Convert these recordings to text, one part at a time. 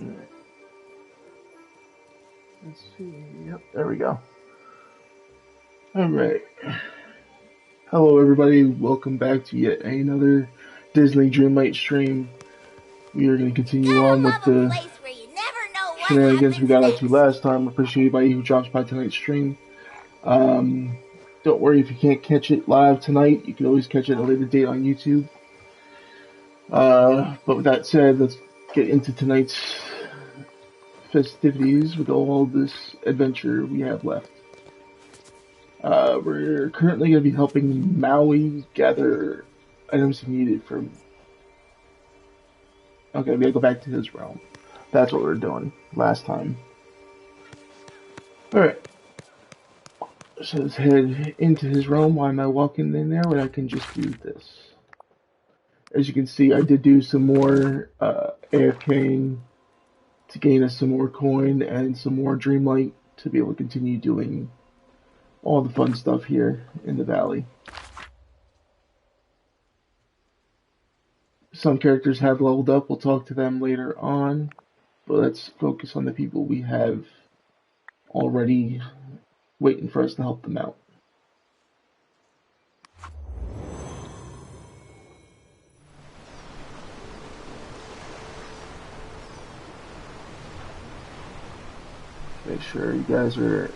Alright. Let's see. Yep, there we go. Alright. Hello, everybody. Welcome back to yet another Disney Dreamlight stream. We are going to continue on with the shenanigans we got up to last time. Appreciate anybody who drops by tonight's stream. Don't worry if you can't catch it live tonight. You can always catch it at a later date on YouTube. But with that said, let's get into tonight's festivities with all this adventure we have left. We're currently going to be helping Maui gather items needed from... Okay, we gotta go back to his realm. That's what we were doing last time. Alright. So let's head into his realm. Why am I walking in there when I can just do this? As you can see, I did do some more AFKing to gain us some more coin and some more Dreamlight to be able to continue doing all the fun stuff here in the valley. Some characters have leveled up. We'll talk to them later on. But let's focus on the people we have already waiting for us to help them out. Make sure you guys are...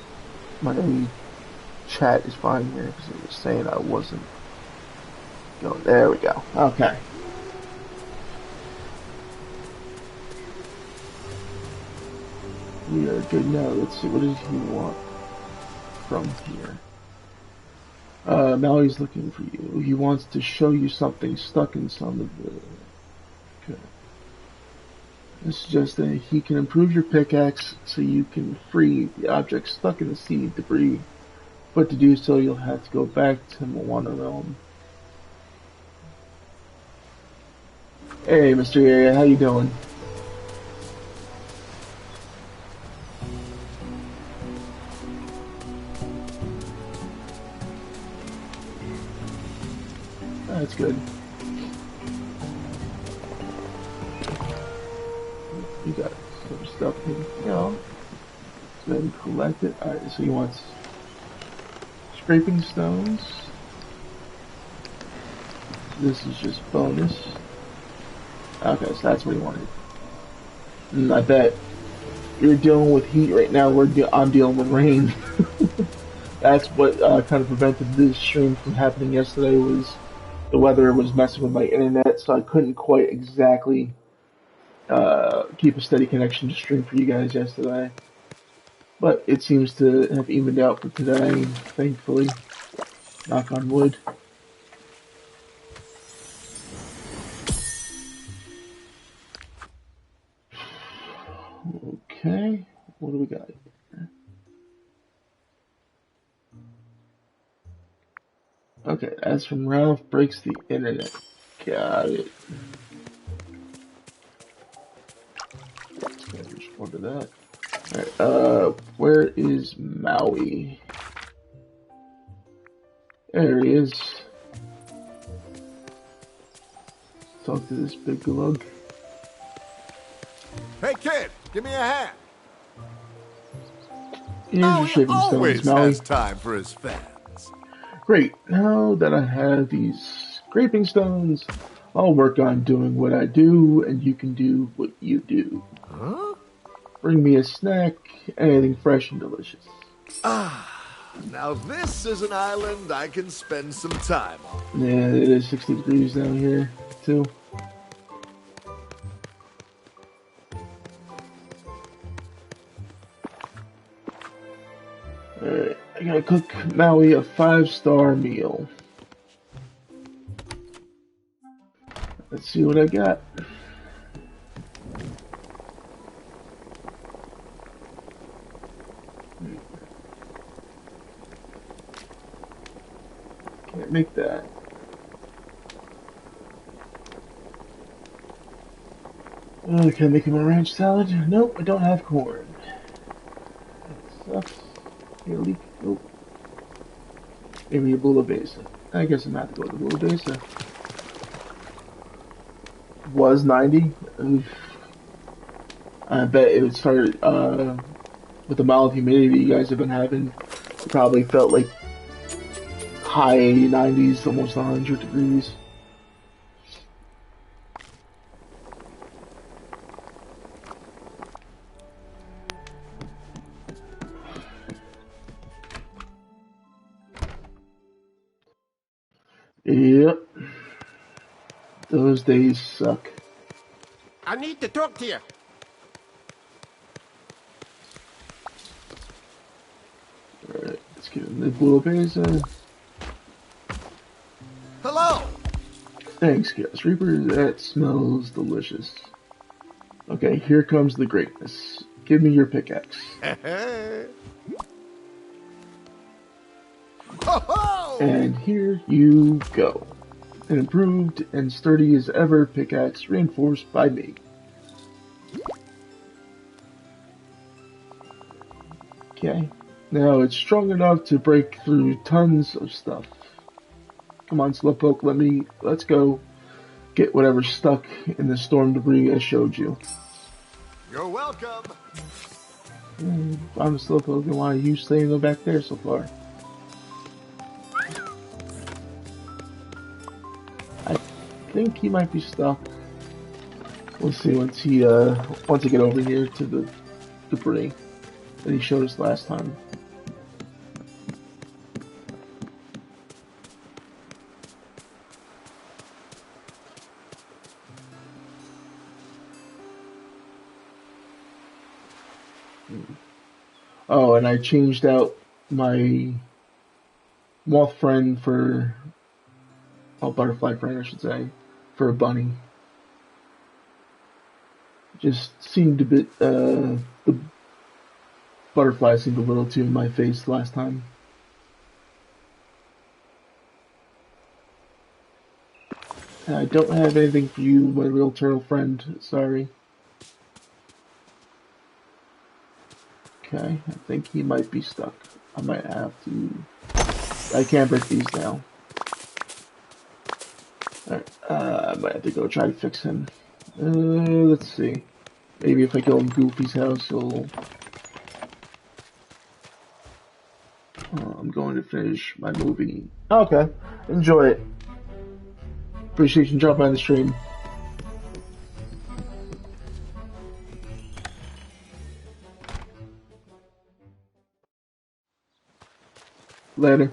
My chat is fine here because it was saying I wasn't going. There we go. Okay. We are good now. Let's see, what does he want from here? Maui's looking for you. He wants to show you something stuck in some of the... Okay. This suggests that he can improve your pickaxe so you can free the object stuck in the sea debris. But to do so, you'll have to go back to Moana Realm. Hey, Mr. Area, how you doing? That's good. You got some stuff here. You know, let's go ahead and collect it. Alright, so he wants scraping stones. This is just bonus. Okay, so that's what he wanted. And I bet you're dealing with heat right now. I'm dealing with rain. That's what kind of prevented this stream from happening yesterday. Was the weather was messing with my internet, so I couldn't quite exactly keep a steady connection to stream for you guys yesterday. But it seems to have evened out for today, thankfully. Knock on wood. Okay, what do we got here? Okay, as from Ralph breaks the internet. Got it. Just order that. Alright, where is Maui? There he is. Talk to this big glug. Hey kid, give me a hand. Here's your shaping stones, Maui. Has time for his fans. Great. Now that I have these scraping stones, I'll work on doing what I do, and you can do what you do. Huh? Bring me a snack, anything fresh and delicious. Now this is an island I can spend some time on. Yeah, it is 60 degrees down here, too. Alright, I gotta cook Maui a 5-star meal. Let's see what I got. Can't make that. Can I make him a ranch salad? Nope, I don't have corn. That sucks. Here, leak. Nope. Maybe a bouillabaisse. I guess I'm not going to go to bouillabaisse. Was 90. Oof. I bet it would start with the mild humidity you guys have been having. It probably felt like high 90s, almost 100 degrees. Yep, those days suck. I need to talk to you. Alright, let's get in the blue basin. Hello! Thanks, Chaos Reaper. That smells delicious. Okay, here comes the greatness. Give me your pickaxe. Ho-ho! And here you go. An improved and sturdy as ever pickaxe reinforced by me. Okay. Now it's strong enough to break through tons of stuff. Come on, Slowpoke, let's go get whatever's stuck in the storm debris I showed you. You're welcome. I'm a Slowpoke, and why are you staying back there so far? I think he might be stuck. We'll see once I get over here to the debris that he showed us last time. Oh, and I changed out my moth friend for, oh, butterfly friend, I should say, for a bunny. Just seemed a bit, the butterfly seemed a little too in my face last time. I don't have anything for you, my real turtle friend, sorry. Okay, I think he might be stuck. I might have to... I can't break these now. Alright, I might have to go try to fix him. Let's see. Maybe if I go in Goofy's house, he'll... I'm going to finish my movie. Okay, enjoy it. Appreciate you dropping by the stream. Later.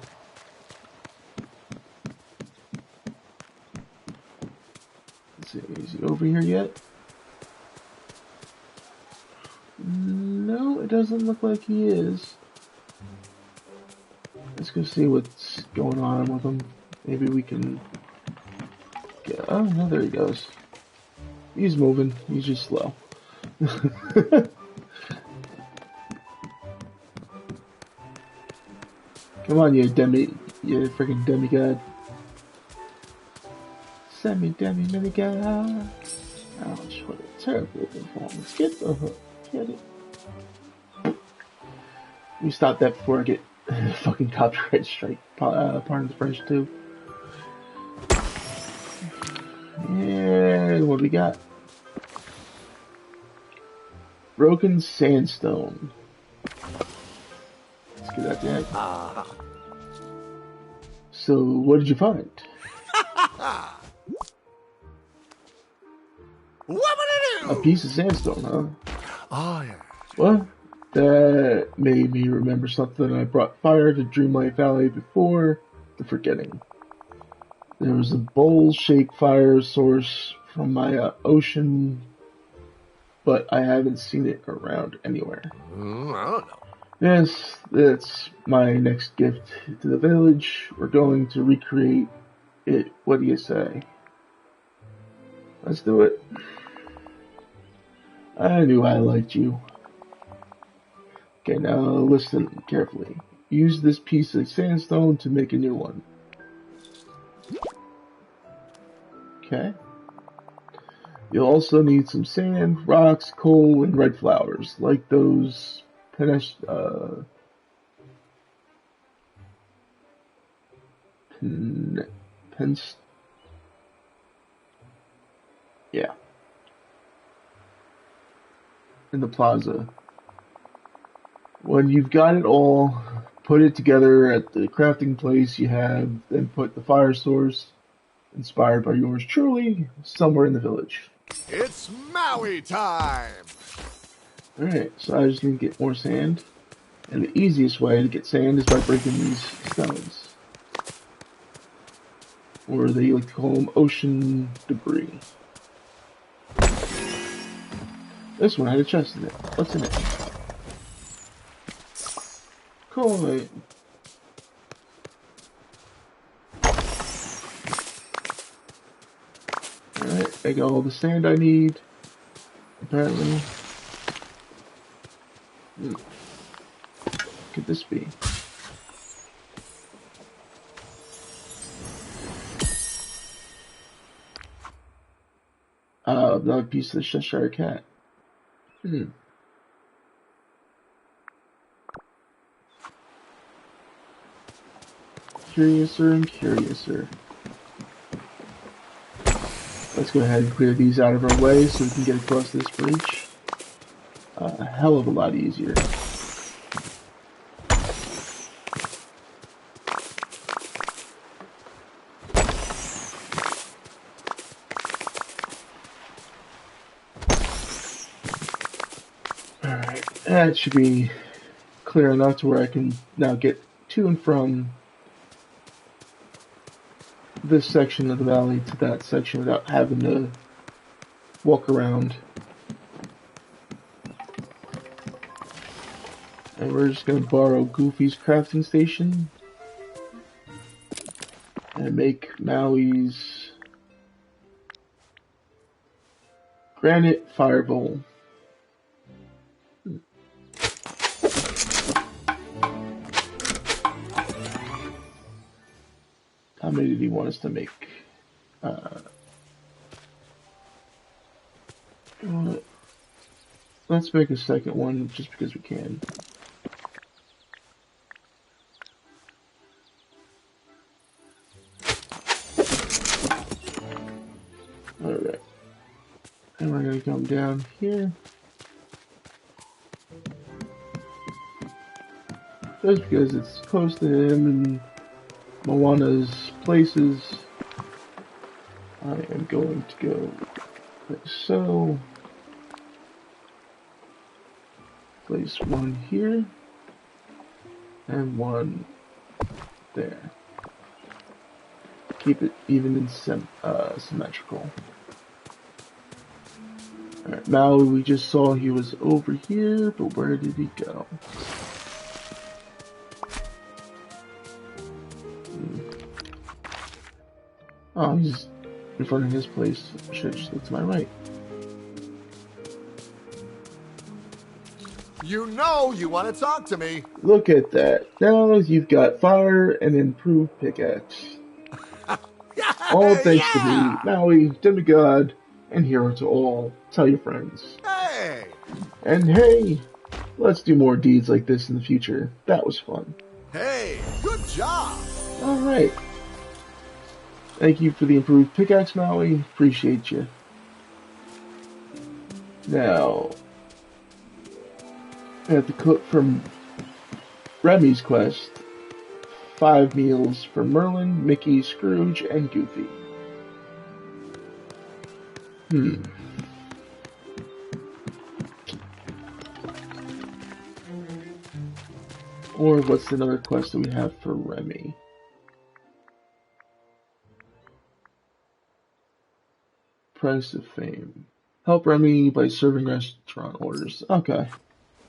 Let's see, is he over here yet? No, it doesn't look like he is. Let's go see what's going on with him. Maybe we can get... Oh, no, there he goes. He's moving. He's just slow. Come on, you freaking demigod. Demigod. Ouch, what a terrible performance. Get the hook. Get it. You stop that before I get fucking copyright strike. Pardon the French, too. And what do we got? Broken sandstone. Let's get that down. So, what did you find? A piece of sandstone, huh? Oh, yeah. Well, that made me remember something I brought fire to Dreamlight Valley before the forgetting. There was a bowl-shaped fire source from my ocean, but I haven't seen it around anywhere. I don't know. Yes, that's my next gift to the village. We're going to recreate it. What do you say? Let's do it. I knew I liked you. Okay, now listen carefully. Use this piece of sandstone to make a new one. Okay. You'll also need some sand, rocks, coal, and red flowers, like those yeah. in the plaza. When you've got it all, put it together at the crafting place you have, then put the fire source, inspired by yours truly, somewhere in the village. It's Maui time! Alright, so I just need to get more sand. And the easiest way to get sand is by breaking these stones. Or they like to call them ocean debris. This one had a chest in it. What's in it? Coin. Alright, I got all the sand I need. Apparently. What could this be? Another piece of the Cheshire Cat. Curiouser and curiouser. Let's go ahead and clear these out of our way so we can get across this bridge. A hell of a lot easier. Alright, that should be clear enough to where I can now get to and from this section of the valley to that section without having to walk around. And we're just going to borrow Goofy's crafting station and make Maui's granite fireball. How many did he want us to make? Let's make a second one just because we can. Alright. And we're going to come down here. Just because it's close to him and Moana's places, I am going to go like so. Place one here and one there. Keep it even and symmetrical. Alright, Maui, we just saw he was over here, but where did he go? Oh, he's in front of his place. I should just look to my right. You know you want to talk to me. Look at that. Now you've got fire and improved pickaxe. All thanks to me, Maui, demigod, and hero to all. Tell your friends. Hey! And hey, let's do more deeds like this in the future. That was fun. Hey, good job! Alright. Thank you for the improved pickaxe, Maui. Appreciate you. Now, I have to cook from Remy's quest. 5 meals for Merlin, Mickey, Scrooge, and Goofy. Or what's another quest that we have for Remy? Price of Fame. Help Remy by serving restaurant orders. Okay.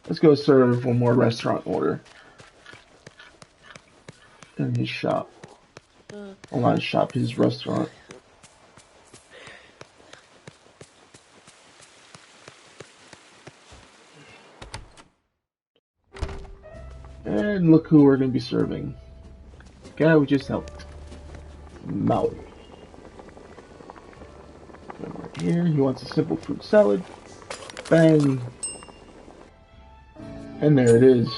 Let's go serve one more restaurant order. In his shop. Well, not his shop, his restaurant. And look who we're going to be serving. Guy we just helped. Maui. Right here, he wants a simple fruit salad. Bang. And there it is.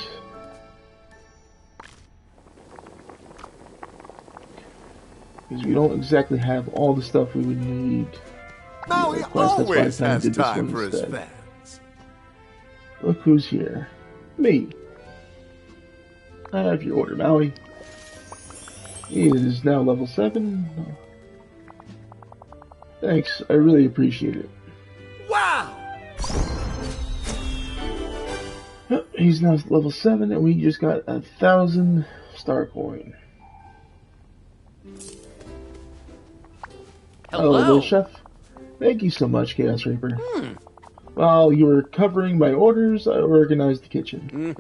Because we don't exactly have all the stuff we would need. Maui always has time for his fans. Look who's here. Me. I have your order, Maui. He is now level 7. Thanks, I really appreciate it. Wow! He's now level 7 and we just got 1,000 star coin. Hello, there, Chef. Thank you so much, Chaos Reaper. While you were covering my orders, I organized the kitchen.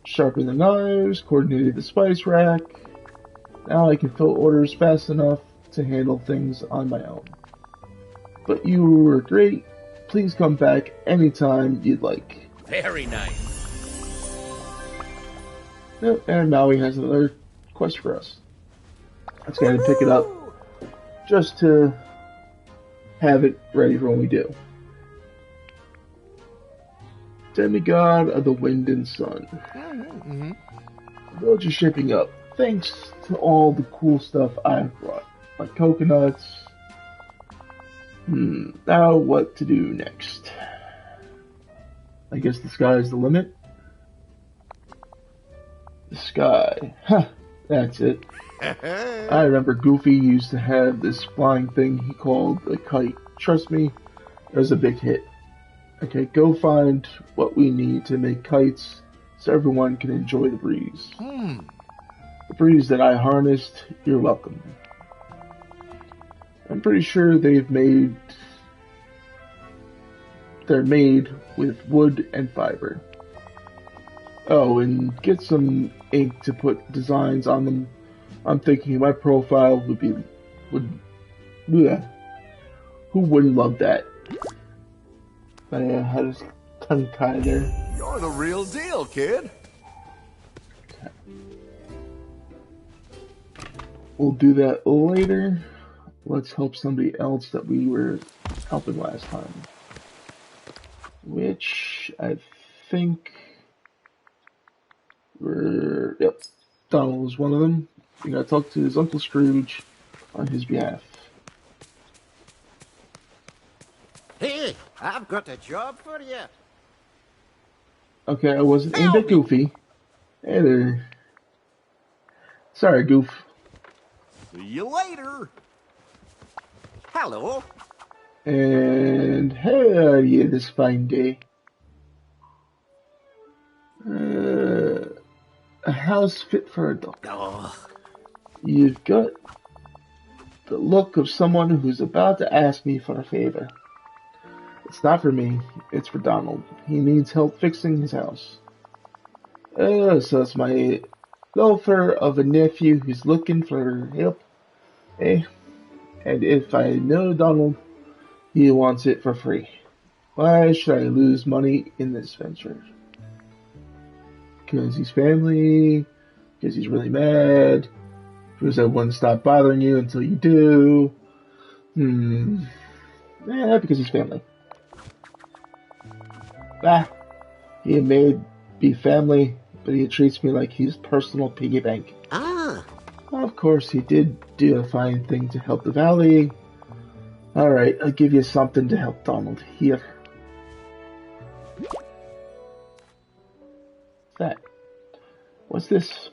Sharpened the knives, coordinated the spice rack. Now I can fill orders fast enough to handle things on my own. But you were great. Please come back anytime you'd like. Very nice. Yep, and Maui has another quest for us. Let's go ahead and pick it up just to have it ready for when we do. Demigod of the Wind and Sun. The village is shaping up, thanks to all the cool stuff I've brought, like coconuts. Now what to do next? I guess the sky is the limit. The sky. Huh, that's it. I remember Goofy used to have this flying thing he called a kite. Trust me, it was a big hit. Okay, go find what we need to make kites so everyone can enjoy the breeze. The breeze that I harnessed, you're welcome. I'm pretty sure they're made with wood and fiber. Oh, and get some ink to put designs on them. I'm thinking my profile yeah. Who wouldn't love that? I had his tongue tied there. You're the real deal, kid. Okay. We'll do that later. Let's help somebody else that we were helping last time. Which I think yep, Donald was one of them. We gotta talk to his Uncle Scrooge on his behalf. Hey, I've got a job for you. Okay, I wasn't aimed at Goofy. Hey there. Sorry, Goof. See you later. Hello. And how are you this fine day? A house fit for a dog. Oh. You've got the look of someone who's about to ask me for a favor. It's not for me, it's for Donald. He needs help fixing his house. So it's my loafer of a nephew who's looking for help. Eh? And if I know Donald, he wants it for free. Why should I lose money in this venture? Because he's family, because he's really mad, because I wouldn't stop bothering you until you do. Because he's family. He may be family, but he treats me like he's personal piggy bank. Of course, he did do a fine thing to help the valley. Alright, I'll give you something to help Donald. Here. That. What's this?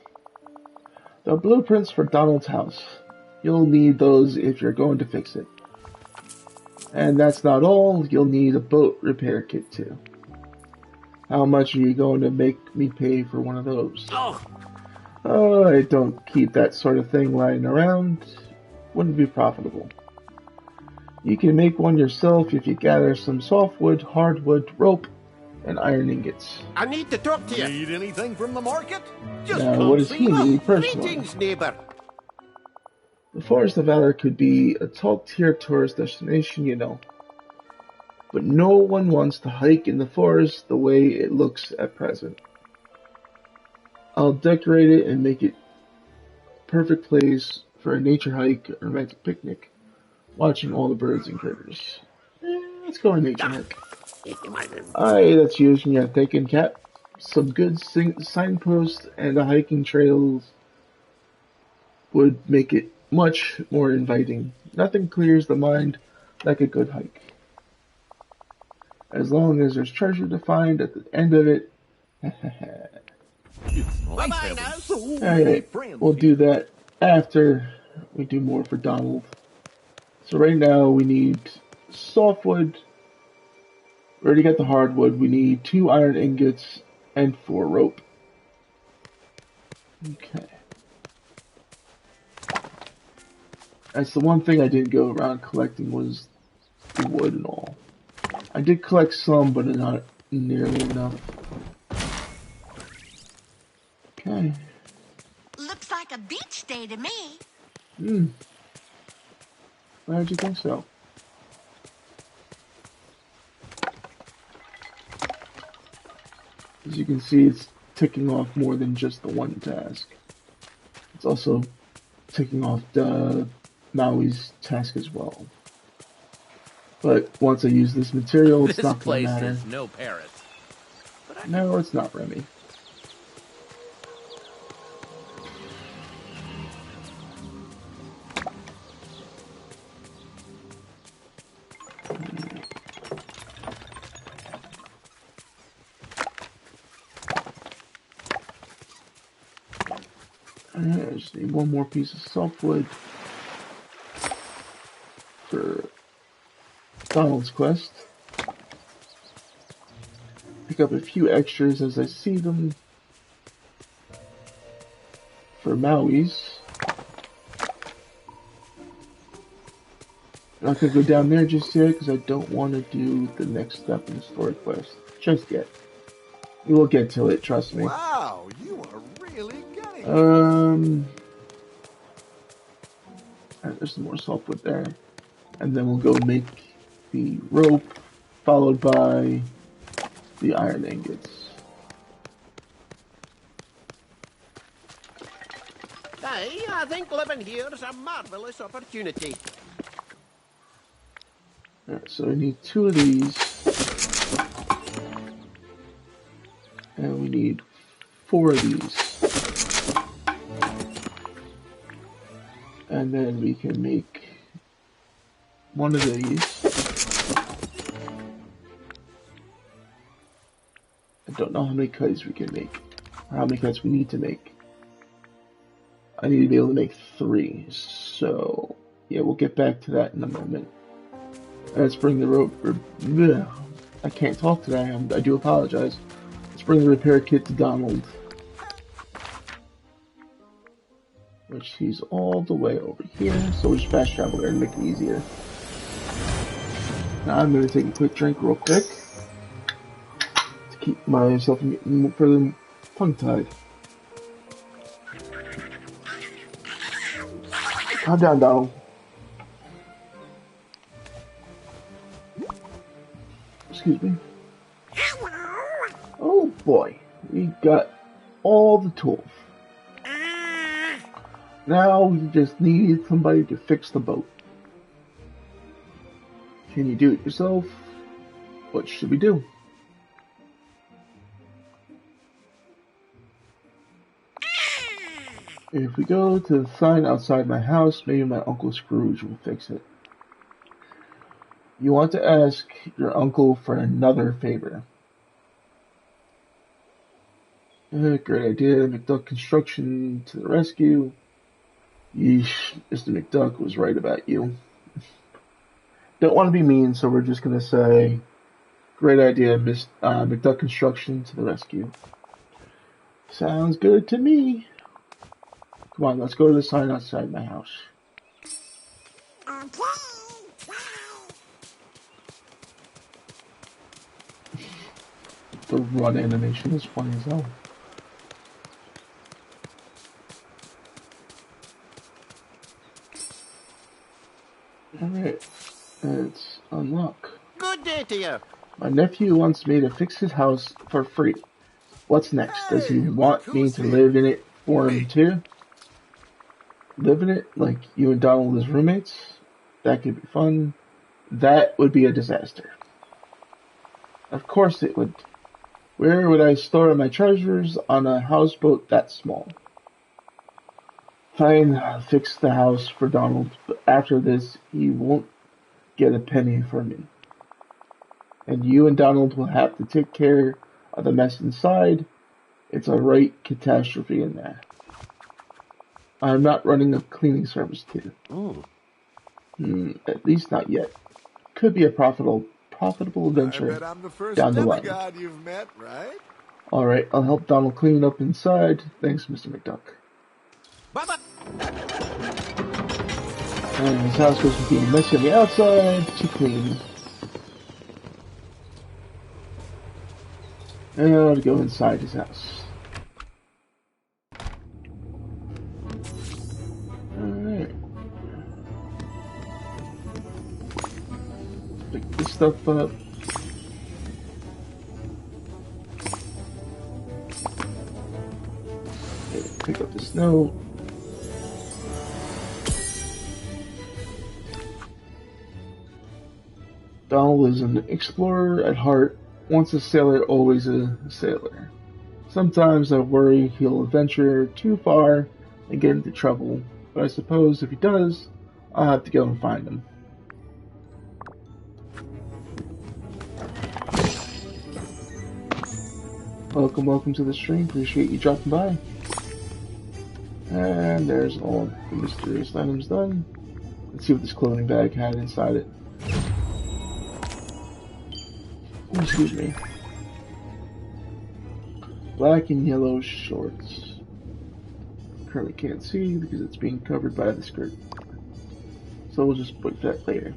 The blueprints for Donald's house. You'll need those if you're going to fix it. And that's not all, you'll need a boat repair kit too. How much are you going to make me pay for one of those? Oh, I don't keep that sort of thing lying around. Wouldn't be profitable. You can make one yourself if you gather some softwood, hardwood, rope, and iron ingots. I need to talk to you. Need anything from the market? Just Now, come what does see he me. need personally? Greetings, neighbor. The Forest of Valor could be a top-tier tourist destination, you know. But no one wants to hike in the forest the way it looks at present. I'll decorate it and make it a perfect place for a nature hike or romantic picnic, watching all the birds and critters. Let's go on a nature hike. Aye, that's using your thinking, cat. Some good signposts and a hiking trails would make it much more inviting. Nothing clears the mind like a good hike. As long as there's treasure to find at the end of it. It's nice Bye-bye having now. so many Alright, friends we'll do here. that after we do more for Donald. So right now we need softwood. We already got the hardwood. We need 2 iron ingots and 4 rope. Okay. That's the one thing I didn't go around collecting was the wood and all. I did collect some, but not nearly enough. Okay. Looks like a beach day to me. Hmm. Why did you think so? As you can see, it's ticking off more than just the one task. It's also ticking off the Maui's task as well. But once I use this material, it's This not going to place matter. is no Paris. No, it's not, Remy. I just need one more piece of softwood for Donald's quest. Pick up a few extras as I see them for Maui's. I'm not going to go down there just yet because I don't want to do the next step in the story quest just yet. We will get to it, trust me. Wow, you are really getting it. There's some more softwood there. And then we'll go make the rope, followed by the iron ingots. Hey, I think living here is a marvelous opportunity. Alright, so we need 2 of these. And we need 4 of these. And then we can make 1 of these. I don't know how many kites we can make, or how many kites we need to make. I need to be able to make 3, so yeah, we'll get back to that in a moment. Let's bring the rope. I can't talk today. I do apologize. Let's bring the repair kit to Donald, which he's all the way over here. So we'll just fast travel there and make it easier. Now I'm going to take a quick drink real quick to keep myself from getting further tongue-tied. Calm down, Donald. Excuse me. Oh boy, we got all the tools. Now we just need somebody to fix the boat. Can you do it yourself? What should we do? If we go to the sign outside my house, maybe my Uncle Scrooge will fix it. You want to ask your uncle for another favor. Great idea. McDuck Construction to the rescue. Yeesh, Mr. McDuck was right about you. Don't want to be mean, so we're just going to say, great idea, Miss McDuck Construction to the rescue. Sounds good to me. Come on, let's go to the sign outside my house. The run animation is funny as hell. Alright, let's unlock. Good day to you. My nephew wants me to fix his house for free. What's next? Does he Hey, want look me who's to here. live in it for him Me. too? Live in it like you and Donald as roommates? That could be fun. That would be a disaster. Of course it would. Where would I store my treasures on a houseboat that small? Fine, I'll fix the house for Donald, but after this, he won't get a penny from me. and you and Donald will have to take care of the mess inside. It's a right catastrophe in there. I'm not running a cleaning service, kid. At least not yet. Could be a profitable I adventure bet I'm the first down the line. demigod you've met, right? Alright, I'll help Donald clean up inside. Thanks, Mr. McDuck. Bubba! And his house goes from being messy on the outside to clean. And now to go inside his house. Alright. Pick this stuff up. Okay, pick up this note. Donald is an explorer at heart. Once a sailor, always a sailor. Sometimes I worry he'll venture too far and get into trouble, but I suppose if he does, I'll have to go and find him. Welcome to the stream. Appreciate you dropping by. And there's all the mysterious items done. Let's see what this clothing bag had inside it. Oh, excuse me. Black and yellow shorts. Currently can't see because it's being covered by the skirt. So we'll just put that later.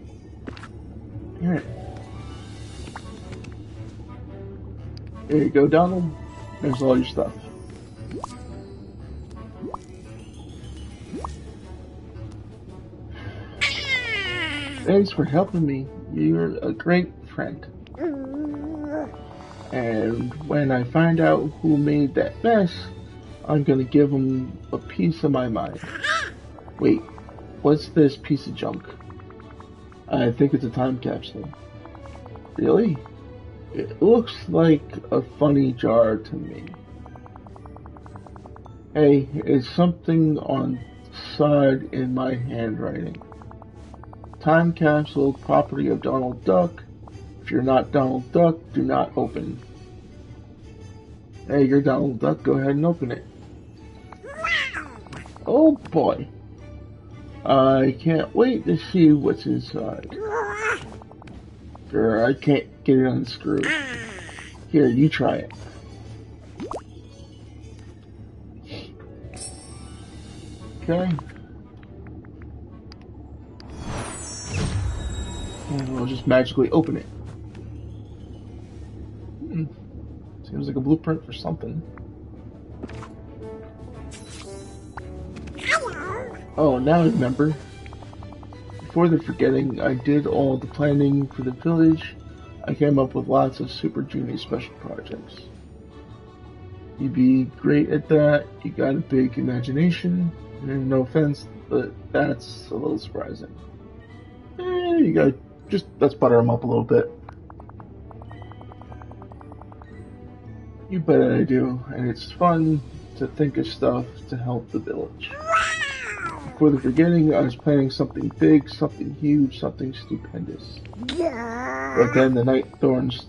Alright. There you go, Donald. There's all your stuff. Thanks for helping me. You're a great friend. And when I find out who made that mess, I'm gonna give him a piece of my mind. Wait, what's this piece of junk? I think it's a time capsule. Really? It looks like a funny jar to me. Hey, it's something on the side in my handwriting. Time capsule, property of Donald Duck. If you're not Donald Duck, do not open. Hey, you're Donald Duck, go ahead and open it. Oh boy. I can't wait to see what's inside. Sure, I can't get it unscrewed. Here, you try it. Okay. And we'll just magically open it. Seems like a blueprint for something. Oh, now I remember. Before the forgetting, I did all the planning for the village. I came up with lots of Super Genie special projects. You'd be great at that. You got a big imagination. And no offense, but that's a little surprising. You gotta just, let's butter them up a little bit. You bet I do, and it's fun to think of stuff to help the village. Before the forgetting, I was planning something big, something huge, something stupendous. But then the night thorns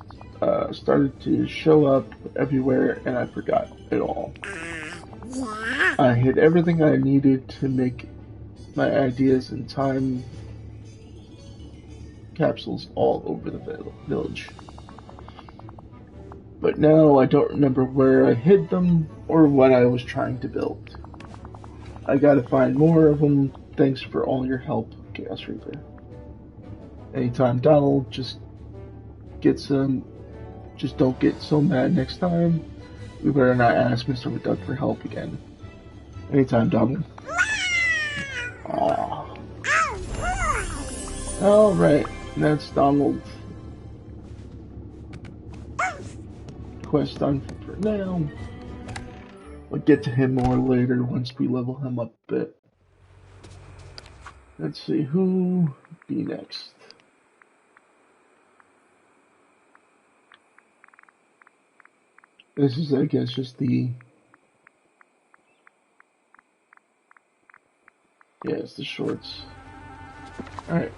started to show up everywhere, and I forgot it all. I hid everything I needed to make my ideas and time capsules all over the village. But now I don't remember where I hid them or what I was trying to build. I gotta find more of them. Thanks for all your help, Chaos Reaper. Anytime Donald just don't get so mad next time. We better not ask Mr. McDuck for help again. Anytime, Donald. Aww. Alright, that's Donald's quest done for now. We'll get to him more later once we level him up a bit. Let's see, who be next? This is, I guess, just the... Yeah, it's the shorts. Alright,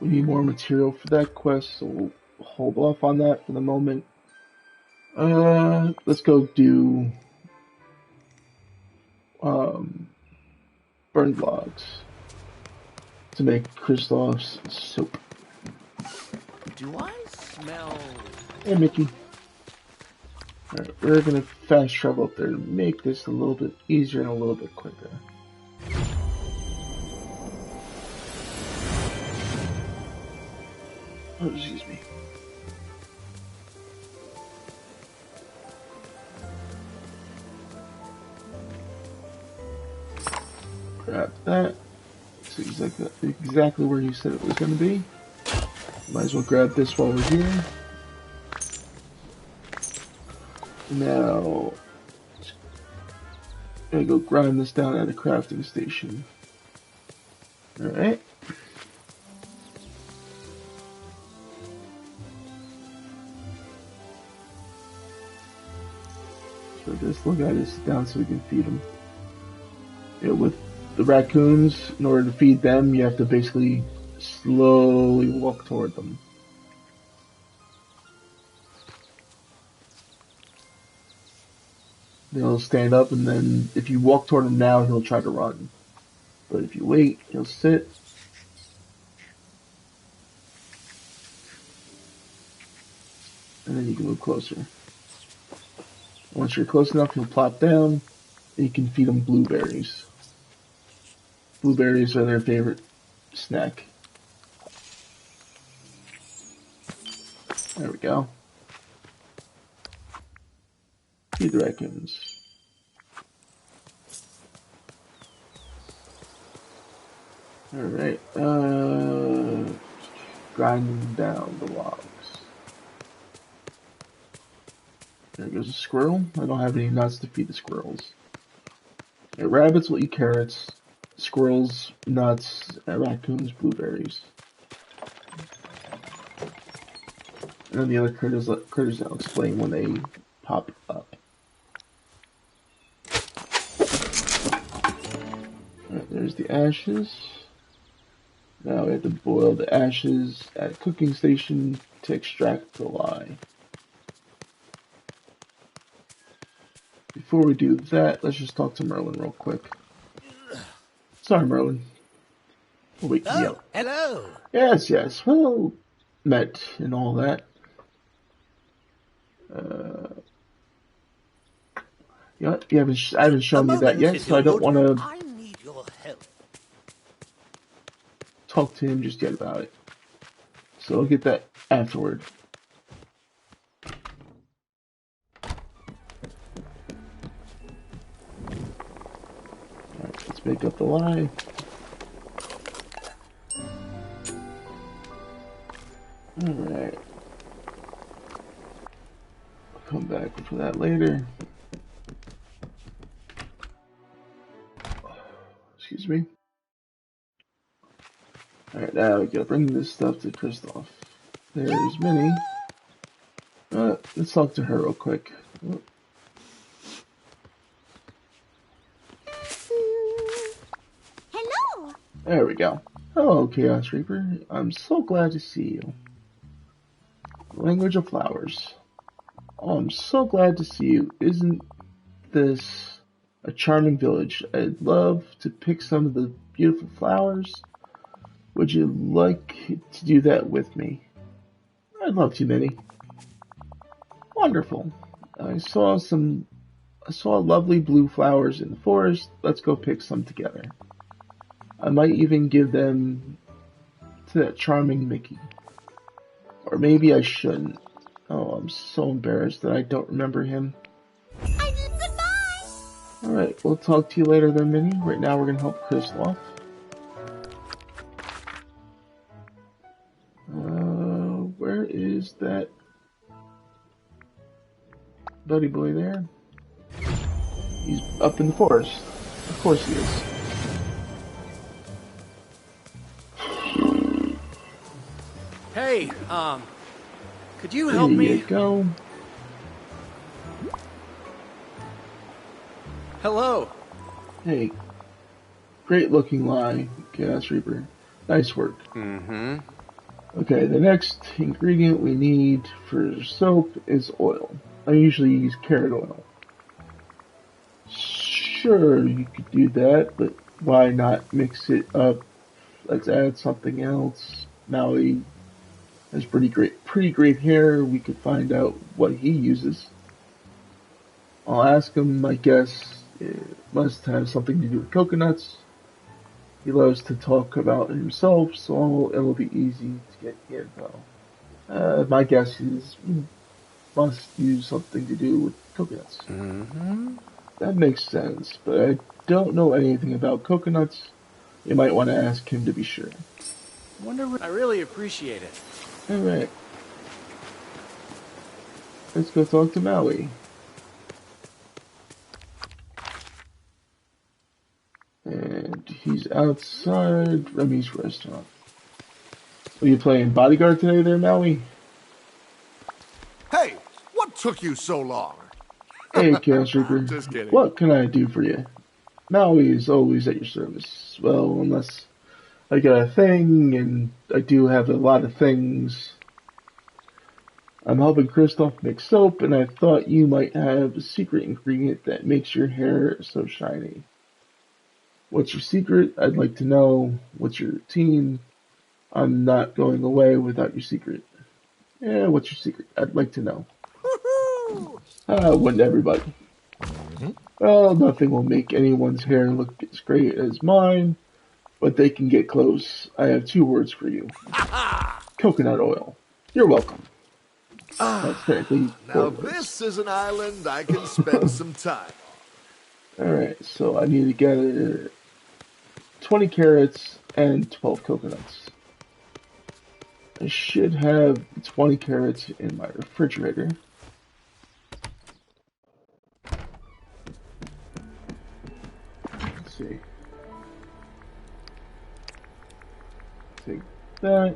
We need more material for that quest, so we'll hold off on that for the moment. Let's go do um, burned logs to make Kristoff's soup. Do I smell... Hey, Mickey. Alright, we're gonna fast travel up there to make this a little bit easier and a little bit quicker. Oh, excuse me. Grab that. It's exactly where you said it was going to be. Might as well grab this while we're here. Now, I'm gonna go grind this down at a crafting station. Alright. So this little guy just sit down so we can feed him. Yeah, with the raccoons, in order to feed them, you have to basically slowly walk toward them. He'll stand up, and then if you walk toward him now, he'll try to run. But if you wait, he'll sit. And then you can move closer. Once you're close enough, he'll plop down, and you can feed him blueberries. Blueberries are their favorite snack. There we go. Feed the raccoons. Alright, grinding down the logs. There goes a squirrel. I don't have any nuts to feed the squirrels. Rabbits will eat carrots, squirrels, nuts, raccoons, blueberries. And then the other critters I'll explain when they pop up. Alright, there's the ashes. Now we have to boil the ashes at a cooking station to extract the lye. Before we do that, let's just talk to Merlin real quick. Sorry, Merlin. We'll wake you up. Hello. Yes. Well, met and all that. I haven't shown you that yet, so I don't want to I need your help. talk to him just yet about it. So I'll get that afterward. Alright, let's make up the lye. Alright. I'll come back for that later. Excuse me. Alright, now we gotta bring this stuff to Kristoff. There's Minnie. Let's talk to her real quick. Hello. There we go. Hello, Chaos Reaper. I'm so glad to see you. Language of flowers. Oh, I'm so glad to see you. Isn't this a charming village? I'd love to pick some of the beautiful flowers. Would you like to do that with me? I'd love to, Minnie. Wonderful. I saw lovely blue flowers in the forest. Let's go pick some together. I might even give them to that charming Mickey. Or maybe I shouldn't. Oh, I'm so embarrassed that I don't remember him. Goodbye. Alright, we'll talk to you later then, Minnie. Right now we're gonna help Kristoff. Where is that buddy boy there? He's up in the forest. Of course he is. Hey, could you help me? There you go. Hello. Hey. Great looking lie, Chaos Reaper. Nice work. Mm-hmm. Okay, the next ingredient we need for soap is oil. I usually use carrot oil. Sure, you could do that, but why not mix it up? Let's add something else. Maui has pretty great hair. We could find out what he uses. I'll ask him. I guess it must have something to do with coconuts. He loves to talk about himself, so it'll be easy to get the info. My guess is must use something to do with coconuts. That makes sense, but I don't know anything about coconuts. You might want to ask him to be sure. I really appreciate it. Alright, let's go talk to Maui. And he's outside Remy's restaurant. Are you playing bodyguard today there, Maui? Hey, what took you so long? Hey, Chaos Reaper. Just kidding. What can I do for you? Maui is always at your service. Well, unless I got a thing, and I do have a lot of things. I'm helping Kristoff make soap, and I thought you might have a secret ingredient that makes your hair so shiny. What's your secret? I'd like to know. What's your routine? I'm not going away without your secret. Yeah, what's your secret? I'd like to know. Woohoo! Wouldn't everybody? Well, nothing will make anyone's hair look as great as mine, but they can get close. I have 2 words for you. Coconut oil. You're welcome. That's technically 4 Now words. this is an island I can spend some time. Alright, so I need to gather 20 carrots and 12 coconuts. I should have 20 carrots in my refrigerator. Let's see. Take that,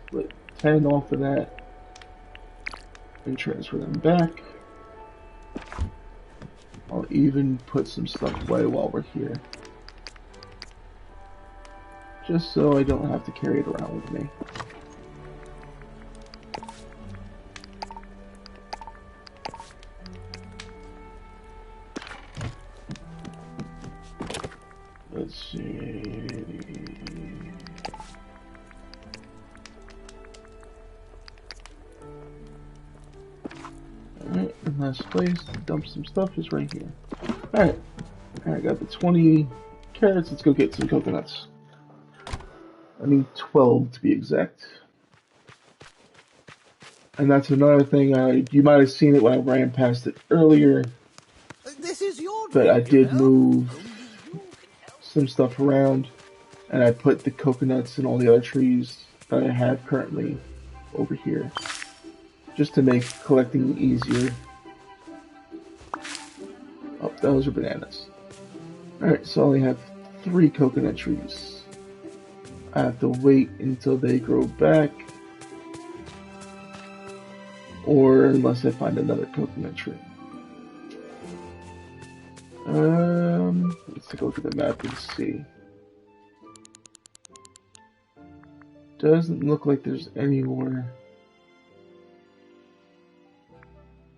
split 10 off of that, and transfer them back. I'll even put some stuff away while we're here. Just so I don't have to carry it around with me. Let's see. Alright, and last place to dump some stuff is right here. Alright, I got the 20 carrots. Let's go get some coconuts. I need 12 to be exact. And that's another thing, you might have seen it when I ran past it earlier, This is your but I dream, you did know. move Only you can help. some stuff around, and I put the coconuts and all the other trees that I have currently over here, just to make collecting easier. Oh, those are bananas. Alright, so I only have 3 coconut trees. I have to wait until they grow back, or unless I find another coconut tree. Let's take a look at the map and see. Doesn't look like there's any more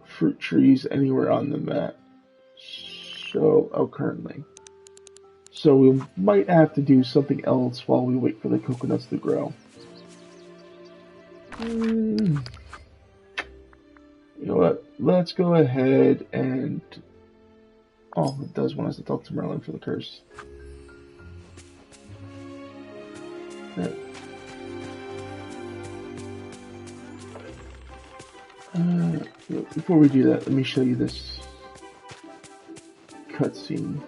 fruit trees anywhere on the map. So, currently. So we might have to do something else while we wait for the coconuts to grow. You know what? Let's go ahead and... Oh, it does want us to talk to Merlin for the curse. Yeah. Before we do that, let me show you this cutscene.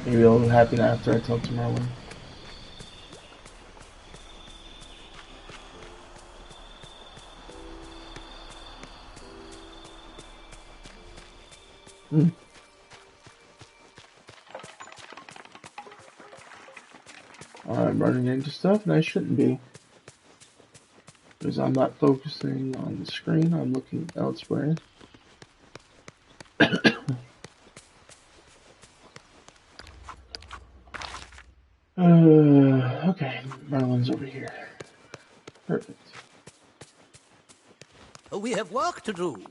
Maybe it'll happen after I talk to Merlin. I'm running into stuff and I shouldn't be. Because I'm not focusing on the screen, I'm looking elsewhere. Okay, Merlin's over here. Perfect. We have work to do.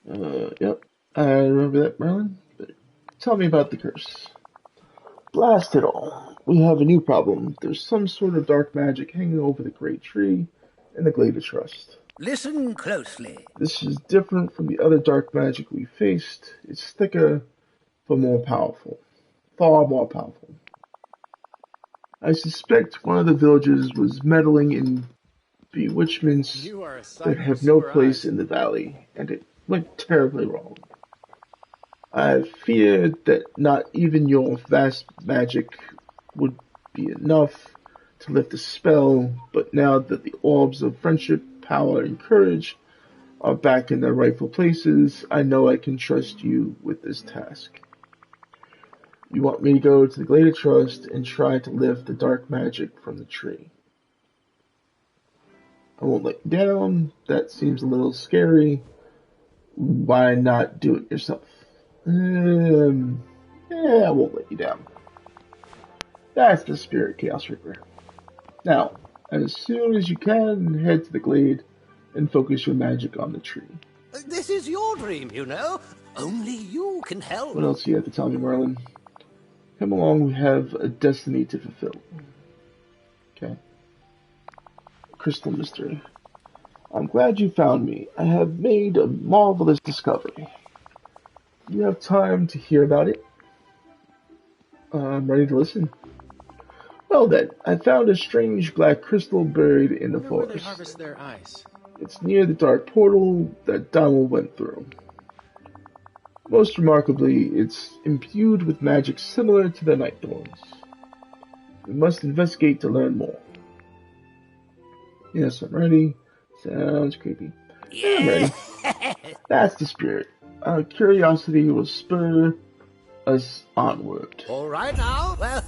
Yep. I remember that, Merlin. But tell me about the curse. Blast it all. We have a new problem. There's some sort of dark magic hanging over the great tree in the Glade of Trust. Listen closely. This is different from the other dark magic we faced. It's thicker, but more powerful. Far more powerful. I suspect one of the villagers was meddling in bewitchments that have no place in the valley, and it went terribly wrong. I feared that not even your vast magic would be enough to lift the spell, but now that the orbs of friendship, power, and courage are back in their rightful places, I know I can trust you with this task. You want me to go to the Glade of Trust and try to lift the dark magic from the tree. I won't let you down. That seems a little scary. Why not do it yourself? I won't let you down. That's the spirit, Chaos Reaper. Now, as soon as you can, head to the glade and focus your magic on the tree. This is your dream, you know. Only you can help. What else do you have to tell me, Merlin? Come along, we have a destiny to fulfill. Okay. Crystal Mystery. I'm glad you found me. I have made a marvelous discovery. You have time to hear about it? I'm ready to listen. Well then, I found a strange black crystal buried in the forest. Where they harvest their ice. It's near the dark portal that Donald went through. Most remarkably, it's imbued with magic similar to the Night Thorns. We must investigate to learn more. Yes, I'm ready. Sounds creepy. Yeah. I'm ready. That's the spirit. Our curiosity will spur us onward. All right now. Well,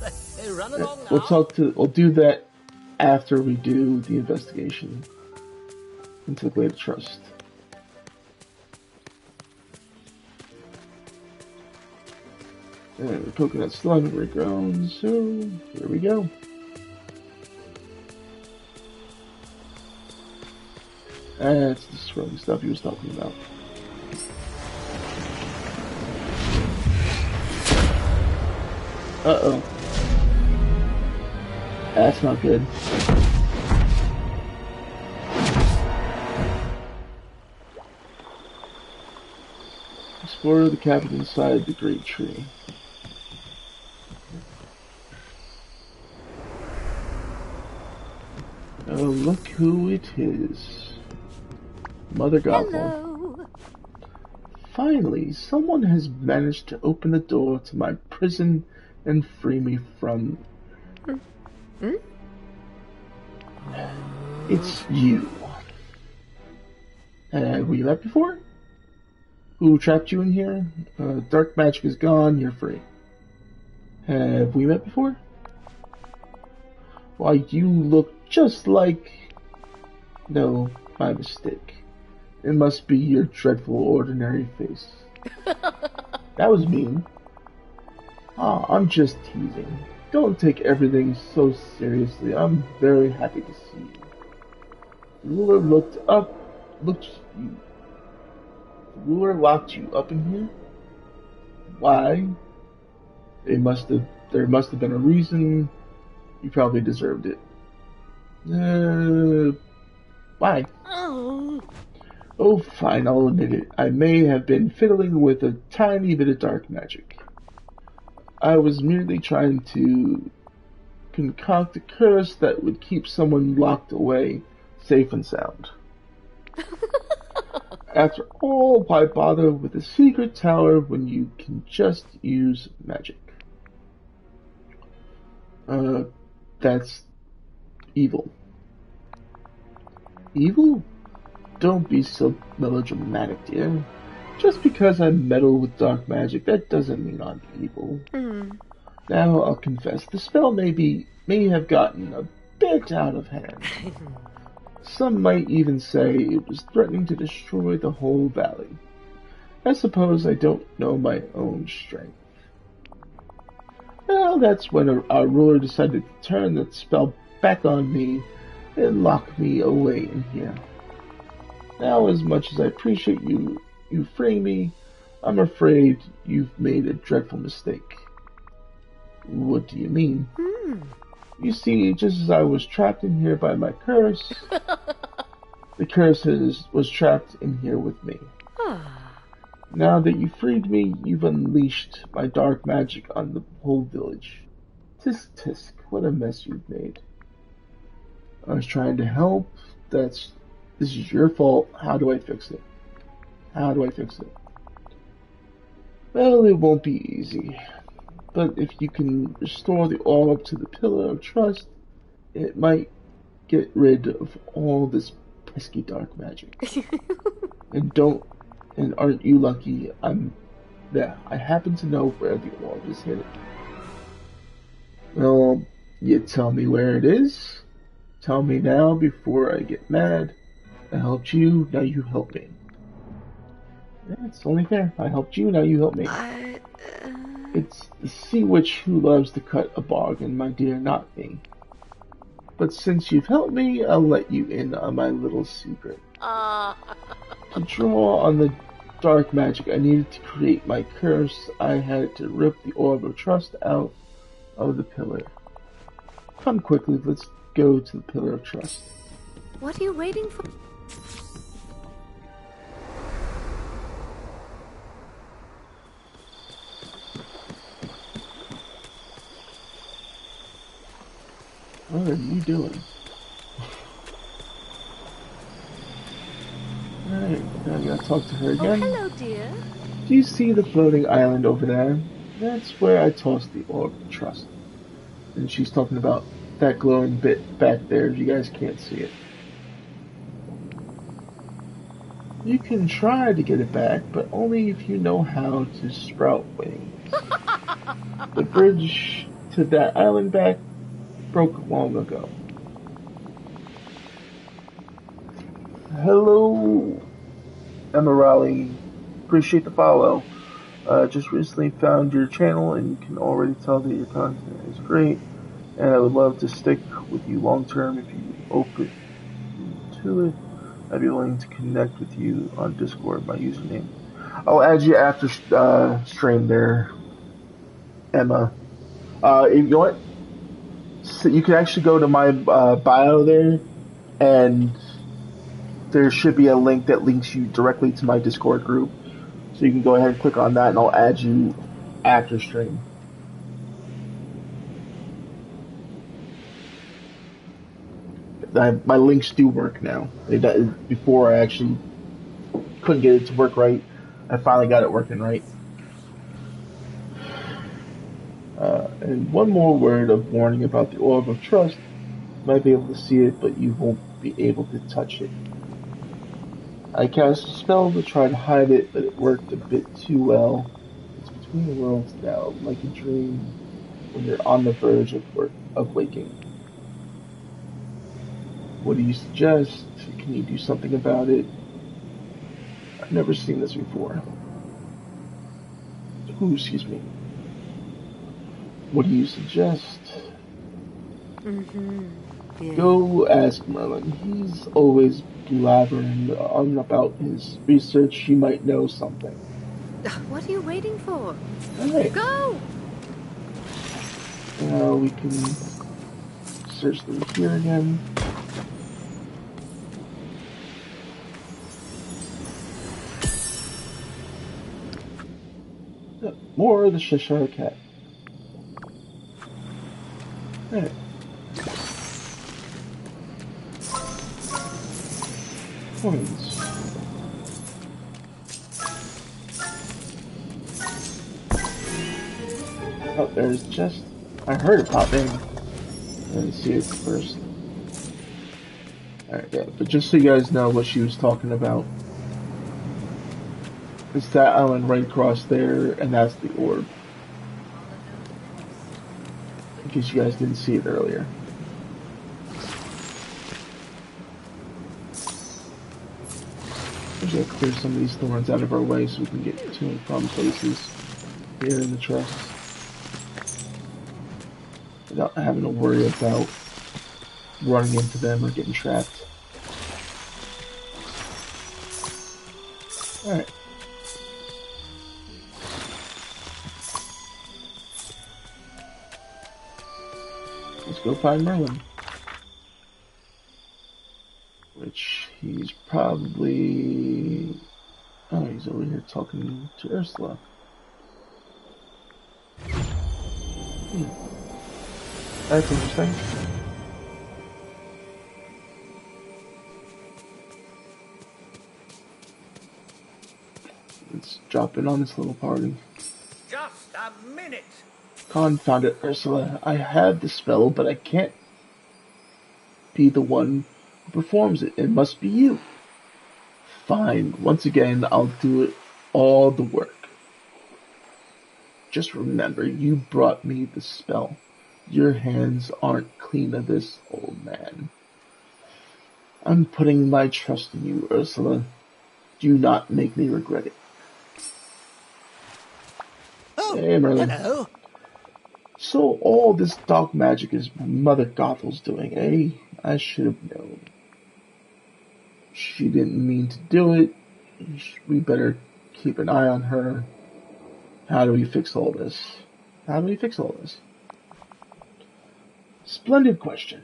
run along now. We'll do that after we do the investigation into the Glade of Trust. And the coconut still haven't regrown, so here we go. That's the swirling stuff he was talking about. Uh-oh. That's not good. Explore the cabin inside the great tree. Oh, look who it is. Mother Gothel. Hello. Finally, someone has managed to open the door to my prison and free me from... It's you. Were you met before? Who trapped you in here? Dark magic is gone, you're free. Have we met before? Why, you look just like... No, my mistake. It must be your dreadful ordinary face. That was mean. I'm just teasing. Don't take everything so seriously. I'm very happy to see you. The ruler looked you. The ruler locked you up in here? Why? There must have been a reason. You probably deserved it. Why? Oh, fine, I'll admit it. I may have been fiddling with a tiny bit of dark magic. I was merely trying to concoct a curse that would keep someone locked away, safe and sound. After all, why bother with a secret tower when you can just use magic? That's evil. Evil? Don't be so melodramatic, dear. Just because I meddle with dark magic, that doesn't mean I'm evil. Now, I'll confess, the spell may have gotten a bit out of hand. Some might even say it was threatening to destroy the whole valley. I suppose I don't know my own strength. Well, that's when our ruler decided to turn that spell back on me and lock me away in here. Now, as much as I appreciate you freeing me, I'm afraid you've made a dreadful mistake. What do you mean? You see, just as I was trapped in here by my curse, the curse was trapped in here with me. Now that you freed me, you've unleashed my dark magic on the whole village. Tisk tisk, what a mess you've made. I was trying to help. This is your fault. How do I fix it? How do I fix it? Well, it won't be easy. But if you can restore the orb to the Pillar of Trust, it might get rid of all this pesky dark magic. And aren't you lucky? I happen to know where the orb is hidden. Well, you tell me where it is. Tell me now before I get mad. I helped you, now you help me. Yeah, it's only fair. I helped you, now you help me. It's the sea witch who loves to cut a bargain, my dear, not me. But since you've helped me, I'll let you in on my little secret. To draw on the dark magic I needed to create my curse, I had to rip the Orb of Trust out of the pillar. Come quickly, let's go to the Pillar of Trust. What are you waiting for? What are you doing? Alright, now I gotta talk to her again. Oh, hello, dear. Do you see the floating island over there? That's where I tossed the Orb of Trust. And she's talking about that glowing bit back there, if you guys can't see it. You can try to get it back, but only if you know how to sprout wings. The bridge to that island back broke long ago. Hello, Emerali. Appreciate the follow. Just recently found your channel and can already tell that your content is great. And I would love to stick with you long term if you open to it. I'd be willing to connect with you on Discord, my username. I'll add you after stream there, Emma. You know what? So you can actually go to my bio there, and there should be a link that links you directly to my Discord group. So you can go ahead and click on that, and I'll add you after stream. My links do work now. Before I actually couldn't get it to work right. I finally got it working right. And one more word of warning about the Orb of Trust. You might be able to see it, but you won't be able to touch it. I cast a spell to try to hide it, but it worked a bit too well. It's between the worlds now, like a dream when you're on the verge of waking. What do you suggest? Can you do something about it? I've never seen this before. Ooh, excuse me. What do you suggest? Yeah. Go ask Merlin. He's always blabbering on about his research. You might know something. What are you waiting for? Alright. Go! Now we can search through here again. More of the Cheshire Cat. Alright. Coins. Oh, there's the chest. I heard it pop in. Let's see it first. Alright, yeah, but just so you guys know what she was talking about. It's that island right across there, and that's the orb. In case you guys didn't see it earlier. We gotta clear some of these thorns out of our way so we can get to and from places here in the trust without having to worry about running into them or getting trapped. Alright. Let's go find Merlin. Which he's probably... Oh, he's over here talking to Ursula. That's interesting. Let's drop in on this little party. Just a minute. Confound it, Ursula. I have the spell, but I can't be the one who performs it. It must be you. Fine. Once again, I'll do it all the work. Just remember, you brought me the spell. Your hands aren't clean of this, old man. I'm putting my trust in you, Ursula. Do not make me regret it. Oh, Hey, Merlin. hello. So all this dark magic is Mother Gothel's doing, eh? I should have known. She didn't mean to do it. We better keep an eye on her. How do we fix all this? How do we fix all this? Splendid question.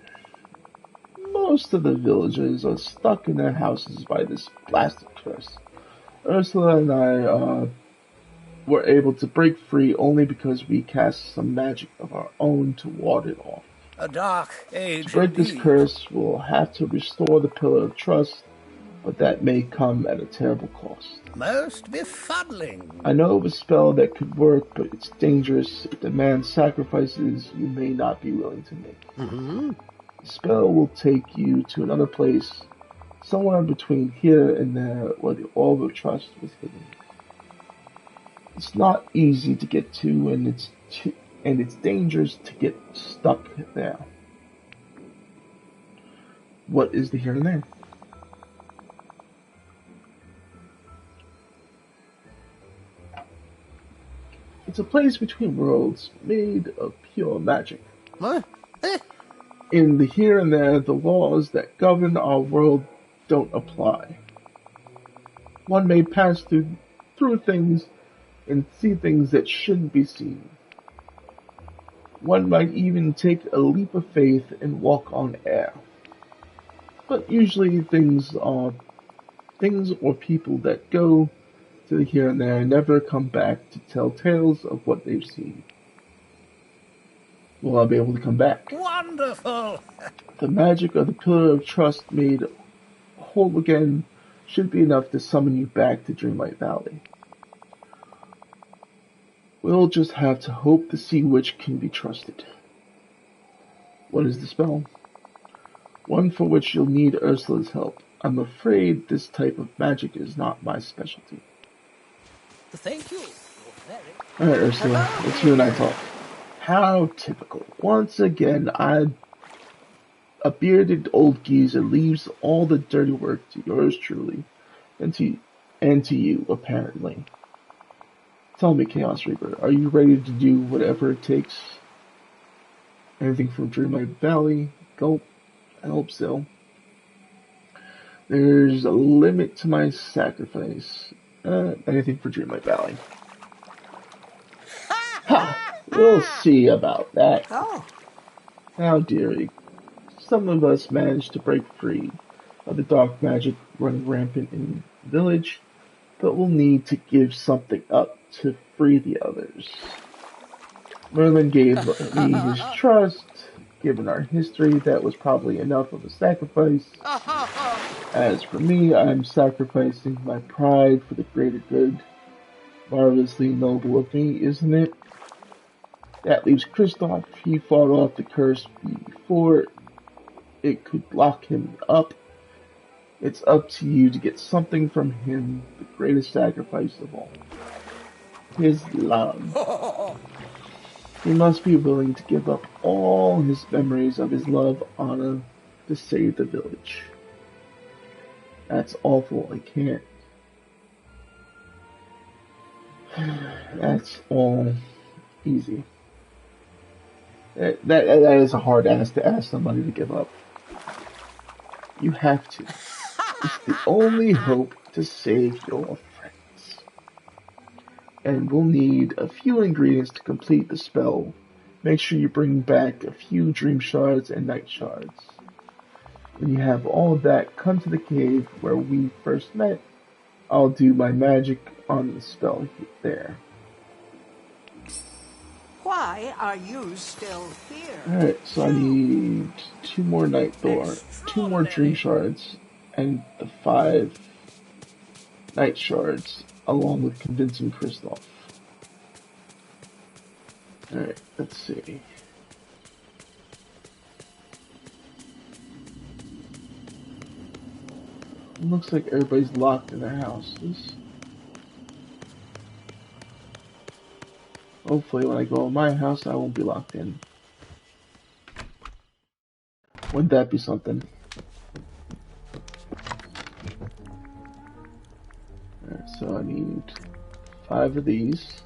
Most of the villagers are stuck in their houses by this blasted curse. Ursula and I, were able to break free only because we cast some magic of our own to ward it off. A dark age. To break this indeed. curse, we'll have to restore the Pillar of Trust, but that may come at a terrible cost. Most befuddling. I know of a spell that could work, but it's dangerous. It demands sacrifices you may not be willing to make. The spell will take you to another place, somewhere between here and there, where the Orb of Trust was hidden. It's not easy to get to, and it's dangerous to get stuck there. What is the here and there? It's a place between worlds, made of pure magic. What? In the here and there, the laws that govern our world don't apply. One may pass through things and see things that shouldn't be seen. One might even take a leap of faith and walk on air. But usually things or people that go to the here and there never come back to tell tales of what they've seen. Will I be able to come back? Wonderful. The magic of the Pillar of Trust made whole again should be enough to summon you back to Dreamlight Valley. We'll just have to hope the Sea Witch can be trusted. What is the spell? One for which you'll need Ursula's help. I'm afraid this type of magic is not my specialty. Thank you. Alright, Ursula, let's you and I talk. How typical. Once again, a bearded old geezer leaves all the dirty work to yours truly, and to you, apparently. Tell me, Chaos Reaper, are you ready to do whatever it takes? Anything from Dreamlight Valley? Gulp. I hope so. There's a limit to my sacrifice. Anything for Dreamlight Valley. Ha! We'll see about that. Oh. How dearie. Some of us managed to break free of the dark magic running rampant in the village, but we'll need to give something up to free the others. Merlin gave me his trust. Given our history, that was probably enough of a sacrifice. As for me, I'm sacrificing my pride for the greater good. Marvelously noble of me, isn't it? That leaves Kristoff. He fought off the curse before it could lock him up. It's up to you to get something from him, the greatest sacrifice of all. His love. He must be willing to give up all his memories of his love, Anna, to save the village. That's awful, I can't. That's all easy. That is a hard ask to ask somebody to give up. You have to. It's the only hope to save your friends. And we'll need a few ingredients to complete the spell. Make sure you bring back a few dream shards and night shards. When you have all of that, come to the cave where we first met. I'll do my magic on the spell there. Why are you still here? Alright, so I need 2 more night door, 2 more dream shards, and the 5 night shards, along with convincing Kristoff. Alright, let's see. It looks like everybody's locked in their houses. Hopefully when I go in my house, I won't be locked in. Wouldn't that be something? Alright, so I need 5 of these.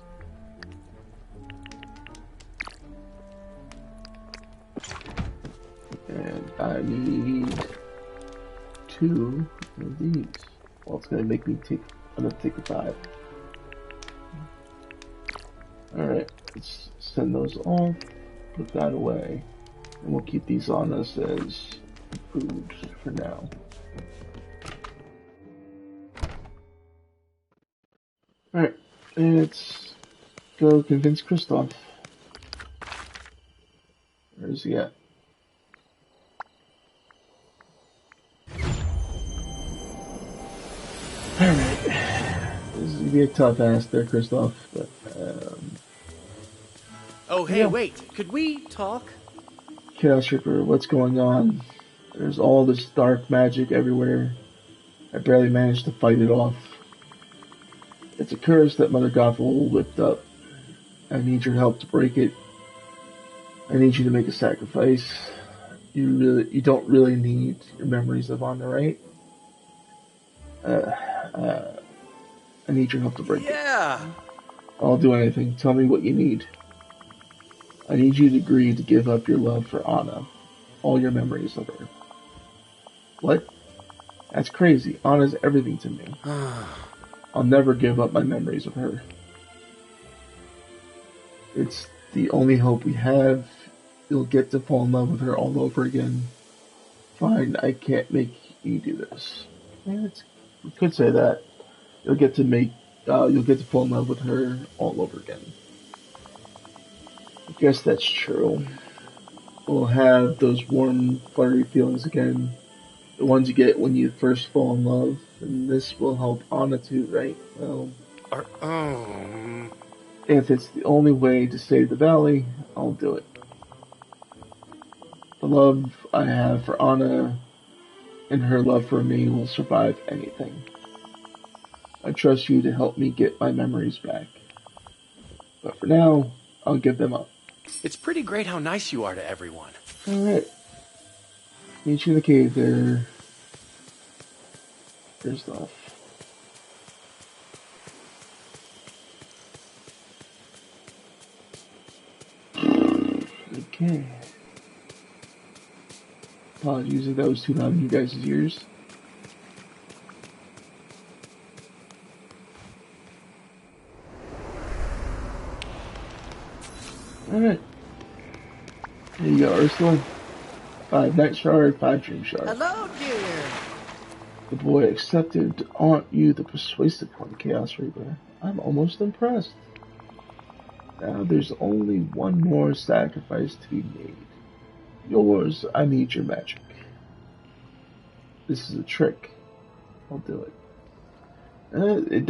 And I need 2 of these. Well, it's gonna make me take another take of 5. Alright, let's send those off, put that away, and we'll keep these on us as food for now. Alright, let's go convince Kristoff. Where is he at? Alright, this is gonna be a tough ask there, Kristoff, but Oh, hey, yeah. wait. Could we talk? Chaos Reaper, what's going on? There's all this dark magic everywhere. I barely managed to fight it off. It's a curse that Mother Gothel whipped up. I need your help to break it. I need you to make a sacrifice. You don't really need your memories of Anna, right? I need your help to break it. Yeah. I'll do anything. Tell me what you need. I need you to agree to give up your love for Anna. All your memories of her. What? That's crazy. Anna's everything to me. I'll never give up my memories of her. It's the only hope we have. You'll get to fall in love with her all over again. Fine, I can't make you do this. Yeah, you could say that. You'll get to fall in love with her all over again. I guess that's true. We'll have those warm, fluttery feelings again. The ones you get when you first fall in love. And this will help Anna too, right? Well, if it's the only way to save the valley, I'll do it. The love I have for Anna and her love for me will survive anything. I trust you to help me get my memories back. But for now, I'll give them up. It's pretty great how nice you are to everyone. Alright. Meet you in the cave there. First off. Okay. Apologies if that was too loud in you guys' ears. Alright. Here you go, Ursula. 5 night shard, 5 dream shard. Hello, dear. The boy accepted. Aren't you the persuasive one, Chaos Reaper? I'm almost impressed. Now there's only one more sacrifice to be made. Yours, I need your magic. This is a trick. I'll do it. It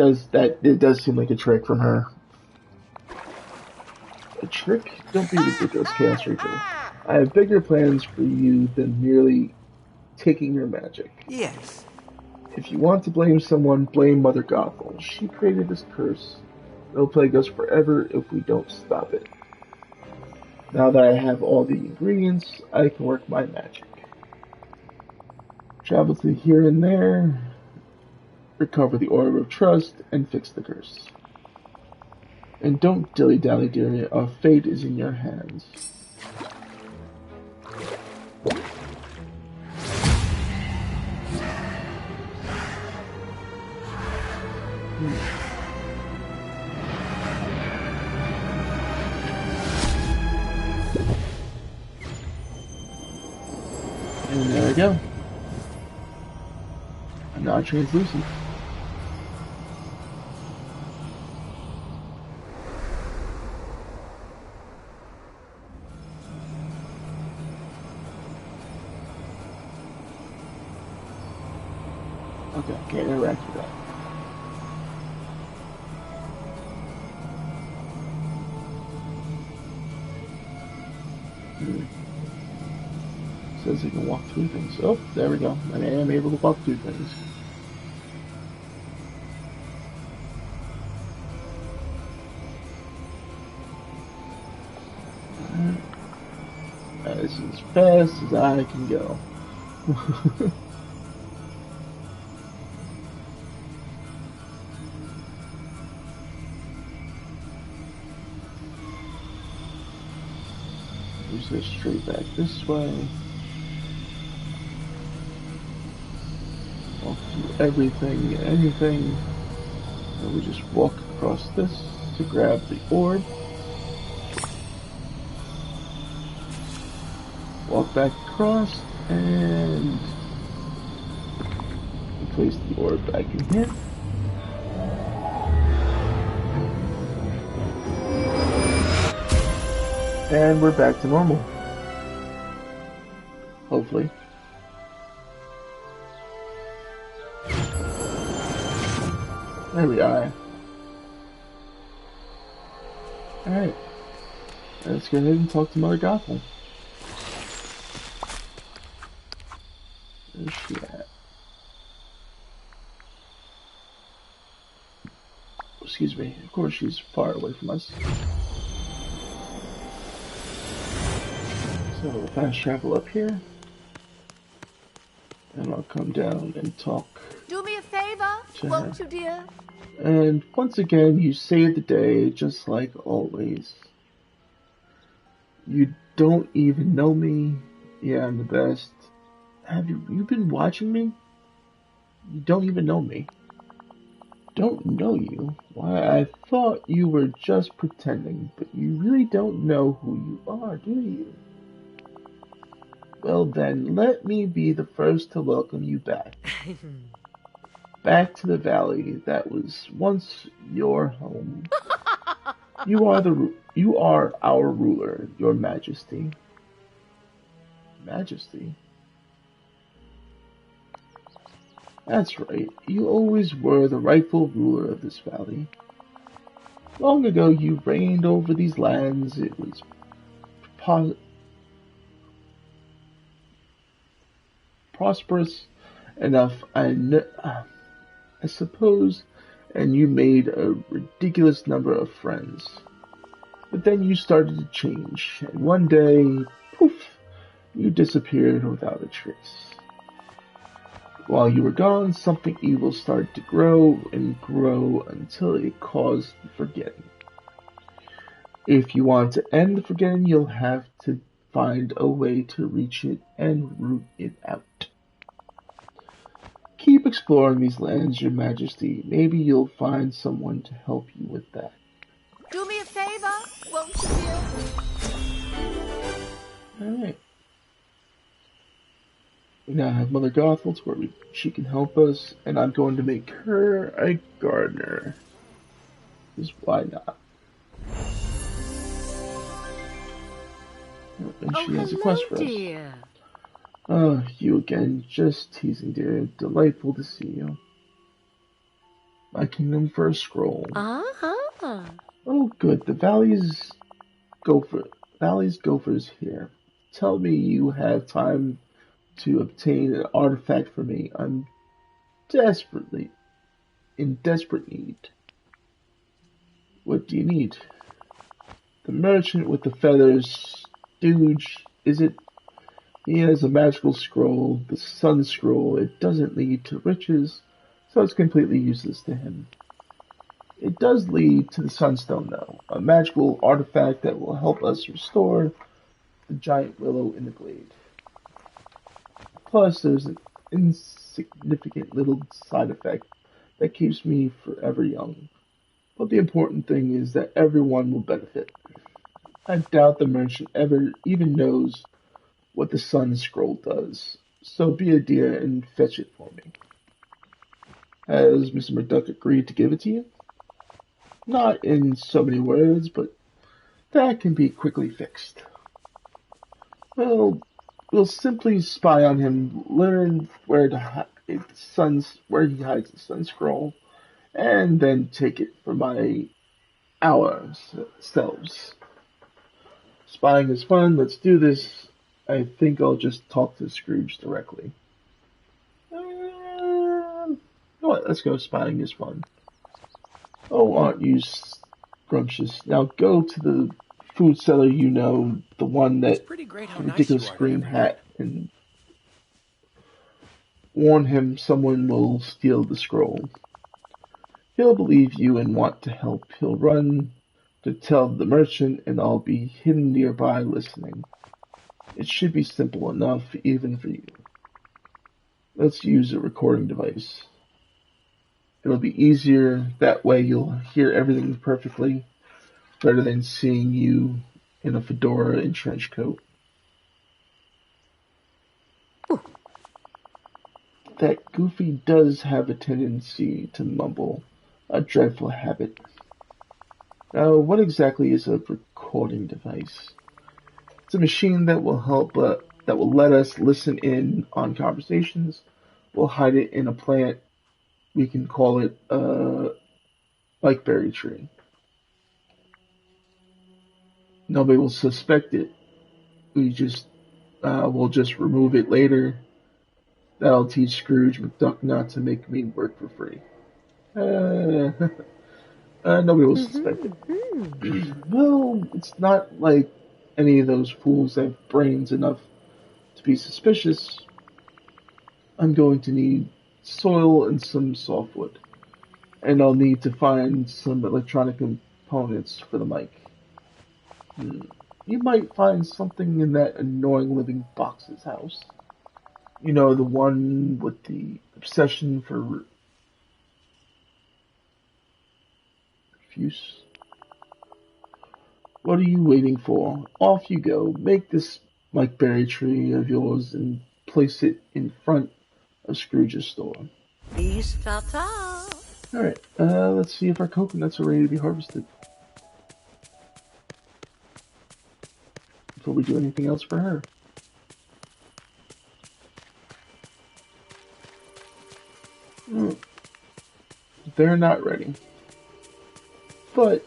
does seem like a trick from her. A trick? Don't be ridiculous, Chaos Reaper. I have bigger plans for you than merely taking your magic. Yes. If you want to blame someone, blame Mother Gothel. She created this curse. It'll plague us forever if we don't stop it. Now that I have all the ingredients, I can work my magic. Travel to here and there, recover the Orb of Trust, and fix the curse. And don't dilly-dally, dear. Our fate is in your hands. And there we go. I'm now translucent. Okay, can't interact with that. Says you can walk through things. Oh, there we go. I am able to walk through things. This is as fast as I can go. Just go straight back this way. Walk through everything, anything. And we just walk across this to grab the orb. Walk back across and place the orb back in here. And we're back to normal. Hopefully. There we are. Alright. Let's go ahead and talk to Mother Gothel. Where's she at? Excuse me. Of course she's far away from us. So we'll fast travel up here. And I'll come down and talk. Do me a favor, won't you, dear? And once again, you saved the day, just like always. You don't even know me. Yeah, I'm the best. Have you been watching me? You don't even know me. Don't know you? Why, I thought you were just pretending, but you really don't know who you are, do you? Well then, let me be the first to welcome you back. Back to the valley that was once your home. You are our ruler, your majesty. Majesty? That's right, you always were the rightful ruler of this valley. Long ago you reigned over these lands. It was prosperous enough, I suppose, and you made a ridiculous number of friends. But then you started to change, and one day, poof, you disappeared without a trace. While you were gone, something evil started to grow and grow until it caused the forgetting. If you want to end the forgetting, you'll have to find a way to reach it and root it out. Keep exploring these lands, your majesty. Maybe you'll find someone to help you with that. Do me a favor, won't you, dear? Alright. We now have Mother Gothel to where she can help us, and I'm going to make her a gardener. Because why not? And she has a quest for us. Dear. Oh, you again. Just teasing, dear. Delightful to see you. My kingdom for a scroll. Uh-huh. Oh, good. The Valley's Gopher's here. Tell me you have time to obtain an artifact for me. I'm in desperate need. What do you need? The merchant with the feathers, Stooge, is it? He has a magical scroll, the Sun Scroll. It doesn't lead to riches, so it's completely useless to him. It does lead to the Sunstone, though, a magical artifact that will help us restore the giant willow in the glade. Plus, there's an insignificant little side effect that keeps me forever young. But the important thing is that everyone will benefit. I doubt the merchant ever even knows what the sun scroll does. So be a dear and fetch it for me. Has Mr. McDuck agreed to give it to you? Not in so many words, but that can be quickly fixed. Well, we'll simply spy on him, learn where he hides the sun scroll, and then take it for ourselves. Spying is fun. Let's do this. I think I'll just talk to Scrooge directly. You know what? Let's go. Spying is fun. Oh, aren't you scrumptious? Now go to the food seller you know, the one It's that pretty great how nice ridiculous you are to green everyone. hat, and warn him someone will steal the scroll. He'll believe you and want to help. He'll run to tell the merchant, and I'll be hidden nearby listening. It should be simple enough, even for you. Let's use a recording device. It'll be easier, that way you'll hear everything perfectly, better than seeing you in a fedora and trench coat. That Goofy does have a tendency to mumble, a dreadful habit. Now, what exactly is a recording device? It's a machine that that will let us listen in on conversations. We'll hide it in a plant. We can call it a blackberry tree. Nobody will suspect it. We'll just remove it later. That'll teach Scrooge McDuck not to make me work for free. Uh, Nobody will suspect it. Well, it's not like any of those fools have brains enough to be suspicious. I'm going to need soil and some softwood. And I'll need to find some electronic components for the mic. You might find something in that annoying living box's house. You know, the one with the obsession for refuse. What are you waiting for? Off you go. Make this blackberry tree of yours and place it in front of Scrooge's store. Peace, ta-ta. Alright, let's see if our coconuts are ready to be harvested. Before we do anything else for her. They're not ready. But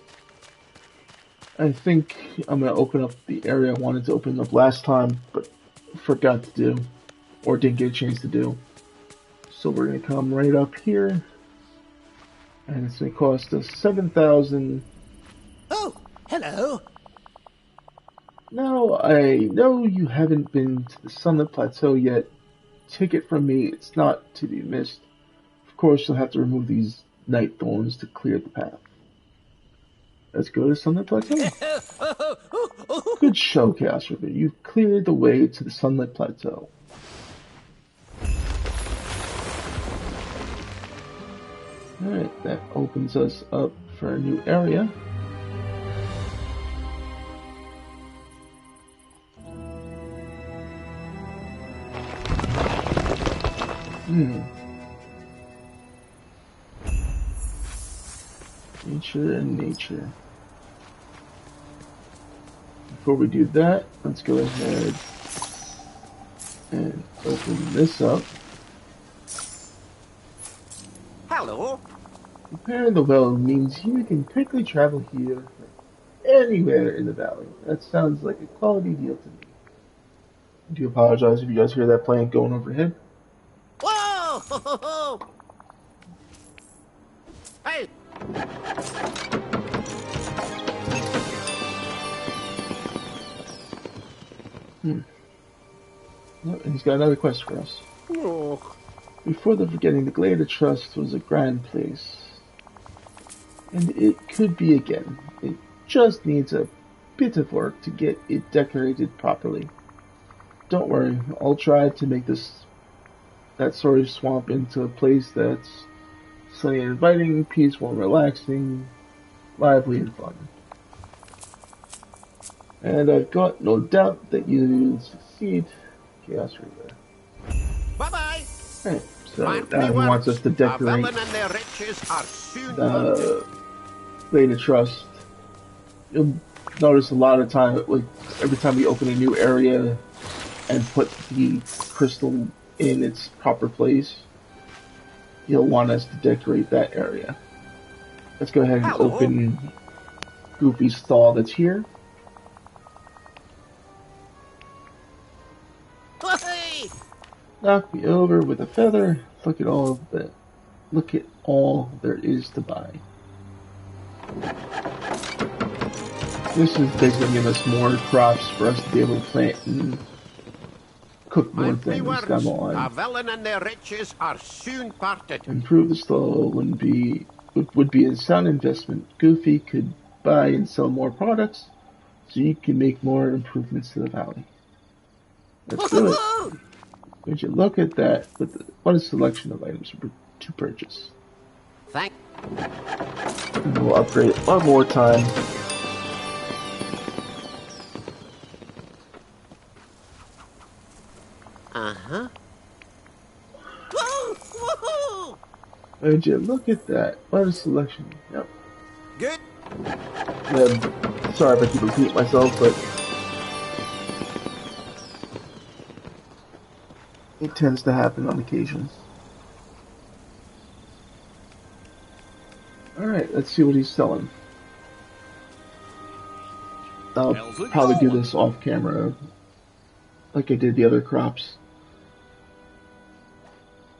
I think I'm going to open up the area I wanted to open up last time, but forgot to do, or didn't get a chance to do. So we're going to come right up here, and it's going to cost us 7,000. Oh, hello. Now, I know you haven't been to the Sunlit Plateau yet. Take it from me, it's not to be missed. Of course, you'll have to remove these night thorns to clear the path. Let's go to Sunlit Plateau. Good show, Chaos River. You've cleared the way to the Sunlit Plateau. Alright, that opens us up for a new area. Nature and nature. Before we do that, let's go ahead and open this up. Hello. Repairing the well means you can quickly travel here from anywhere in the valley. That sounds like a quality deal to me. I do apologize if you guys hear that plane going overhead. Whoa! Hey! Oh, and he's got another quest for us. Oh. Before the forgetting, the Glade of Trust was a grand place. And it could be again. It just needs a bit of work to get it decorated properly. Don't worry, I'll try to make that sort of swamp into a place that's sunny and inviting, peaceful and relaxing, lively and fun. And I've got no doubt that you'll succeed, Chaos Reaper. Bye-bye. Right, so Mark now me he wants words, us to our decorate villain and their riches are soon parted. the Blade of Trust. You'll notice a lot of time, like every time we open a new area and put the crystal in its proper place, you'll want us to decorate that area. Let's go ahead and Hello. open Goofy's stall that's here. Hey! Knock me over with a feather. Look at all there is to buy. This is basically giving us more crops for us to be able to plant and cook more Mark me things words, down the line. our villain and their riches are soon parted. Improve the stall would be a sound investment. Goofy could buy and sell more products, so you can make more improvements to the valley. Let's do it. Would you look at that? What a selection of items to purchase. Thank. And we'll upgrade it one more time. Uh-huh. Would you look at that? What a selection. Yep. Good. Sorry if I keep repeating myself, but it tends to happen on occasions. Alright, let's see what he's selling. I'll probably do this off camera, like I did the other crops.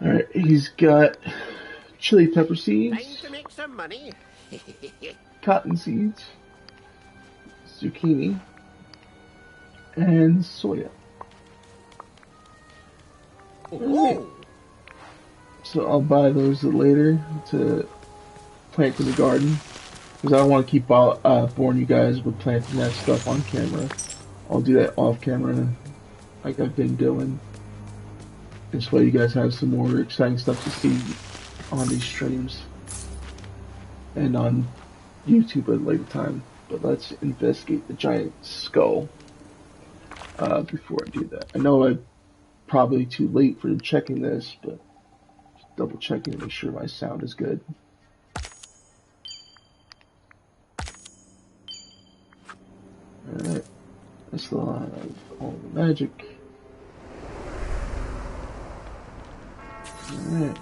Alright, he's got chili pepper Time seeds, to make some money. cotton seeds, zucchini, and soya. Alright. So I'll buy those later to plant in the garden. Because I don't want to keep boring you guys with planting that stuff on camera. I'll do that off camera like I've been doing. This way you guys have some more exciting stuff to see on these streams. And on YouTube at a later time. But let's investigate the giant skull before I do that. I know I'm probably too late for checking this, but just double checking to make sure my sound is good. Alright, I still have all the magic. Alright.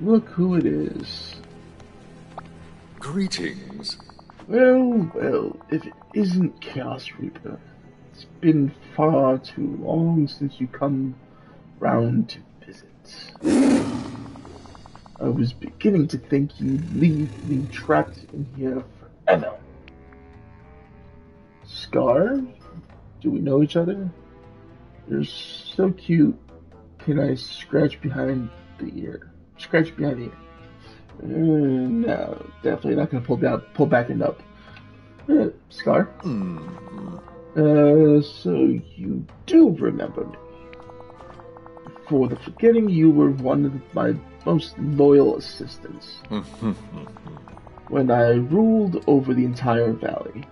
Look who it is. Greetings. Well, if it isn't Chaos Reaper, it's been far too long since you come round to visit. I was beginning to think you'd leave me trapped in here forever. Scar? Do we know each other? You're so cute. Can I scratch behind the ear? Scratch behind the ear. No, definitely not gonna pull back and up. Scar? So you do remember me. For the forgetting, you were one of my most loyal assistants. When I ruled over the entire valley.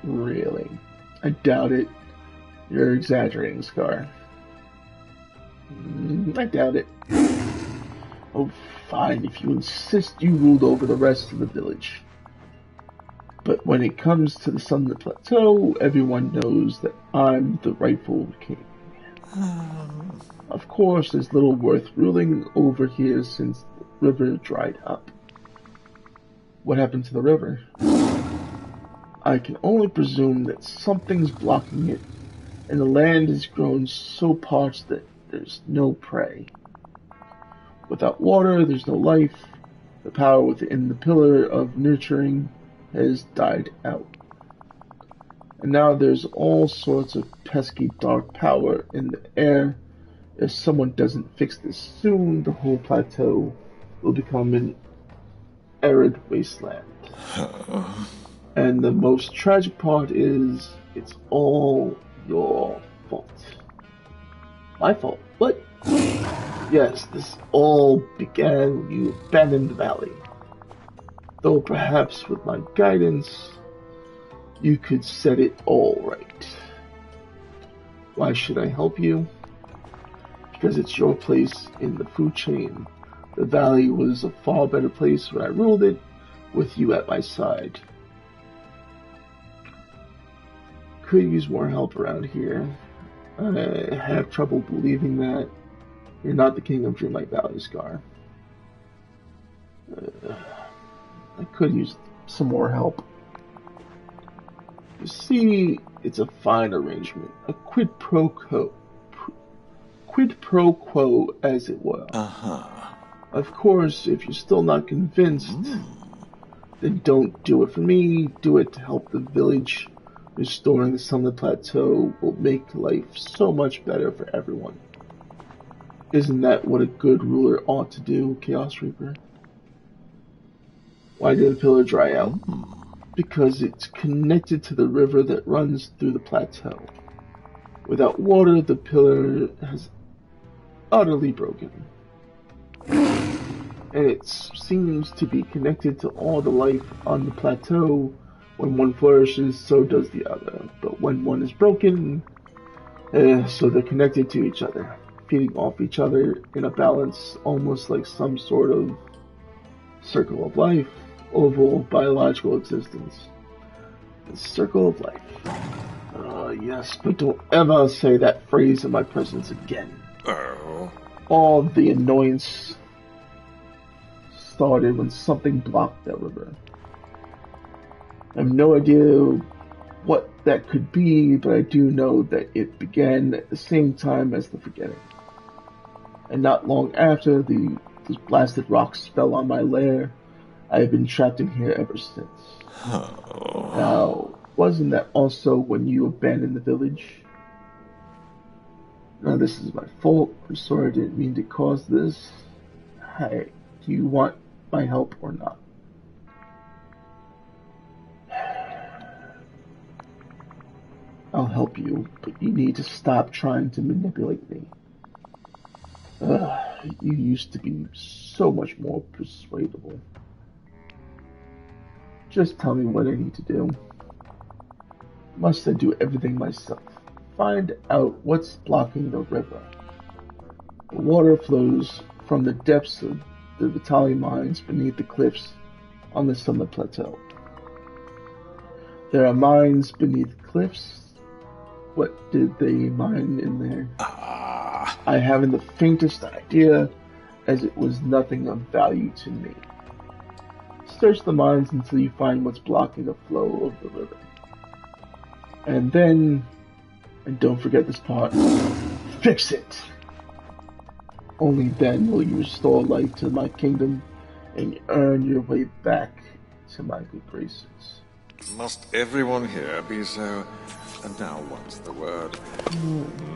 Really? I doubt it. You're exaggerating, Scar. I doubt it. Oh, fine, if you insist you ruled over the rest of the village. But when it comes to the Sunlit Plateau, everyone knows that I'm the rightful king. Of course, there's little worth ruling over here since the river dried up. What happened to the river? I can only presume that something's blocking it, and the land has grown so parched that there's no prey. Without water, there's no life. The power within the pillar of nurturing has died out. And now there's all sorts of pesky dark power in the air If someone doesn't fix this soon, the whole plateau will become an arid wasteland. And the most tragic part is, it's all your fault. My fault? What? Yes, this all began when you abandoned the valley. Though perhaps with my guidance, you could set it all right. Why should I help you? Because it's your place in the food chain. The valley was a far better place when I ruled it, with you at my side. Could use more help around here. I have trouble believing that you're not the king of Dreamlight Valley, Scar. I could use some more help. You see, it's a fine arrangement, a quid pro quo, as it were. Of course, if you're still not convinced, then don't do it for me. Do it to help the village. Restoring the Sunlit Plateau will make life so much better for everyone. Isn't that what a good ruler ought to do, Chaos Reaper? Why did the pillar dry out? Because it's connected to the river that runs through the plateau. Without water, the pillar has utterly broken. And it seems to be connected to all the life on the plateau. When one flourishes, so does the other. But when one is broken, so they're connected to each other, feeding off each other in a balance, almost like some sort of circle of life, oval biological existence. The circle of life. Yes, but don't ever say that phrase in my presence again. All the annoyance started when something blocked that river. I have no idea what that could be, but I do know that it began at the same time as the forgetting. And not long after those blasted rocks fell on my lair, I have been trapped in here ever since. Now, wasn't that also when you abandoned the village? Now this is my fault. I'm sorry I didn't mean to cause this. Hey, do you want my help or not? I'll help you, but you need to stop trying to manipulate me. You used to be so much more persuadable. Just tell me what I need to do. Must I do everything myself? Find out what's blocking the river. The water flows from the depths of the Vitali mines beneath the cliffs on the Summit Plateau. There are mines beneath cliffs. What did they mine in there? I haven't the faintest idea, as it was nothing of value to me. Search the mines until you find what's blocking the flow of the river. And then, and don't forget this part, fix it! Only then will you restore life to my kingdom and earn your way back to my good graces. Must everyone here be so... And now what's the word?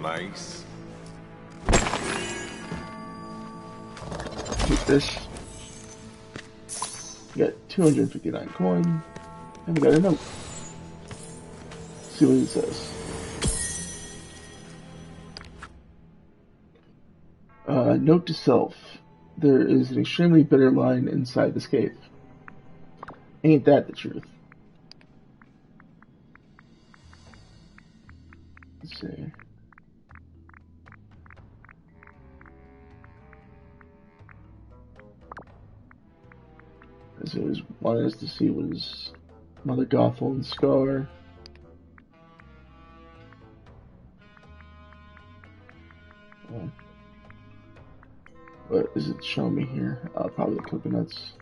Nice. Keep this. We got 259 coin. And we got a note. See what it says. Note to self. There is an extremely bitter line inside this cave. Ain't that the truth? Let's see. As it was wanted us to see was Mother Gothel and Scar. What is it showing me here? Probably the coconuts.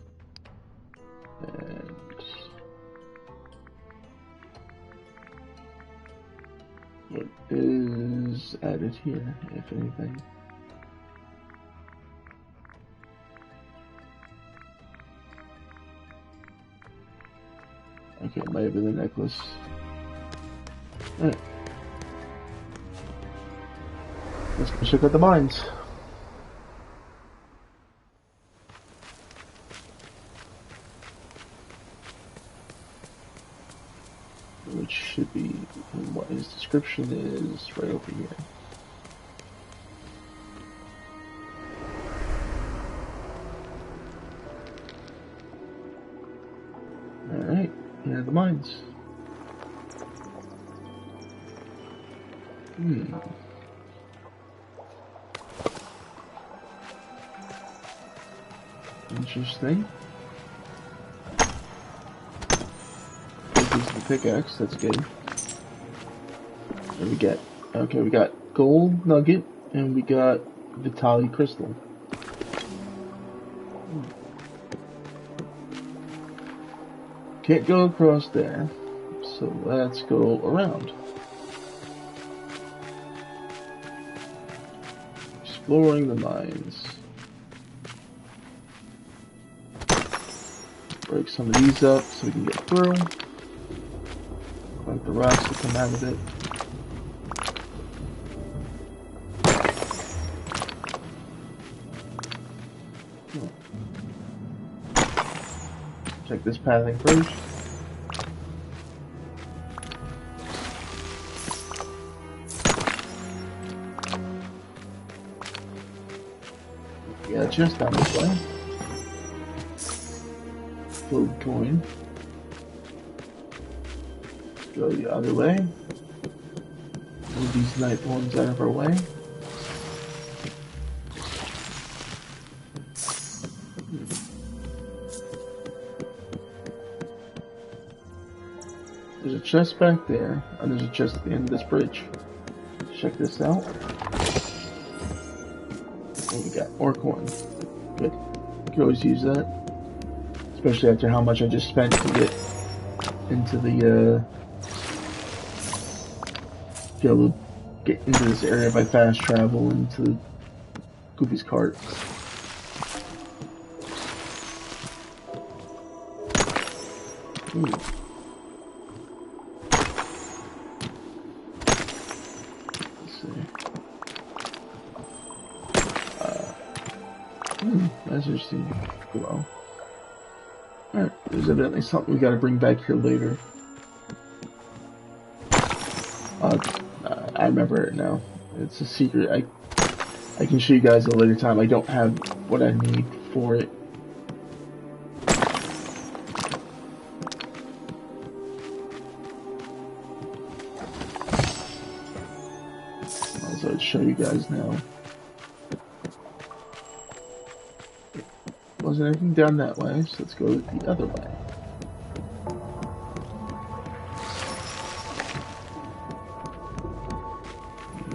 And what is added here, if anything? Okay, it might have been the necklace. Alright. Let's go check out the mines. Which should be what his description is right over here. Alright, here are the mines. Interesting. This is the pickaxe, that's good. What do we get? Okay, we got gold nugget and we got Vitali crystal. Can't go across there, so let's go around. Exploring the mines. Break some of these up so we can get through. Collect the rocks that come out of it. Check this pathing first. Yeah, just down this way. Gold coin. Let's go the other way. Move these night ones out of our way. There's a chest back there, and there's a chest at the end of this bridge. Let's check this out. What we got? Ore coin. Good. You can always use that. Especially after how much I just spent to get into the, be able to get into this area by fast travel into Goofy's cart. Ooh. That's interesting. Glow. Alright, there's evidently something we gotta bring back here later. I remember it now. It's a secret. I can show you guys at a later time. I don't have what I need for it. I'll show you guys now. Wasn't anything down that way, so let's go the other way.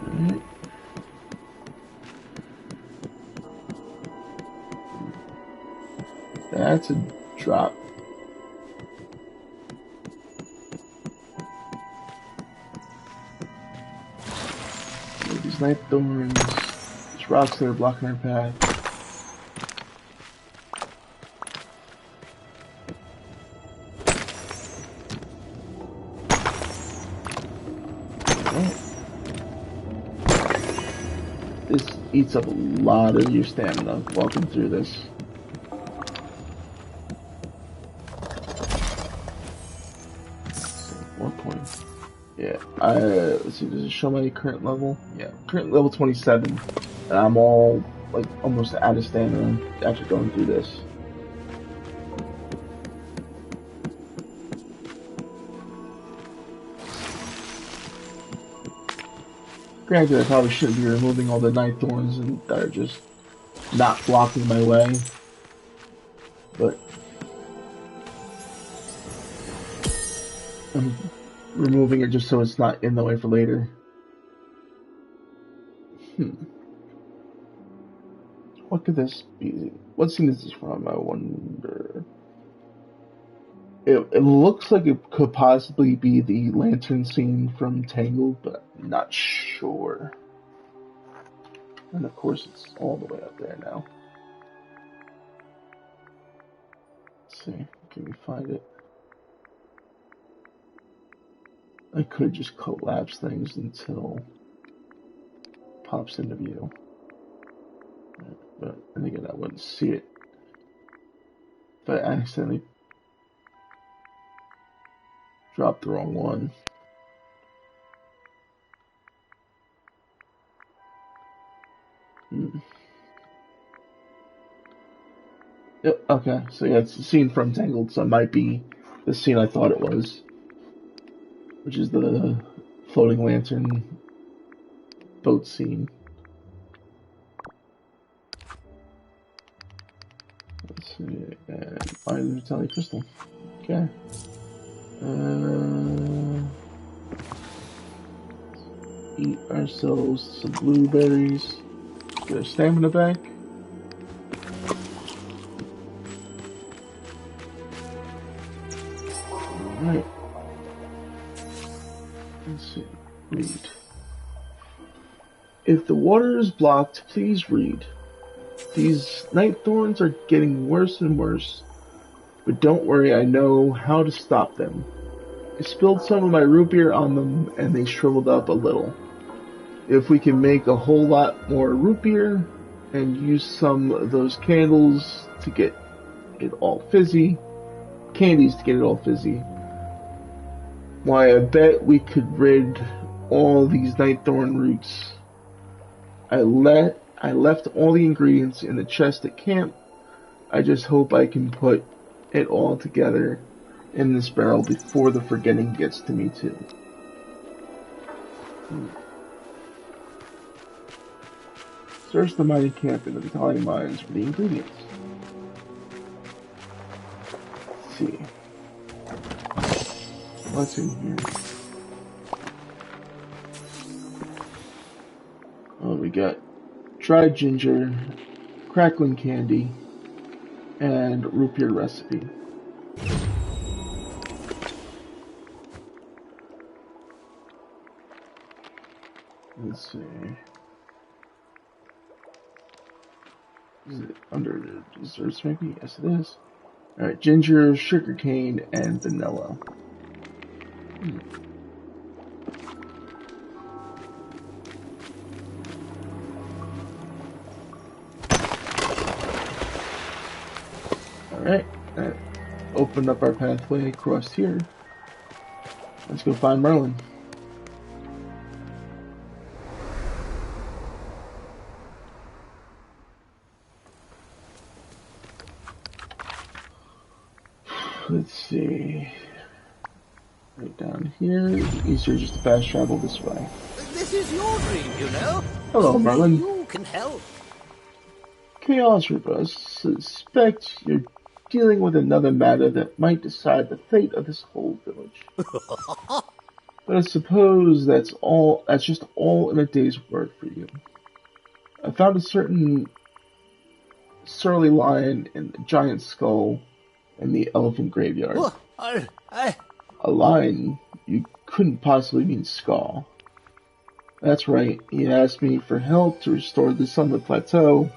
Alright. That's a drop. These night thorns, these rocks that are blocking our path. This eats up a lot of your stamina walking through this. So, 1 point. Yeah, let's see, does it show my current level? Yeah, current level 27. And I'm all, like, almost out of stamina after going through this. Granted, I probably shouldn't be removing all the night thorns and that are just not blocking my way. But I'm removing it just so it's not in the way for later. What could this be? What scene is this from? I wonder. It looks like it could possibly be the lantern scene from Tangled, but I'm not sure. And of course, it's all the way up there now. Let's see, can we find it? I could just collapse things until pops into view. But then again, I wouldn't see it if I accidentally dropped the wrong one. Yep, okay. So yeah, it's the scene from Tangled, so it might be the scene I thought it was, which is the floating lantern boat scene. Let's see, and find the Vitaly crystal. Okay. Eat ourselves some blueberries. Get our stamina back. Alright. Let's see. Read. If the water is blocked, please read. These night thorns are getting worse and worse. But don't worry, I know how to stop them. I spilled some of my root beer on them and they shriveled up a little. If we can make a whole lot more root beer and use some of those candles to get it all fizzy, candies to get it all fizzy, why, I bet we could rid all these night thorn roots. I left all the ingredients in the chest at camp. I just hope I can put it all together in this barrel before the forgetting gets to me too. Search the mining camp in the Vitaly mines for the ingredients. Let's see. What's in here? Oh, we got dried ginger, crackling candy, and root beer recipe. Let's see. Is it under the desserts maybe? Yes it is. Alright, ginger, sugarcane, and vanilla. Alright, that opened up our pathway across here. Let's go find Merlin. Let's see. Right down here. Easier just to fast travel this way. This is your dream, you know. Hello, Only Merlin. you can help. Chaos Reaper, I suspect you're dealing with another matter that might decide the fate of this whole village. But I suppose that's just all in a day's work for you. I found a certain surly lion in the giant skull in the elephant graveyard. Oh, A lion? You couldn't possibly mean Scar. That's right, he asked me for help to restore the Sunlit Plateau.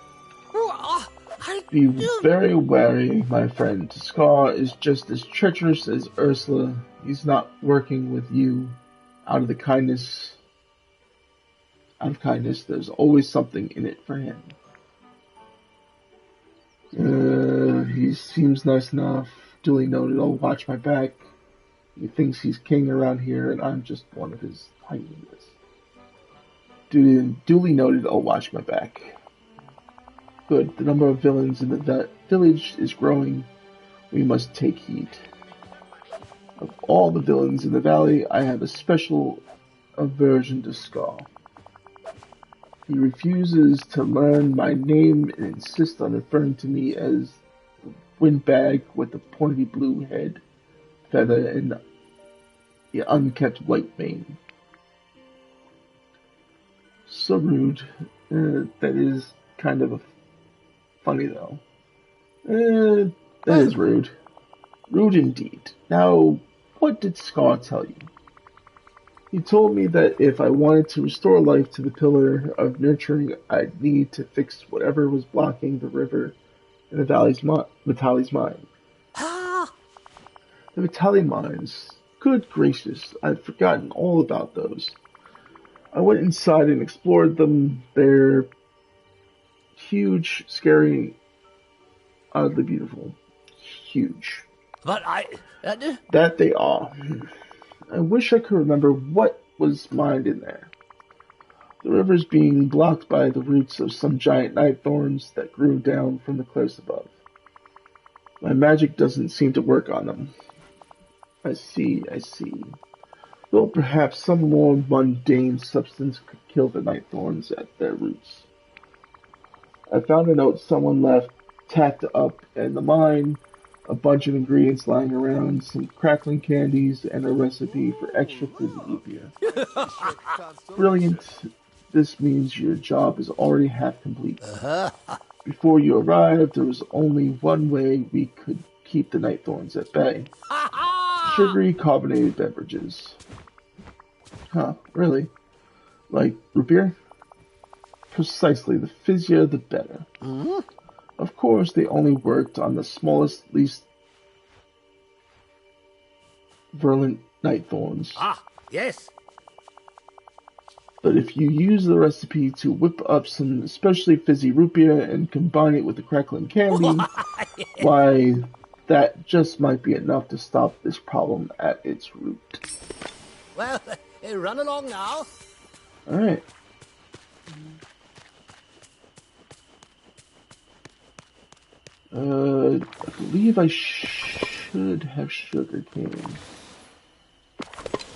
Be very wary, my friend. Scar is just as treacherous as Ursula. He's not working with you out of kindness. There's always something in it for him. He seems nice enough. Duly noted, I'll watch my back. He thinks he's king around here, and I'm just one of his hyenas. Duly noted, I'll watch my back. Good, the number of villains in the village is growing. We must take heed. Of all the villains in the valley, I have a special aversion to Scar. He refuses to learn my name and insists on referring to me as Windbag with the pointy blue head, feather, and the unkept white mane. So rude. That is kind of funny though. That is rude. Rude indeed. Now, what did Scar tell you? He told me that if I wanted to restore life to the Pillar of Nurturing, I'd need to fix whatever was blocking the river in the Vitaly's mine. The Vitaly mines. Good gracious, I'd forgotten all about those. I went inside and explored them. They're huge, scary, oddly beautiful. Huge. But I... That they are. I wish I could remember what was mined in there. The river's being blocked by the roots of some giant night thorns that grew down from the cliffs above. My magic doesn't seem to work on them. I see, I see. Well, perhaps some more mundane substance could kill the night thorns at their roots. I found a note someone left tacked up in the mine, a bunch of ingredients lying around, some crackling candies, and a recipe for extra fizzy root beer. Brilliant. This means your job is already half complete. Before you arrived, there was only one way we could keep the night thorns at bay. Sugary carbonated beverages. Huh, really? Like root beer? Precisely, the fizzier the better. Of course, they only worked on the smallest, least virulent night thorns. Yes. But if you use the recipe to whip up some especially fizzy root beer and combine it with the crackling candy, why, that just might be enough to stop this problem at its root. Well, run along now. Alright. I believe I should have sugar cane.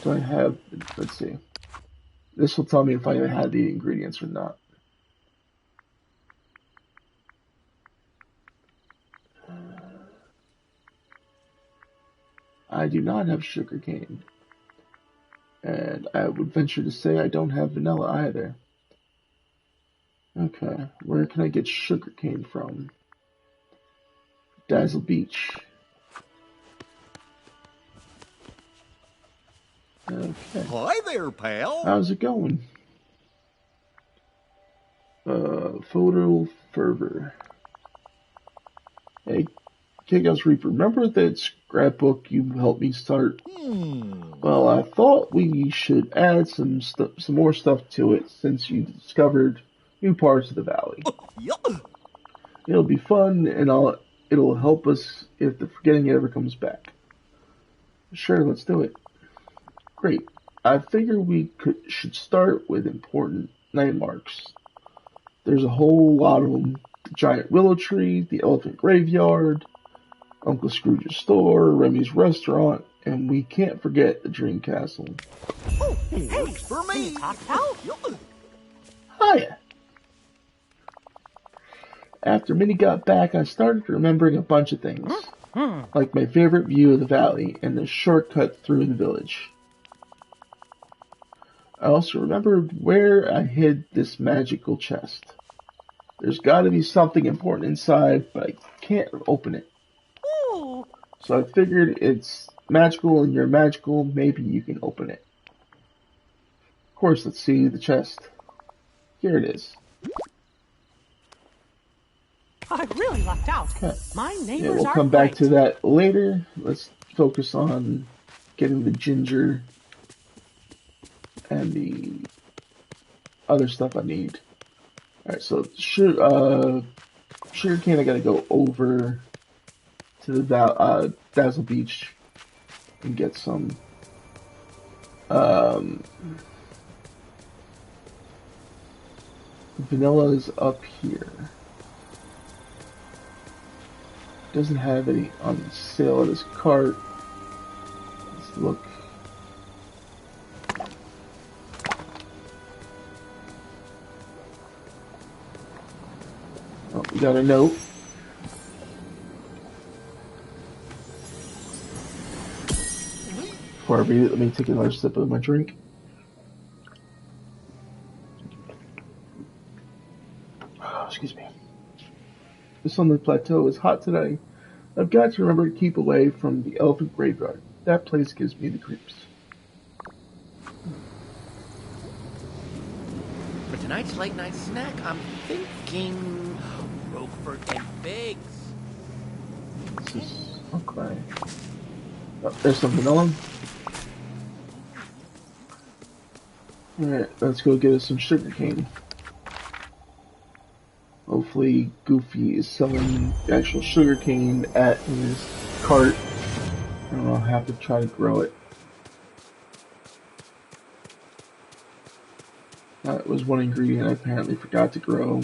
Do I have, let's see. This will tell me if I had the ingredients or not. I do not have sugar cane. And I would venture to say I don't have vanilla either. Okay, where can I get sugar cane from? Dazzle Beach. Okay. Hi there, pal. How's it going? Photo fervor. Hey, Chaos Reaper, remember that scrapbook you helped me start? Well, I thought we should add some more stuff to it since you discovered new parts of the valley. It'll be fun, and it'll help us if the forgetting ever comes back. Sure, let's do it. Great. I figure we should start with important landmarks. There's a whole lot of them. The giant willow tree, the elephant graveyard, Uncle Scrooge's store, Remy's restaurant, and we can't forget the Dream Castle. Oh, hey, for me. Hiya! After Minnie got back, I started remembering a bunch of things. Like my favorite view of the valley and the shortcut through the village. I also remembered where I hid this magical chest. There's gotta be something important inside, but I can't open it. So I figured it's magical and you're magical, maybe you can open it. Of course, let's see the chest. Here it is. I really lucked out. Okay. My neighbors Yeah, we'll are come back great. to that later. Let's focus on getting the ginger and the other stuff I need. Alright, so sugar cane, I gotta go over to the Dazzle Beach and get some vanilla is up here. Doesn't have any on sale at his cart. Let's look. Oh, we got a note. Before I read it, let me take another sip of my drink. Oh, excuse me. This on the plateau is hot today. I've got to remember to keep away from the elephant graveyard. That place gives me the creeps. For tonight's late night snack, I'm thinking Roquefort and figs. This is okay. Oh, there's some vanilla. Alright, let's go get us some sugarcane. Hopefully Goofy is selling actual sugarcane at his cart. And I'll have to try to grow it. That was one ingredient I apparently forgot to grow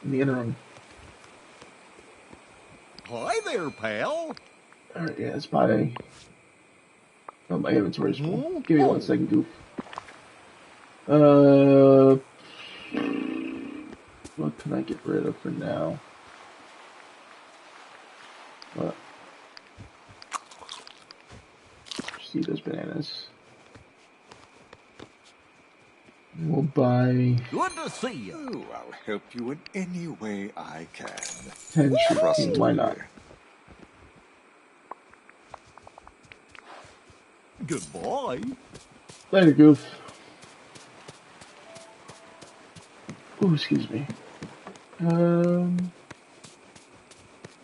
in the interim. Hi there, pal. Alright, yeah, it's by... Oh, my inventory's full. Give me 1 second, Goof. What can I get rid of for now? What? See those bananas. We'll buy... Good to see you. Oh, I'll help you in any way I can. 10 Trust sugarcane, why me. not? Goodbye. Later, Goof. Ooh, excuse me.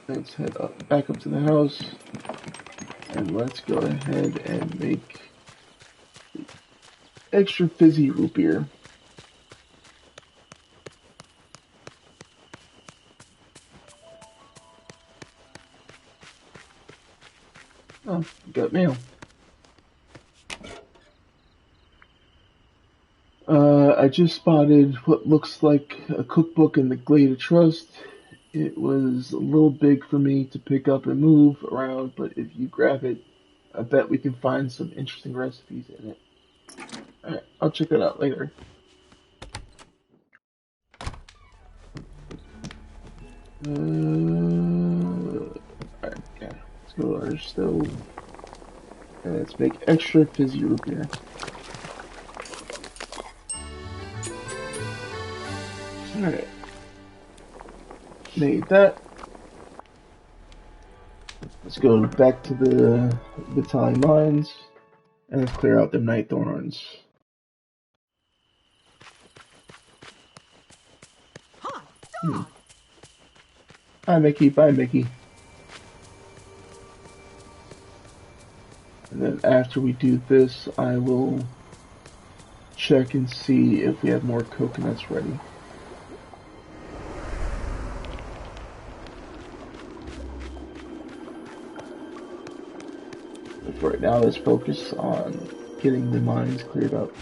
Let's head up, back up to the house, and let's go ahead and make extra fizzy root beer. Oh, got mail. I just spotted what looks like a cookbook in the Glade of Trust. It was a little big for me to pick up and move around, but if you grab it, I bet we can find some interesting recipes in it. Alright, I'll check that out later. Alright, yeah. Let's go to our stove. And let's make extra fizzy root beer. Alright. Made that. Let's go back to the Battalion Mines and let's clear out the night thorns. Hi Mickey, bye Mickey. And then after we do this, I will check and see if we have more coconuts ready. But for right now, let's focus on getting the mines cleared up.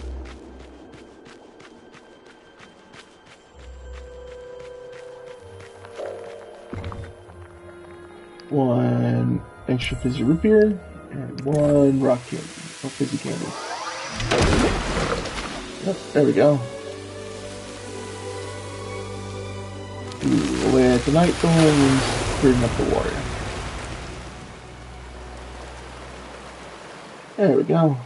One extra fizzy root beer and one rock candy, or fizzy candy. Yep, there we go. Away at the night thorns, clearing up the water. There we go.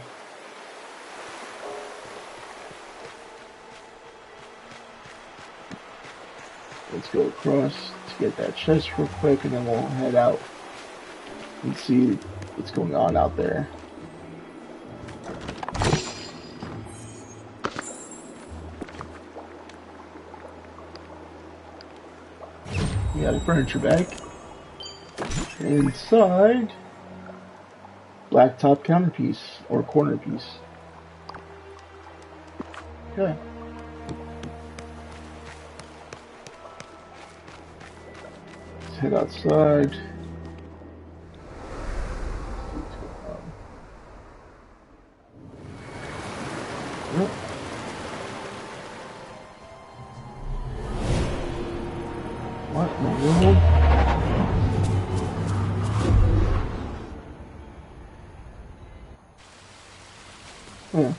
Let's go across to get that chest real quick, and then we'll head out and see what's going on out there. We got a furniture bag. Inside, blacktop counterpiece or corner piece. Okay. Let's head outside. Yep. What in the world? Huh.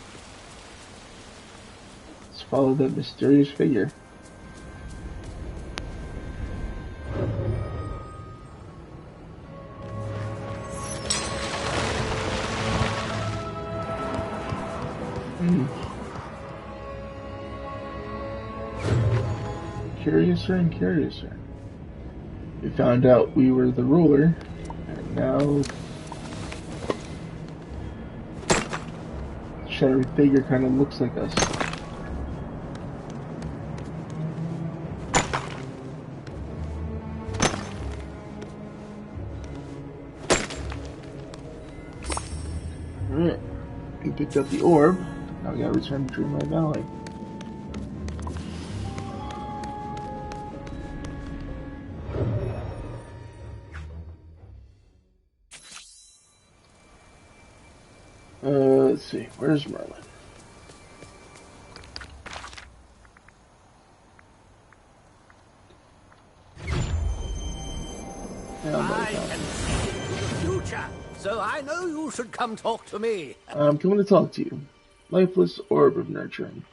Let's follow that mysterious figure. Curiouser and curiouser. We found out we were the ruler, and now the shadowy figure kind of looks like us. Alright, we picked up the orb. Now we gotta return to Dreamlight Valley. Let's see, where's Merlin? I can see into the future, so I know you should come talk to me. I'm coming to talk to you. Lifeless orb of nurturing.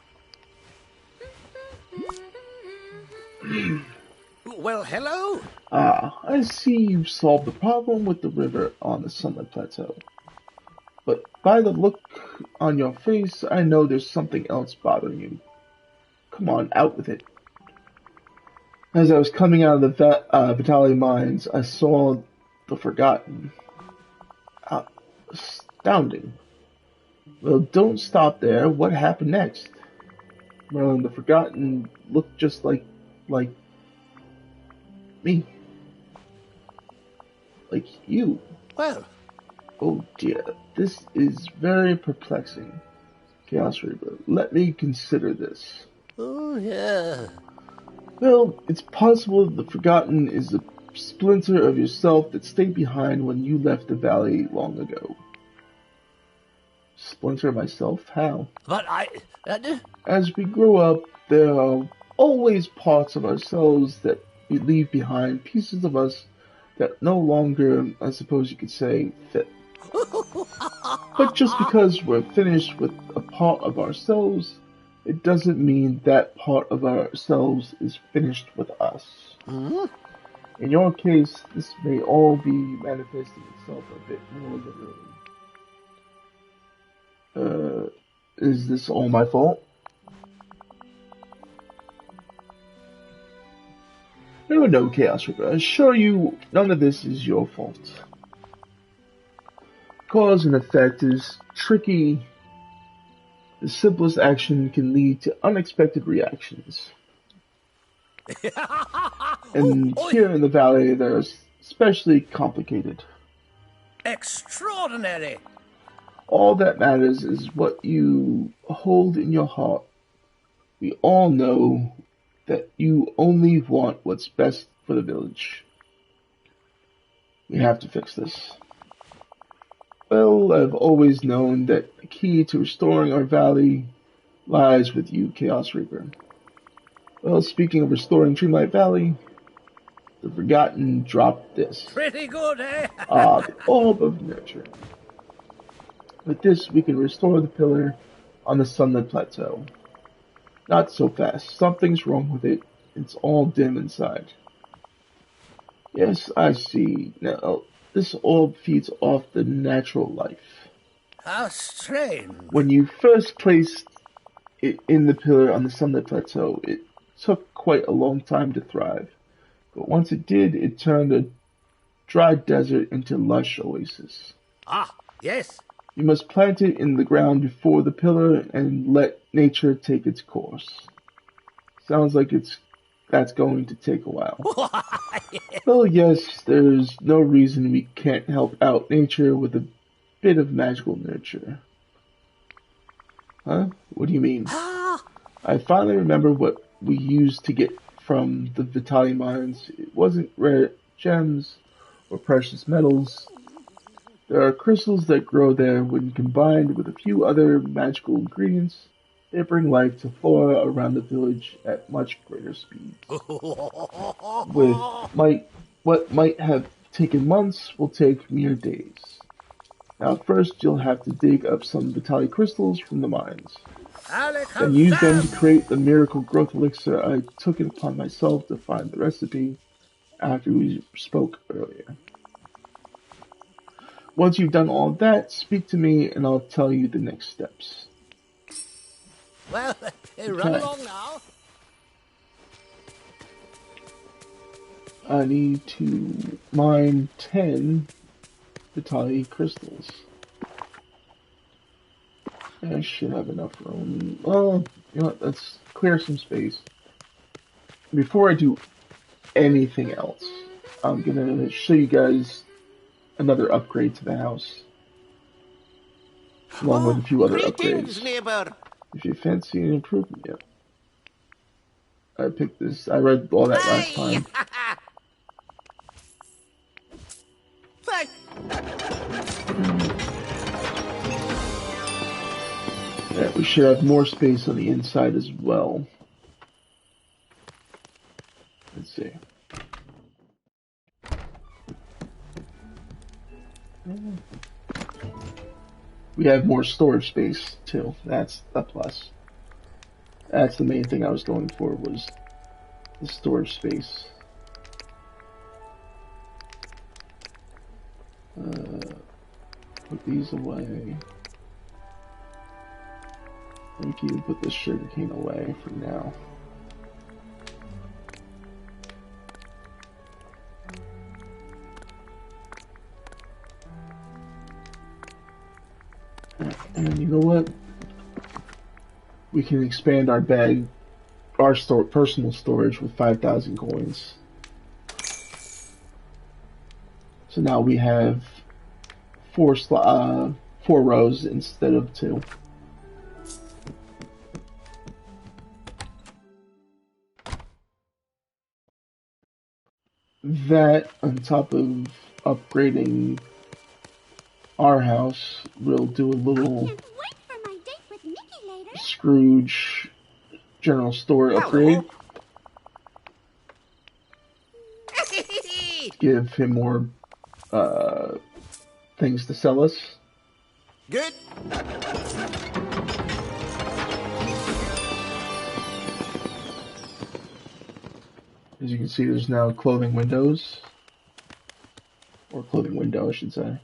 Well, hello. Ah, I see you've solved the problem with the river on the Sunlit Plateau. But by the look on your face, I know there's something else bothering you. Come on, out with it. As I was coming out of the Vitali mines, I saw the Forgotten. Astounding. Well, don't stop there. What happened next? Merlin, the Forgotten looked just like me. Like you. Well, Oh dear, this is very perplexing. Chaos Reaper, let me consider this. oh yeah. Well, it's possible that the Forgotten is a splinter of yourself that stayed behind when you left the valley long ago. Splinter of myself? How? But As we grow up, there are always parts of ourselves that we leave behind, pieces of us that no longer, I suppose you could say, fit. But just because we're finished with a part of ourselves, it doesn't mean that part of ourselves is finished with us. Hmm? In your case, this may all be manifesting itself a bit more literally. Is this all my fault? No, Chaos Reaper. I assure you, none of this is your fault. Cause and effect is tricky. The simplest action can lead to unexpected reactions. And here in the valley, they're especially complicated. Extraordinary. All that matters is what you hold in your heart. We all know that you only want what's best for the village. We have to fix this. Well, I've always known that the key to restoring our valley lies with you, Chaos Reaper. Well, speaking of restoring Dreamlight Valley, the Forgotten dropped this. Pretty good, eh? The Orb of Nurture. With this, we can restore the pillar on the Sunlit Plateau. Not so fast. Something's wrong with it. It's all dim inside. Yes, I see. Now, this orb feeds off the natural life. How strange. When you first placed it in the pillar on the Sunlit Plateau, it took quite a long time to thrive. But once it did, it turned a dry desert into lush oasis. Ah, yes. You must plant it in the ground before the pillar and let nature take its course. Sounds like that's going to take a while. Well, yes, there's no reason we can't help out nature with a bit of magical nurture. Huh? What do you mean? I finally remember what we used to get from the Vitali mines. It wasn't rare gems or precious metals. There are crystals that grow there. When combined with a few other magical ingredients, they bring life to flora around the village at much greater speed. What might have taken months will take mere days. Now first you'll have to dig up some Vitali crystals from the mines. Then use them to create the miracle growth elixir. I took it upon myself to find the recipe after we spoke earlier. Once you've done all that, speak to me and I'll tell you the next steps. Well, run along now. I need to mine 10 Vitali crystals. I should have enough room. Well, you know what, let's clear some space. Before I do anything else, I'm gonna show you guys another upgrade to the house. along with a few other Greetings, upgrades. neighbor. If you fancy an improvement, yeah. I picked this. I read all that last Hi. time. Thank. Yeah, we should have more space on the inside as well. Let's see. We have more storage space too. That's a plus. That's the main thing I was going for, was the storage space. Put these away. We can even put this sugarcane away for now. And you know what? We can expand our bag, our personal storage with 5,000 coins. So now we have four rows instead of 2. That, on top of upgrading our house, will do a little Scrooge general store upgrade. Give him more things to sell us. Good. As you can see, there's now clothing windows. Or clothing window, I should say.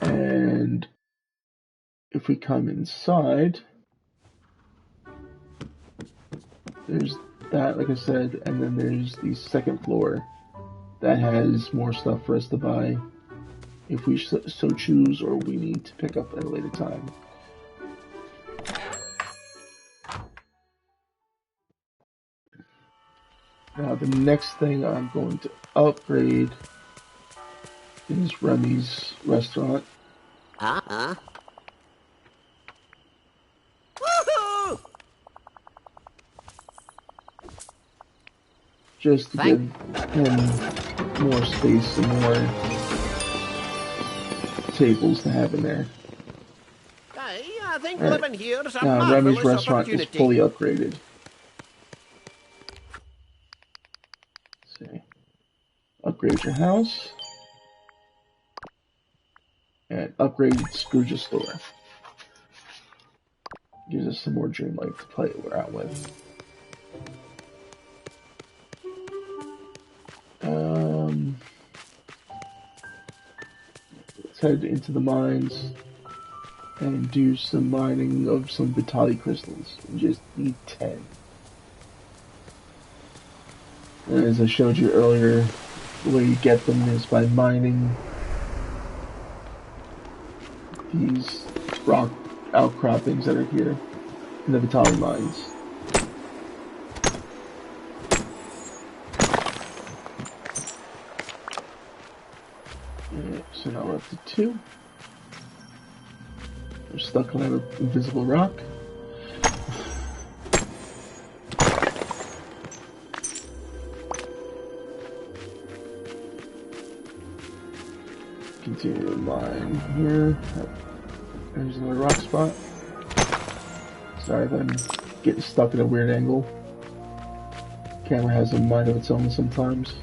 And if we come inside, there's that, like I said, and then there's the second floor that has more stuff for us to buy if we so choose, or we need to pick up at a later time. Now the next thing I'm going to upgrade is Remy's restaurant. Woohoo! Just to give him more space and more tables to have in there. I think living here is a Now Remy's marvelous restaurant is opportunity. fully upgraded. Let's see. Upgrade your house. And upgrade Scrooge's store. Gives us some more Dreamlight to play around with. Let's head into the mines and do some mining of some Vitali crystals. We just need 10. And as I showed you earlier, the way you get them is by mining these rock outcroppings that are here in the Vitali mines. So now we're up to 2. We're stuck on an invisible rock. Continue to mine here. There's another rock spot. Sorry if I'm getting stuck at a weird angle. Camera has a mind of its own sometimes.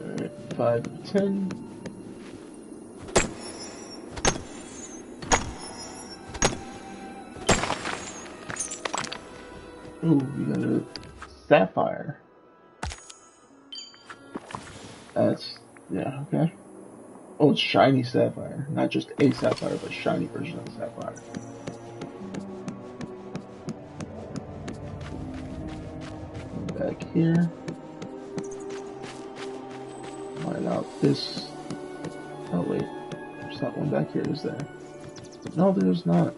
Alright, 5 of 10. Ooh, we got a sapphire. That's, yeah, okay. Oh, it's shiny sapphire. Not just a sapphire, but shiny version of the sapphire. Back here. Mine out this. Oh, wait. There's not one back here, is there? No, there's not.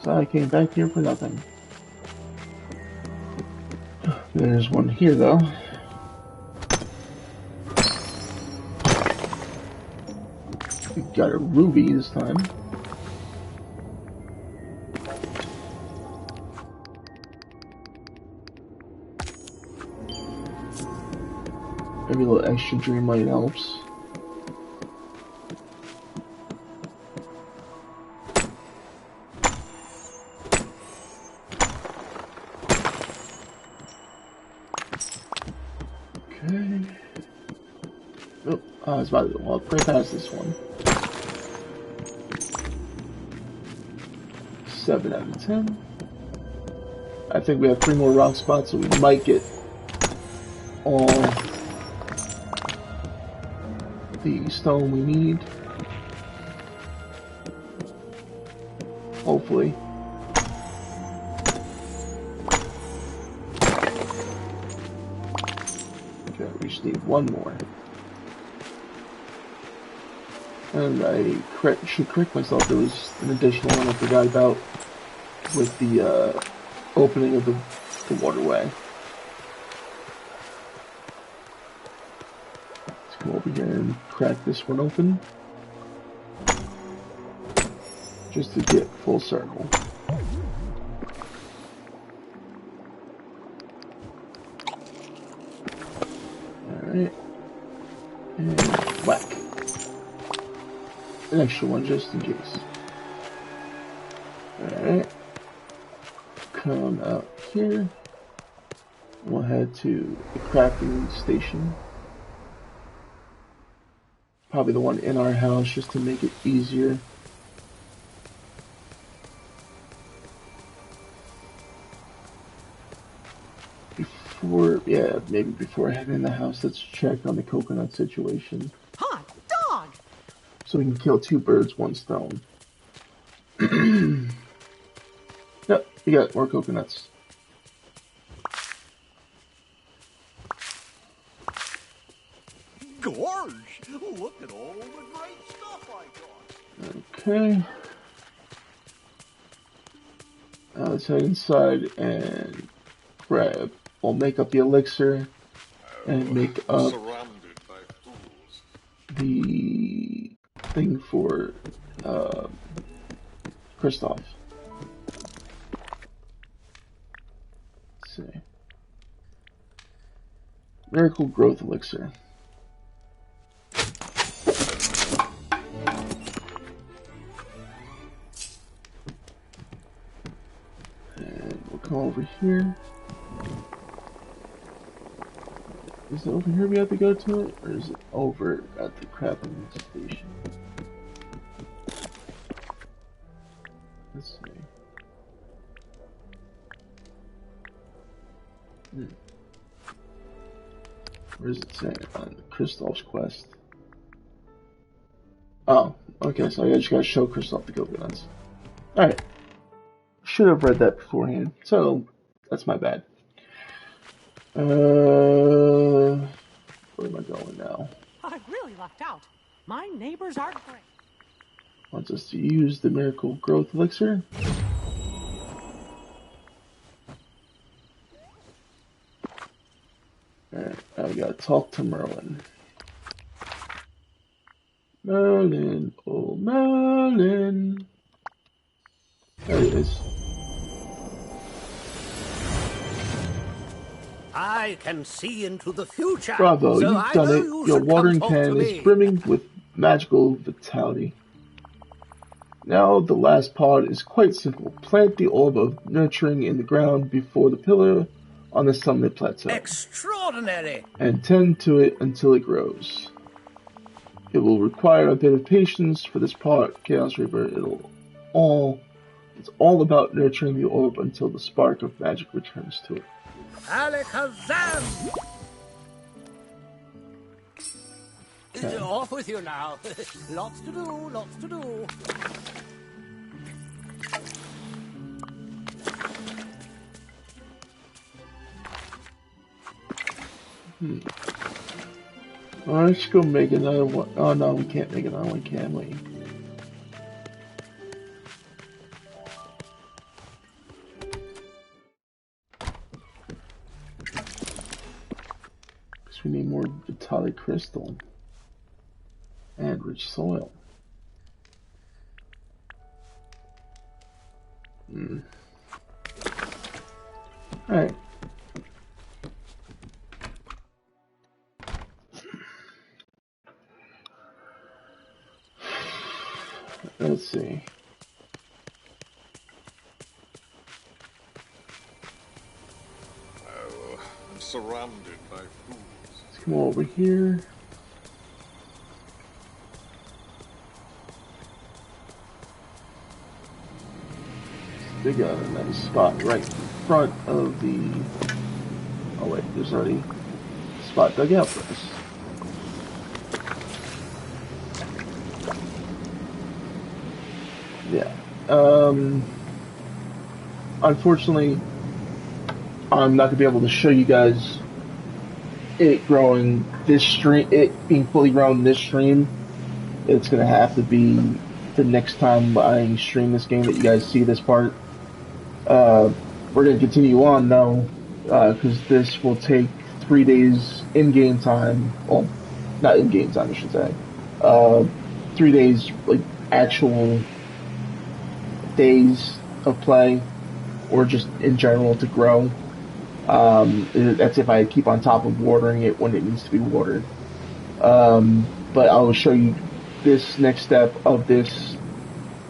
So I came back here for nothing. There's one here, though. Got a ruby this time. Maybe a little extra Dreamlight helps. Okay. Oh, I was about to walk right past this one. 7 out of 10. I think we have 3 more rock spots, so we might get all the stone we need. Hopefully. Okay, we just need 1 more. And I should correct myself, there was an additional one I forgot about with the opening of the waterway. Let's come over here and crack this one open. Just to get full circle. Alright. And whack. An extra one just in case. Alright. Come out here. We'll head to the crafting station. Probably the one in our house just to make it easier. Maybe before I head in the house, let's check on the coconut situation. Hot dog! So we can kill 2 birds, 1 stone. Yep, we got more coconuts. Gorge! Look at all the great stuff I got. Okay. Let's head inside and grab. We'll make up the elixir and make up Surrounded by fools. the thing for Kristoff. Let's see. Miracle Growth Elixir. And we'll come over here. Is it over here we have to go to it, or is it over at the crafting station? Let's see. Where is it saying on Kristoff's quest? Oh, okay, so I just gotta show Kristoff the coconuts. Alright. Should have read that beforehand, so that's my bad. Where am I going now? I really lucked out. My neighbors are great. Wants us to use the Miracle Growth Elixir. Alright, now we gotta talk to Merlin. Merlin, oh Merlin. There he is. I can see into the future. Bravo, so you've done it. Your watering can is brimming with magical vitality. Now the last part is quite simple. Plant the orb of nurturing in the ground before the pillar on the summit plateau. Extraordinary! And tend to it until it grows. It will require a bit of patience for this part, Chaos Reaper. It's all about nurturing the orb until the spark of magic returns to it. Alakazam! Okay. Off with you now. Lots to do, lots to do. Alright, let's go make another one. Oh no, we can't make another one, can we? Because we need more Vitalik Crystal and rich soil. Alright. Let's see. Oh, I'm surrounded by fools. Let's come over here. They got a nice spot right in front of the... Oh wait, there's already a spot dug out for us. Yeah. Unfortunately, I'm not gonna be able to show you guys it growing this stream, it being fully grown this stream. It's gonna have to be the next time I stream this game that you guys see this part. We're gonna continue on though, because this will take 3 days in-game time. Well, not in-game time, I should say. 3 days, like, actual days of play, or just in general to grow. That's if I keep on top of watering it when it needs to be watered. But I will show you this next step of this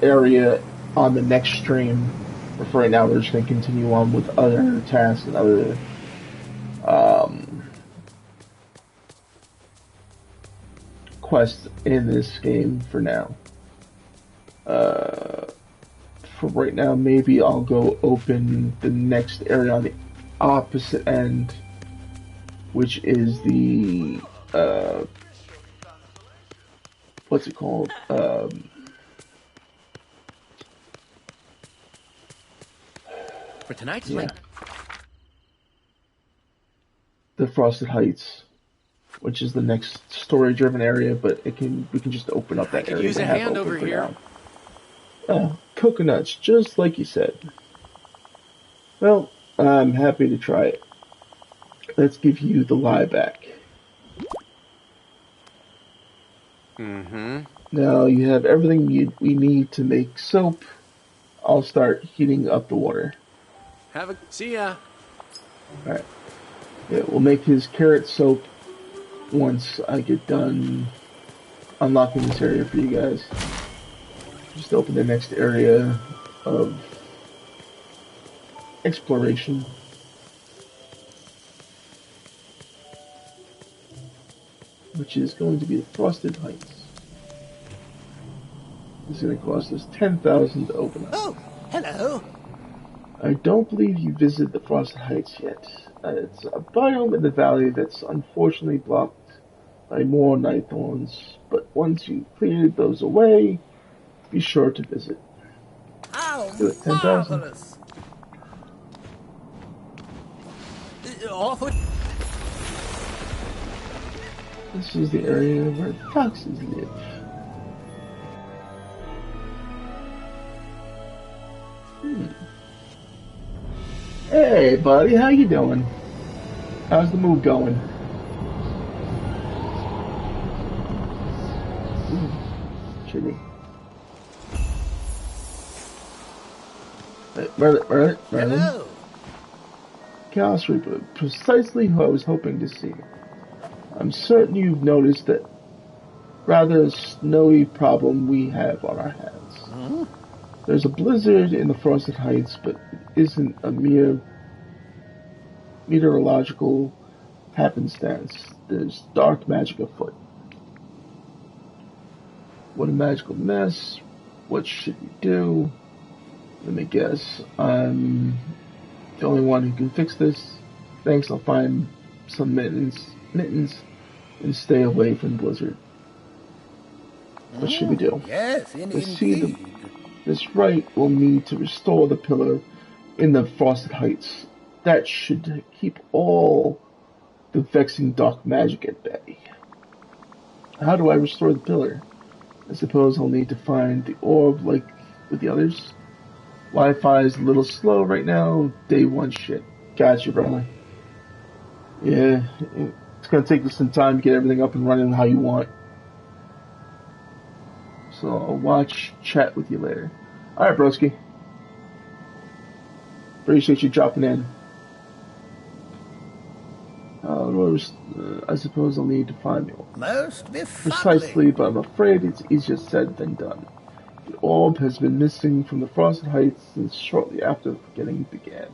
area on the next stream. But for right now, we're just going to continue on with other tasks and other quests in this game for now. For right now, maybe I'll go open the next area on the opposite end, which is the what's it called? For tonight's Yeah. late. The Frosted Heights, which is the next story-driven area, but we can just open up that could area. use we a have hand open over for here. now. Coconuts, just like you said. Well, I'm happy to try it. Let's give you the lie back. Mm-hmm. Now you have everything we need to make soap. I'll start heating up the water. See ya. Alright. Yeah, we'll make his carrot soap once I get done unlocking this area for you guys. Just open the next area of exploration. Which is going to be the Frosted Heights. This is going to cost us 10,000 to open up. Oh, hello. I don't believe you visited the Frosted Heights yet. It's a biome in the valley that's unfortunately blocked by more night thorns, but once you cleared those away, be sure to visit. Oh, Do it, 10,000. marvelous. Off with... This is the area where foxes live. Hey, buddy, how you doing? How's the move going? Chilly. Merlin. Hello. Chaos Reaper, precisely who I was hoping to see. I'm certain you've noticed that rather snowy problem we have on our hands. Huh? There's a blizzard in the Frosted Heights, but it isn't a mere meteorological happenstance. There's dark magic afoot. What a magical mess. What should we do? Let me guess. I'm the only one who can fix this. Thanks, I'll find some mittens, and stay away from blizzard. What should we do? Yes, Let's see indeed. this rite will need to restore the pillar in the Frosted Heights. That should keep all the vexing dark magic at bay. How do I restore the pillar? I suppose I'll need to find the orb like with the others. Wi-Fi is a little slow right now. Day one shit. Gotcha, brother. Yeah, it's gonna take us some time to get everything up and running how you want. So I'll chat with you later. Alright, broski. Appreciate you dropping in. I suppose I'll need to find the orb. Most befuddling. Precisely, but I'm afraid it's easier said than done. The orb has been missing from the Frosted Heights since shortly after the beginning began.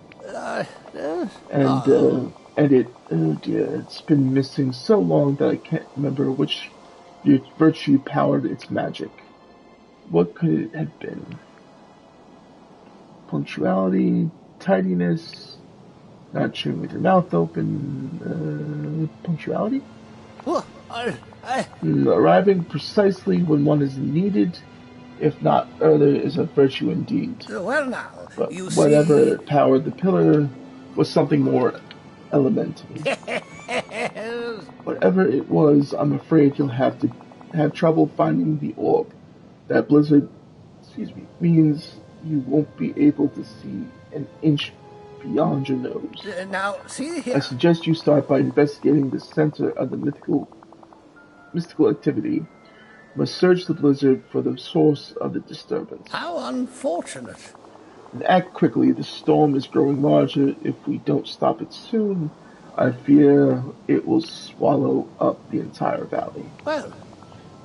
And it, oh dear, it's been missing so long that I can't remember which virtue powered its magic. What could it have been? Punctuality, tidiness, not chewing with your mouth open, punctuality? Arriving precisely when one is needed, if not earlier, is a virtue indeed. Well now, But you whatever see... powered the pillar was something more elemental. Whatever it was, I'm afraid you'll have to have trouble finding the orb. That blizzard, means you won't be able to see an inch beyond your nose. Now, see here. I suggest you start by investigating the center of the mystical activity. Must search the blizzard for the source of the disturbance. How unfortunate. And act quickly. The storm is growing larger. If we don't stop it soon, I fear it will swallow up the entire valley. Well.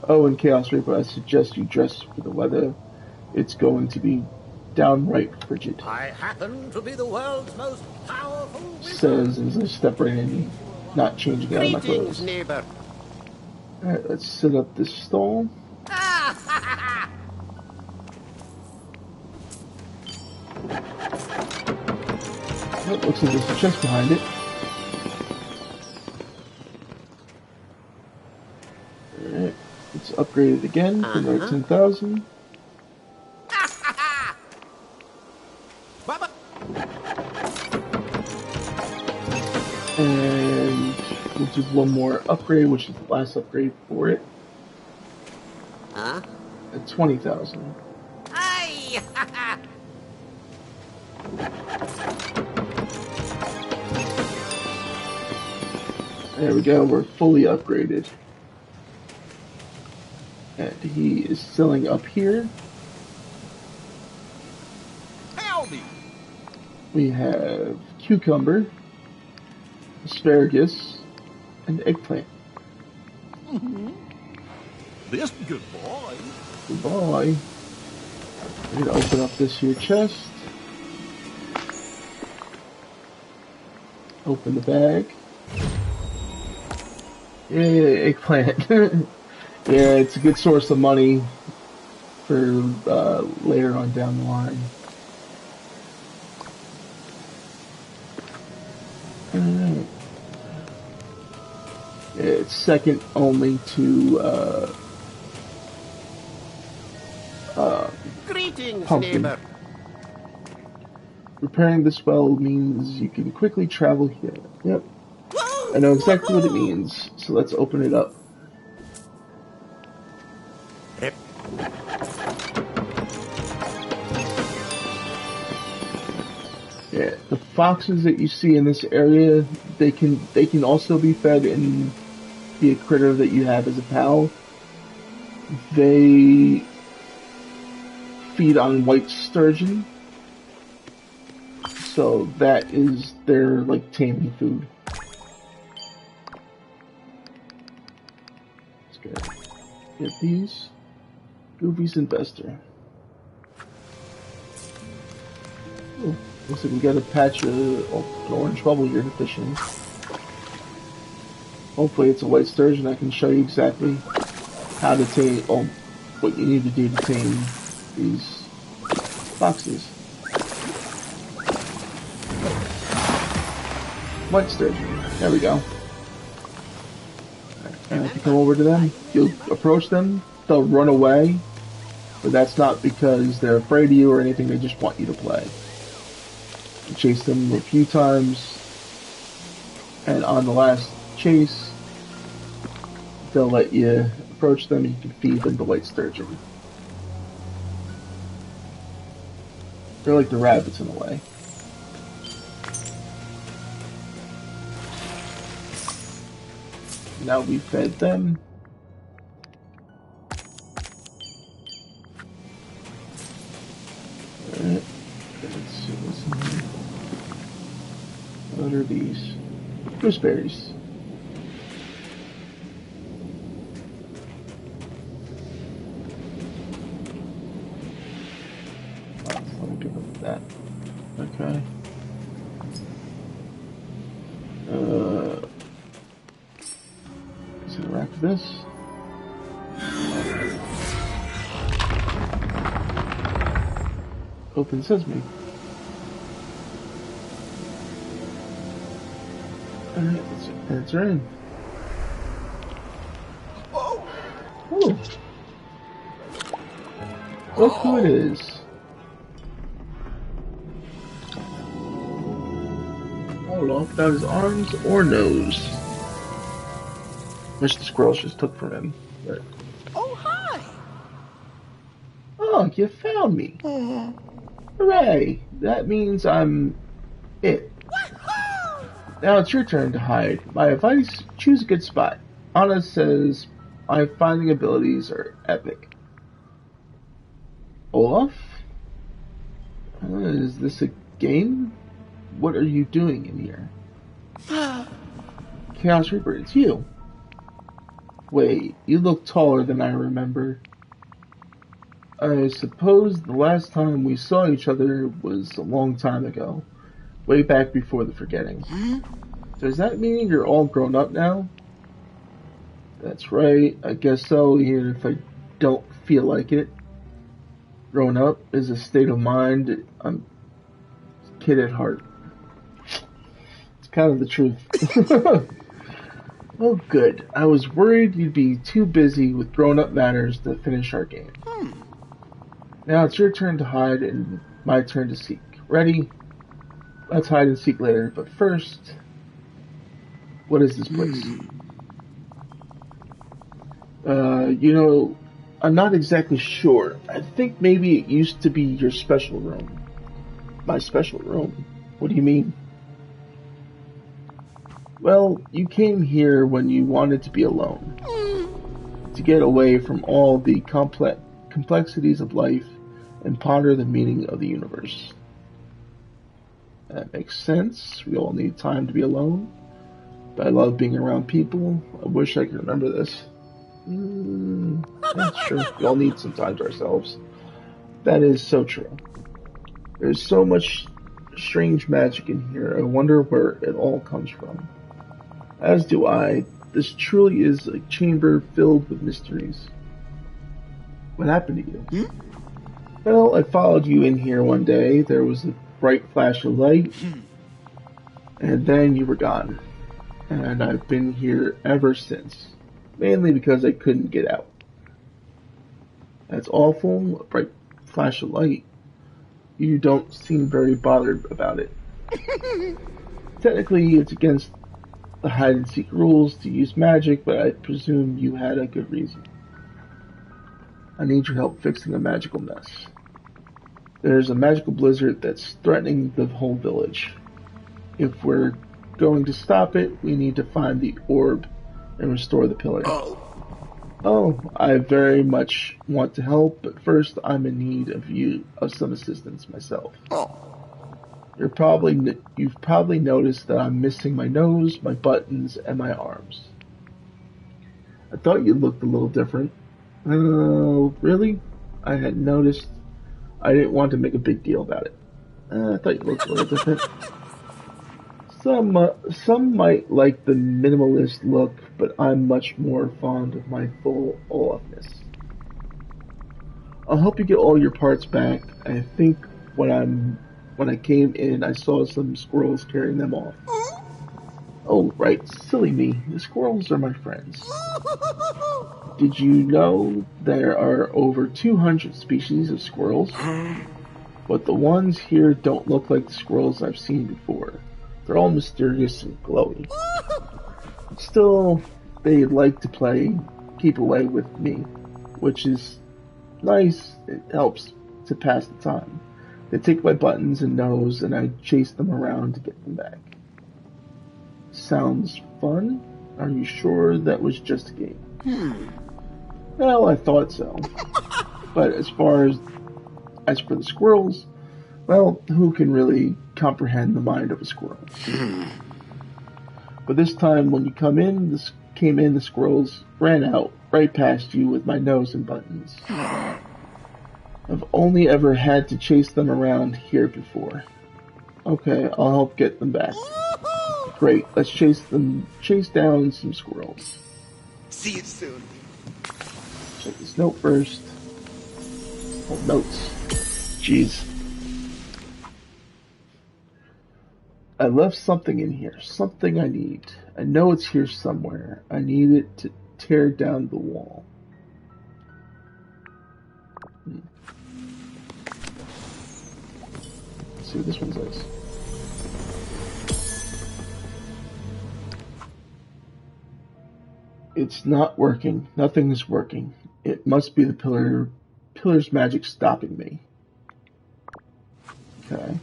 Oh, and Chaos Reaper, I suggest you dress for the weather. It's going to be downright frigid. I happen to be the world's most powerful wizard. Says as I step right in, not changing out of my clothes. Neighbor. Alright, let's set up this stall. Oh, looks like there's a chest behind it. Alright, let's upgrade it again for another 10,000. And we'll do one more upgrade, which is the last upgrade for it. At 20,000. There we go, we're fully upgraded. And he is selling up here. Howdy! We have cucumber, asparagus, and eggplant. This good boy. Goodbye. We're gonna open up this here chest. Open the bag. Yay, eggplant. Yeah, it's a good source of money for later on down the line. Alright. Yeah, it's second only to Greetings, pumpkin. neighbor. Repairing this well means you can quickly travel here. Yep. I know exactly what it means, so let's open it up. Yeah, the foxes that you see in this area, they can also be fed and be a critter that you have as a pal. They feed on white sturgeon, so that is their like taming food. Let's get these. Goofy's Investor. Oh, looks like we got a patch of an orange bubble here to fish in. Hopefully it's a white sturgeon. I can show you exactly how to tame, what you need to do to tame these foxes. White sturgeon. There we go. And if you come over to them, you'll approach them, they'll run away, but that's not because they're afraid of you or anything, they just want you to play. You chase them a few times, and on the last chase, they'll let you approach them and you can feed them the white sturgeon. They're like the rabbits in a way. Now we fed them. Alright, let's see what's in here. What are these? Gooseberries. this. Open sesame. Alright, let's enter in. Oh! Look who it is. Hold off without his arms or nose. Which the squirrels just took from him. But... Oh, hi! Oh, you found me. Hooray! That means I'm it. Now it's your turn to hide. My advice, choose a good spot. Anna says my finding abilities are epic. Olaf? Is this a game? What are you doing in here? Chaos Reaper, it's you. Wait, you look taller than I remember. I suppose the last time we saw each other was a long time ago. Way back before the forgetting. Does that mean you're all grown up now? That's right, I guess so, even if I don't feel like it. Grown up is a state of mind. I'm a kid at heart. It's kind of the truth. Oh, good. I was worried you'd be too busy with grown-up matters to finish our game. Now it's your turn to hide and my turn to seek. Ready? Let's hide and seek later, but first... What is this place? You know, I'm not exactly sure. I think maybe it used to be your special room. My special room? What do you mean? Well, you came here when you wanted to be alone. To get away from all the complexities of life and ponder the meaning of the universe. That makes sense. We all need time to be alone. But I love being around people. I wish I could remember this. That's true. We all need some time to ourselves. That is so true. There's so much strange magic in here. I wonder where it all comes from. As do I. This truly is a chamber filled with mysteries. What happened to you? Well, I followed you in here one day. There was a bright flash of light. And then you were gone. And I've been here ever since. Mainly because I couldn't get out. That's awful. A bright flash of light. You don't seem very bothered about it. Technically, it's against the hide-and-seek rules to use magic, but I presume you had a good reason. I need your help fixing a magical mess. There's a magical blizzard that's threatening the whole village. If we're going to stop it, we need to find the orb and restore the pillar. Oh, I very much want to help, but first I'm in need of some assistance myself. You've probably noticed that I'm missing my nose, my buttons, and my arms. I thought you looked a little different. Really? I had noticed. I didn't want to make a big deal about it. I thought you looked a little different. Some might like the minimalist look, but I'm much more fond of my full Olafness. I'll help you get all your parts back. I think when I came in, I saw some squirrels carrying them off. Oh, right, silly me. The squirrels are my friends. Did you know there are over 200 species of squirrels? But the ones here don't look like the squirrels I've seen before. They're all mysterious and glowy. Still, they like to keep away with me, which is nice. It helps to pass the time. They take my buttons and nose, and I chase them around to get them back. Sounds fun? Are you sure that was just a game? Well, I thought so. But as for the squirrels, well, who can really comprehend the mind of a squirrel? But this time, when you came in, the squirrels ran out right past you with my nose and buttons. I've only ever had to chase them around here before. Okay, I'll help get them back. Great, let's chase down some squirrels. See you soon. Check this note first. Oh, notes. Jeez. I left something in here. Something I need. I know it's here somewhere. I need it to tear down the wall. Let's see what this one says. It's not working. Nothing is working. It must be the pillar's magic stopping me. Okay.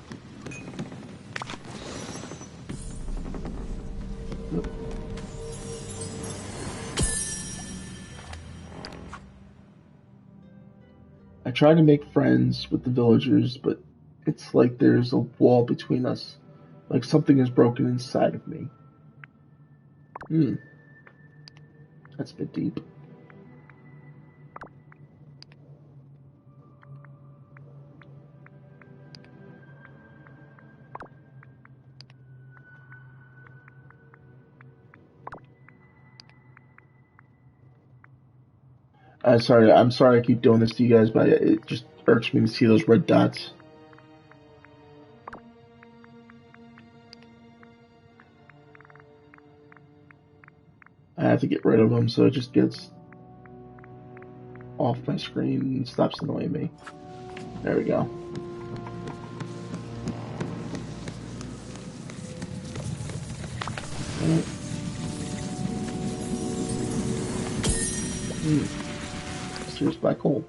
I try to make friends with the villagers, but it's like there's a wall between us. Like something is broken inside of me. That's a bit deep. I'm sorry I keep doing this to you guys, but it just irks me to see those red dots. I have to get rid of them so it just gets off my screen and stops annoying me. There we go. Serious black hole.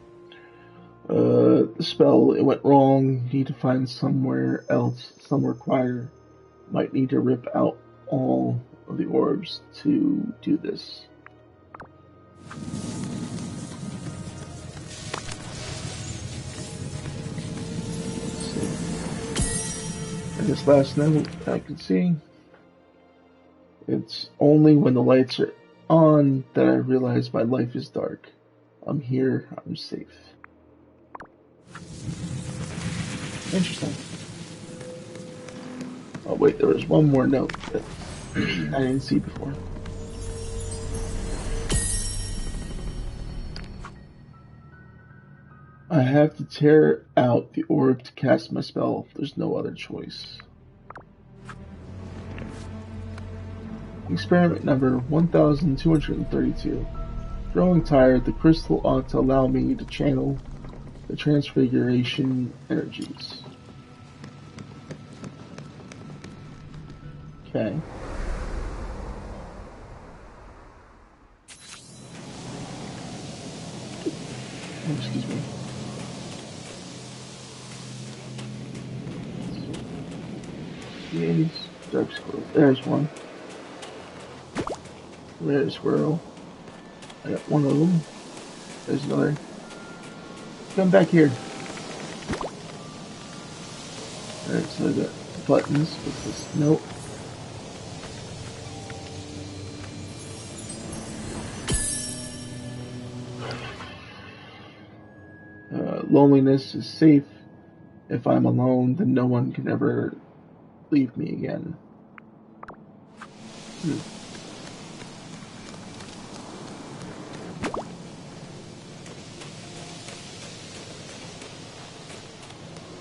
The spell, it went wrong. Need to find somewhere else, somewhere quieter. Might need to rip out all of the orbs to do this. And this last note I can see, it's only when the lights are on that I realize my life is dark. I'm here, I'm safe. Interesting. Oh wait, there was one more note that I didn't see before. I have to tear out the orb to cast my spell. There's no other choice. Experiment number 1232. Growing tired, the crystal ought to allow me to channel the transfiguration energies. Okay. Oh, excuse me. Yes, dark squirrel. There's one. Red squirrel. I got one of them. There's another. Come back here. Alright, so I got buttons with this note. Loneliness is safe. If I'm alone, then no one can ever leave me again.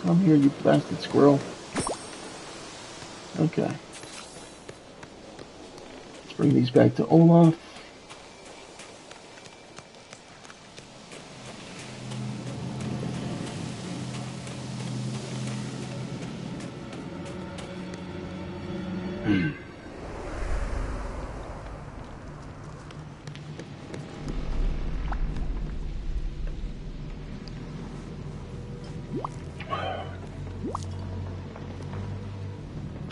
Come here, you blasted squirrel. Okay. Let's bring these back to Olaf.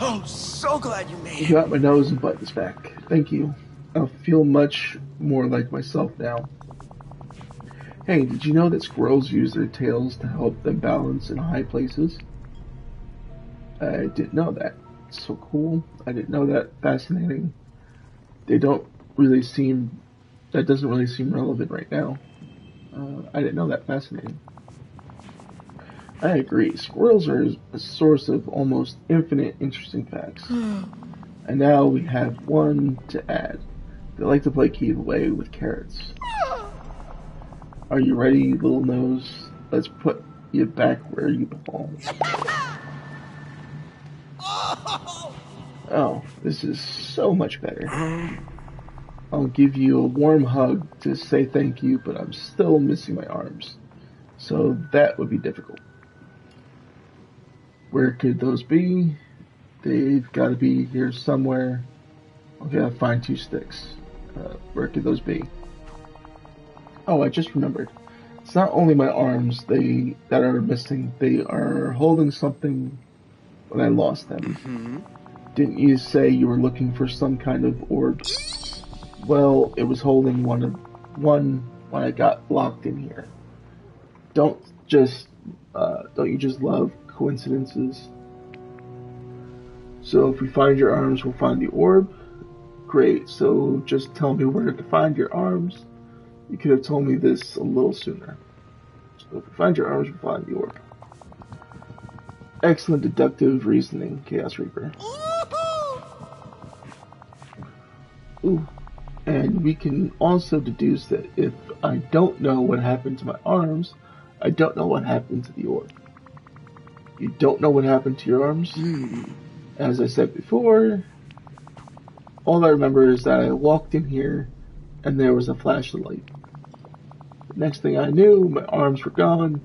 Oh, so glad you made You it. got my nose and buttons back. Thank you. I feel much more like myself now. Hey, did you know that squirrels use their tails to help them balance in high places? I didn't know that. It's so cool. I didn't know that. Fascinating. They don't really seem... That doesn't really seem relevant right now. I didn't know that. Fascinating. I agree. Squirrels are a source of almost infinite interesting facts. And now we have one to add. They like to play keep away with carrots. Are you ready, little nose? Let's put you back where you belong. Oh, this is so much better. I'll give you a warm hug to say thank you, but I'm still missing my arms. So that would be difficult. Where could those be? They've got to be here somewhere. Okay, I'll find 2 sticks. Where could those be? Oh, I just remembered. It's not only my arms that are missing. They are holding something when I lost them. Didn't you say you were looking for some kind of orb? Well, it was holding one when I got locked in here. Don't you just love coincidences? So if we find your arms, we'll find the orb? Great, so just tell me where to find your arms. You could have told me this a little sooner. So if we find your arms, we'll find the orb. Excellent deductive reasoning, Chaos Reaper. Ooh. And we can also deduce that if I don't know what happened to my arms, I don't know what happened to the orb. You don't know what happened to your arms? As I said before, all I remember is that I walked in here and there was a flash of light. The next thing I knew, my arms were gone,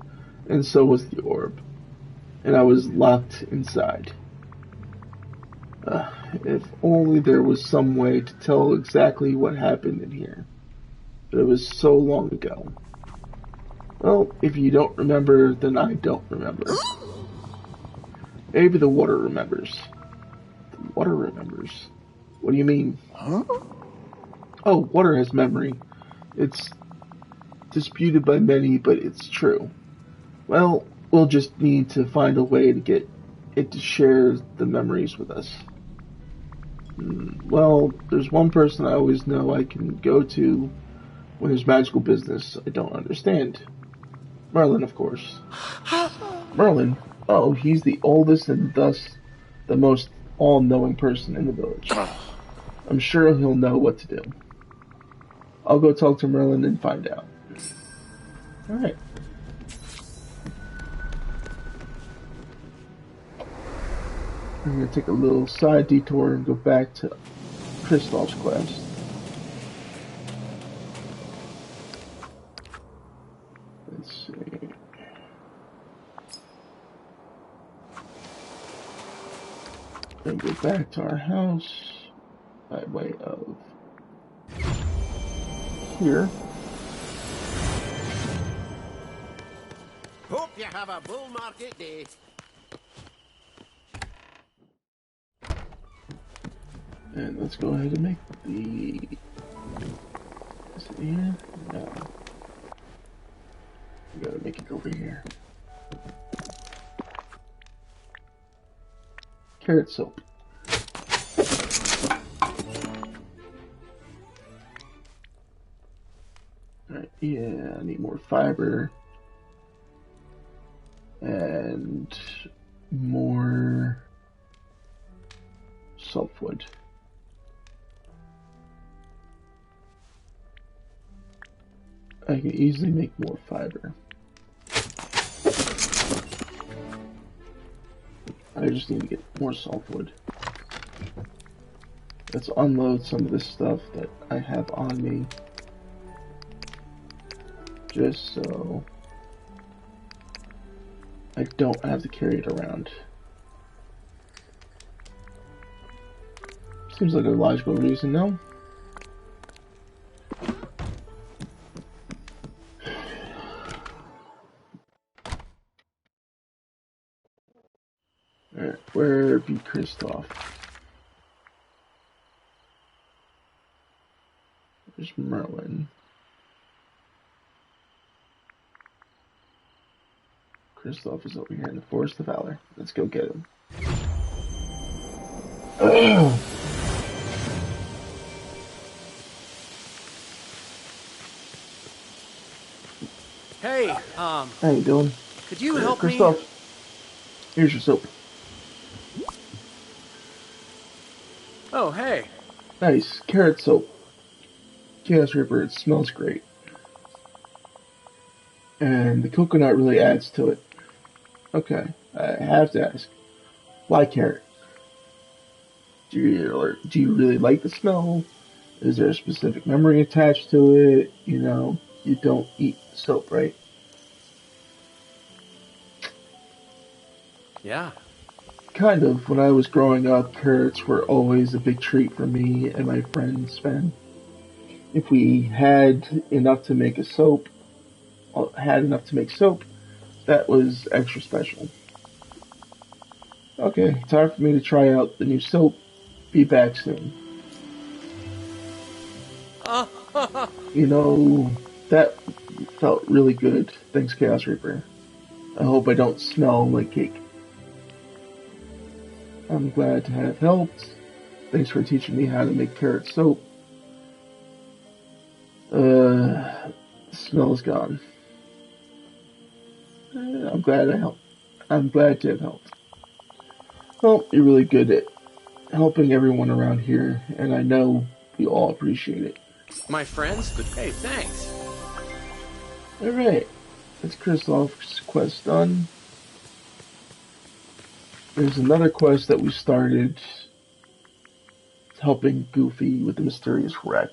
and so was the orb. And I was locked inside. If only there was some way to tell exactly what happened in here. But it was so long ago. Well, if you don't remember, then I don't remember. Maybe the water remembers. The water remembers? What do you mean? Oh, water has memory. It's disputed by many, but it's true. Well, we'll just need to find a way to get it to share the memories with us. Well, there's one person I always know I can go to when there's magical business I don't understand. Merlin, of course. Merlin? Oh, he's the oldest and thus the most all-knowing person in the village. I'm sure he'll know what to do. I'll go talk to Merlin and find out. Alright. I'm going to take a little side detour and go back to Kristoff's quest. Let's see. And go back to our house by way of here. Hope you have a bull market day. And let's go ahead and make the... Is it here? No. We gotta make it over here. Carrot soap. Alright, yeah, I need more fiber. And more softwood. I can easily make more fiber. I just need to get more softwood. Let's unload some of this stuff that I have on me. Just so I don't have to carry it around. Seems like a logical reason, no? Alright, where be Kristoff? There's Merlin. Kristoff is over here in the Forest of Valor. Let's go get him. Hey, How you doing? could you help me? Kristoff, here's your soap. Oh, hey. Nice, carrot soap. Chaos Reaper, it smells great. And the coconut really adds to it. Okay, I have to ask, why carrot? Do you really like the smell? Is there a specific memory attached to it? You know, you don't eat soap, right? Yeah. Kind of. When I was growing up, carrots were always a big treat for me and my friends, Sven. If we had enough to make soap, that was extra special. Okay, time for me to try out the new soap. Be back soon. You know, that felt really good. Thanks, Chaos Reaper. I hope I don't smell like cake. I'm glad to have helped. Thanks for teaching me how to make carrot soap. The smell is gone. I'm glad I helped. I'm glad to have helped. Well, you're really good at helping everyone around here, and I know we all appreciate it. My friends? Hey, thanks. Alright, that's Kristoff's quest done. There's another quest that we started helping Goofy with the mysterious wreck.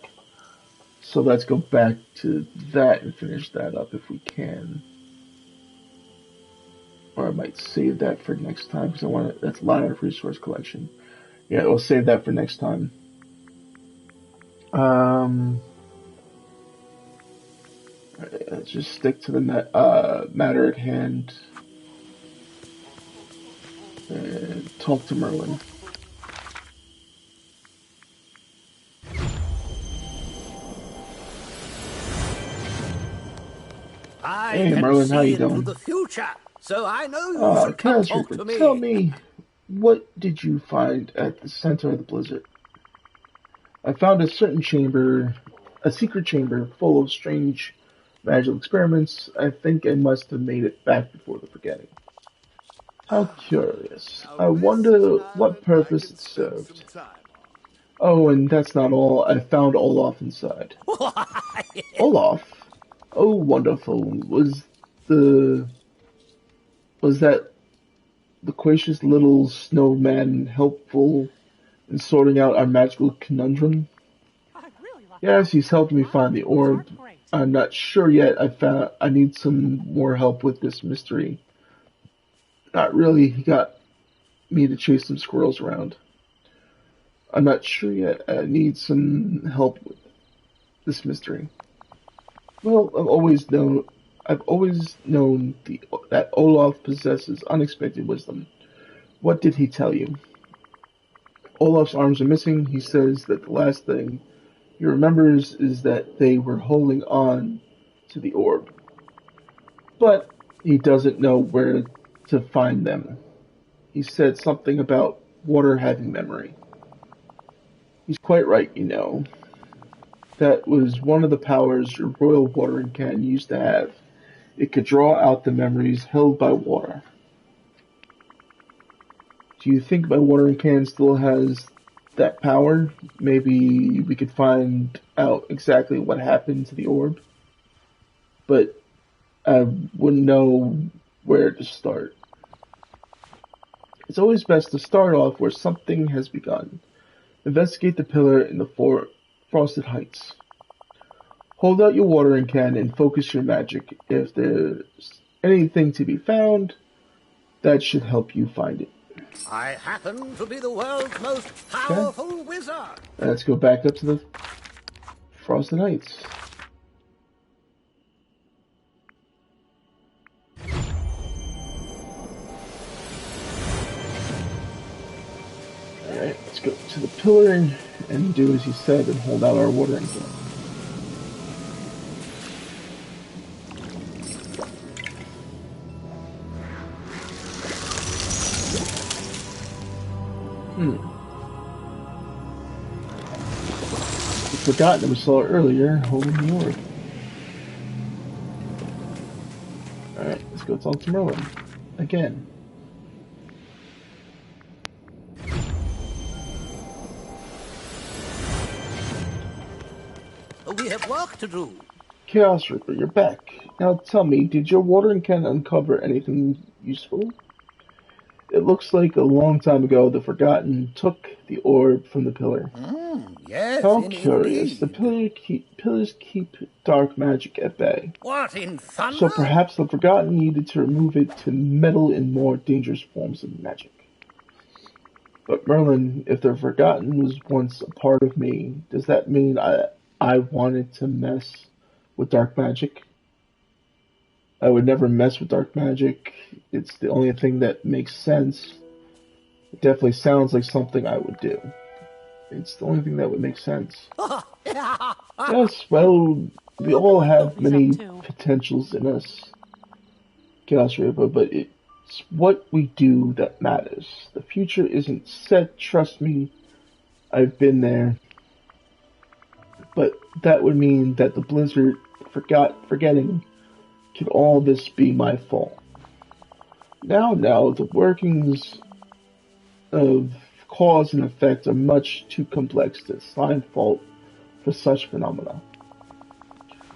So let's go back to that and finish that up if we can. Or I might save that for next time because that's a lot of resource collection. Yeah, we'll save that for next time. Let's just stick to the matter at hand. And talk to Merlin. Hey Merlin, how you doing? The future, so I know you should come Chaos talk Reaper, to me. tell me, what did you find at the center of the blizzard? I found a secret chamber full of strange magical experiments. I think I must have made it back before the forgetting. How curious. I wonder what purpose it served. Oh, and that's not all. I found Olaf inside. Olaf? Oh, wonderful. Was that loquacious little snowman helpful in sorting out our magical conundrum? Yes, he's helped me find the orb. I'm not sure yet. I need some more help with this mystery. Not really. He got me to chase some squirrels around. I'm not sure yet. I need some help with this mystery. Well, I've always known that Olaf possesses unexpected wisdom. What did he tell you? Olaf's arms are missing. He says that the last thing he remembers is that they were holding on to the orb. But he doesn't know where to find them. He said something about water having memory. He's quite right, you know. That was one of the powers your royal watering can used to have. It could draw out the memories held by water. Do you think my watering can still has that power? Maybe we could find out exactly what happened to the orb? But I wouldn't know where to start. It's always best to start off where something has begun. Investigate the pillar in the Frosted Heights. Hold out your watering can and focus your magic. If there's anything to be found, that should help you find it. I happen to be the world's most powerful wizard. Let's go back up to the Frosted Heights. Alright, let's go to the pillar and do as he said and hold out our watering can. I'd forgotten that we saw it earlier, holding the orb. Alright, let's go talk to Merlin. Again. We have work to do. Chaos Reaper, you're back. Now tell me, did your watering can uncover anything useful? It looks like a long time ago the Forgotten took the orb from the pillar. Yes, How curious. The indeed. pillars keep dark magic at bay. What in thunder? So perhaps the Forgotten needed to remove it to meddle in more dangerous forms of magic. But Merlin, if the Forgotten was once a part of me, does that mean I wanted to mess with dark magic? I would never mess with dark magic. It's the only thing that makes sense. It definitely sounds like something I would do. It's the only thing that would make sense. Yes, well, we all have many potentials in us, Chaos Reaper, but it's what we do that matters. The future isn't set, trust me. I've been there. But that would mean that the Blizzard forgetting could all this be my fault. Now, the workings of cause and effect are much too complex to assign fault for such phenomena.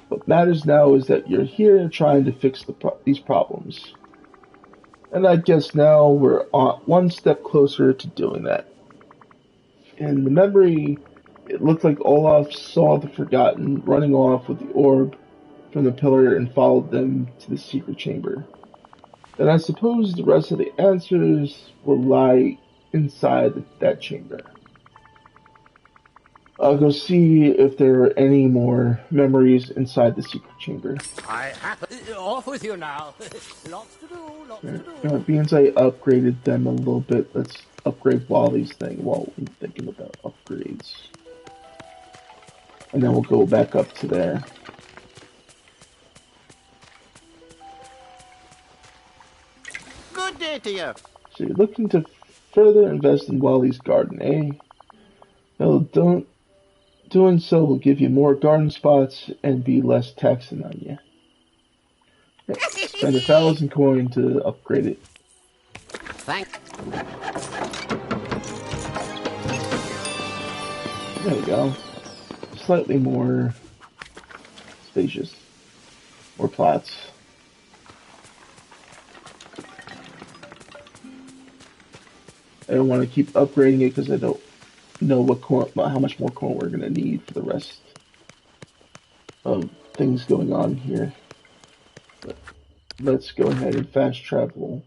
What matters now is that you're here trying to fix these problems. And I guess now we're one step closer to doing that. In the memory, it looked like Olaf saw the Forgotten running off with the orb from the pillar and followed them to the secret chamber. Then I suppose the rest of the answers will lie inside that chamber. I'll go see if there are any more memories inside the secret chamber. I have off with you now. Lots to do. Being I upgraded them a little bit, let's upgrade Wally's thing while we're thinking about upgrades. And then we'll go back up to there. Good day to you. So you're looking to further invest in Wally's garden, eh? Well, doing so will give you more garden spots and be less taxing on you. Yeah, spend 1,000 coin to upgrade it. Thanks. There we go. Slightly more spacious. More plots. I don't want to keep upgrading it because I don't know how much more coin we're going to need for the rest of things going on here. But let's go ahead and fast travel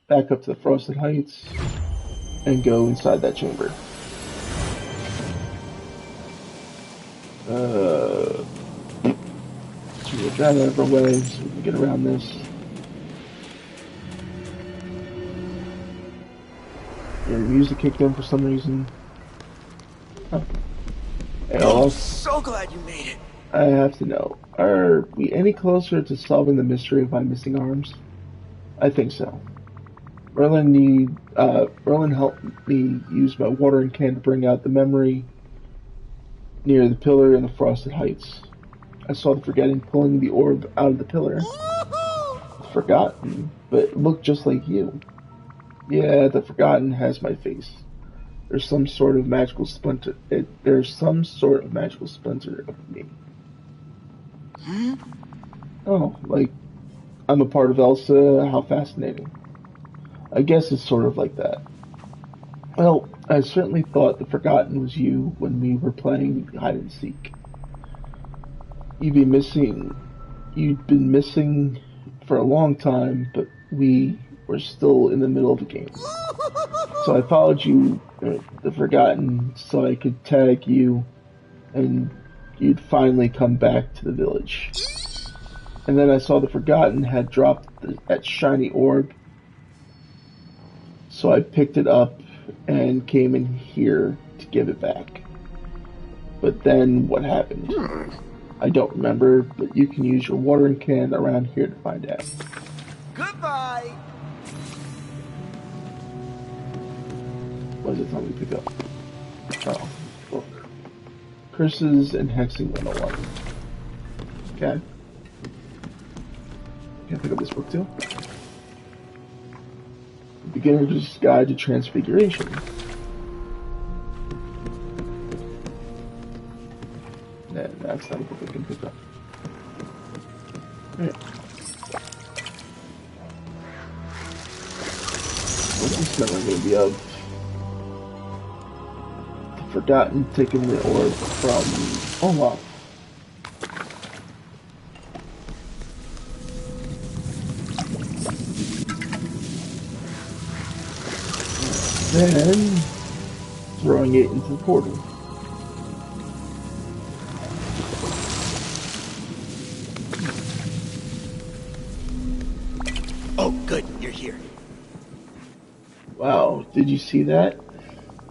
back up to the Frosted Heights and go inside that chamber. So we'll drive out of our way so we can get around this. Your music kicked in for some reason. Oh. Hey, I'm so glad you made it. I have to know, are we any closer to solving the mystery of my missing arms? I think so. Merlin helped me use my watering can to bring out the memory near the pillar in the Frosted Heights. I saw the Forgotten pulling the orb out of the pillar. Forgotten, but it looked just like you. Yeah, the Forgotten has my face. There's some sort of magical splinter. There's some sort of magical splinter of me. Oh, like I'm a part of Elsa. How fascinating. I guess it's sort of like that. Well, I certainly thought the Forgotten was you when we were playing hide and seek. You'd been missing for a long time, but we were still in the middle of the game. So I followed you, the Forgotten, so I could tag you, and you'd finally come back to the village. And then I saw the Forgotten had dropped that shiny orb, so I picked it up and came in here to give it back. But then what happened? I don't remember, but you can use your watering can around here to find out. Goodbye. What does it tell me to pick up? Oh, book. Curses and Hexing 101. Okay. Can I pick up this book too? Beginner's Guide to Transfiguration. That's not a book I can pick up. Alright. What's this memory going to be of? The Forgotten taking the orb from Olaf. Then throwing it into the portal. Oh, good, you're here. Wow, did you see that?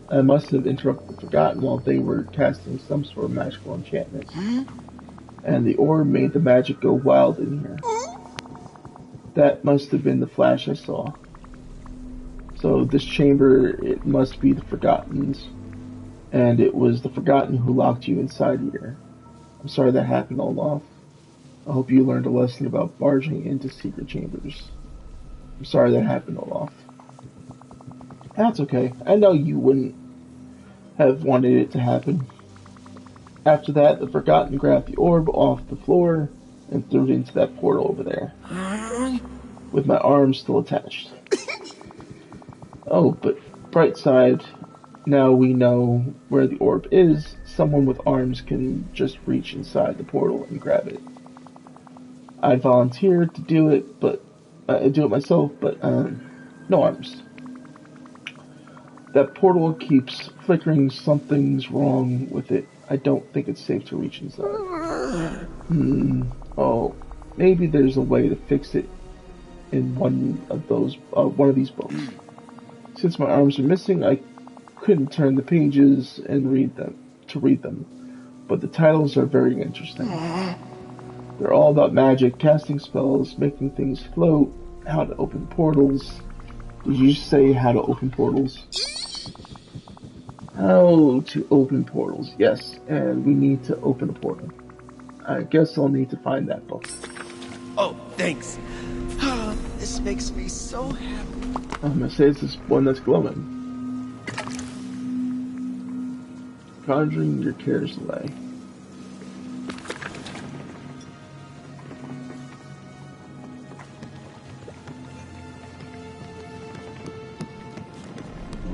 I must have interrupted the Forgotten while they were casting some sort of magical enchantment. And the orb made the magic go wild in here. That must have been the flash I saw. So this chamber, it must be the Forgotten's. And it was the Forgotten who locked you inside here. I'm sorry that happened, Olaf. I hope you learned a lesson about barging into secret chambers. I'm sorry that happened, Olaf. That's okay. I know you wouldn't have wanted it to happen. After that, the Forgotten grabbed the orb off the floor and threw it into that portal over there. With my arms still attached. Oh, but bright side, now we know where the orb is. Someone with arms can just reach inside the portal and grab it. I'd volunteer to do it, but do it myself, but no arms. That portal keeps flickering. Something's wrong with it. I don't think it's safe to reach inside. Oh, maybe there's a way to fix it in one of these books. Since my arms are missing, I couldn't turn the pages and read them. But the titles are very interesting. They're all about magic, casting spells, making things float, how to open portals. Did you say how to open portals? How to open portals, yes, and we need to open a portal. I guess I'll need to find that book. Oh, thanks. This makes me so happy. I'm gonna say it's this one that's glowing. Conjuring your cares away.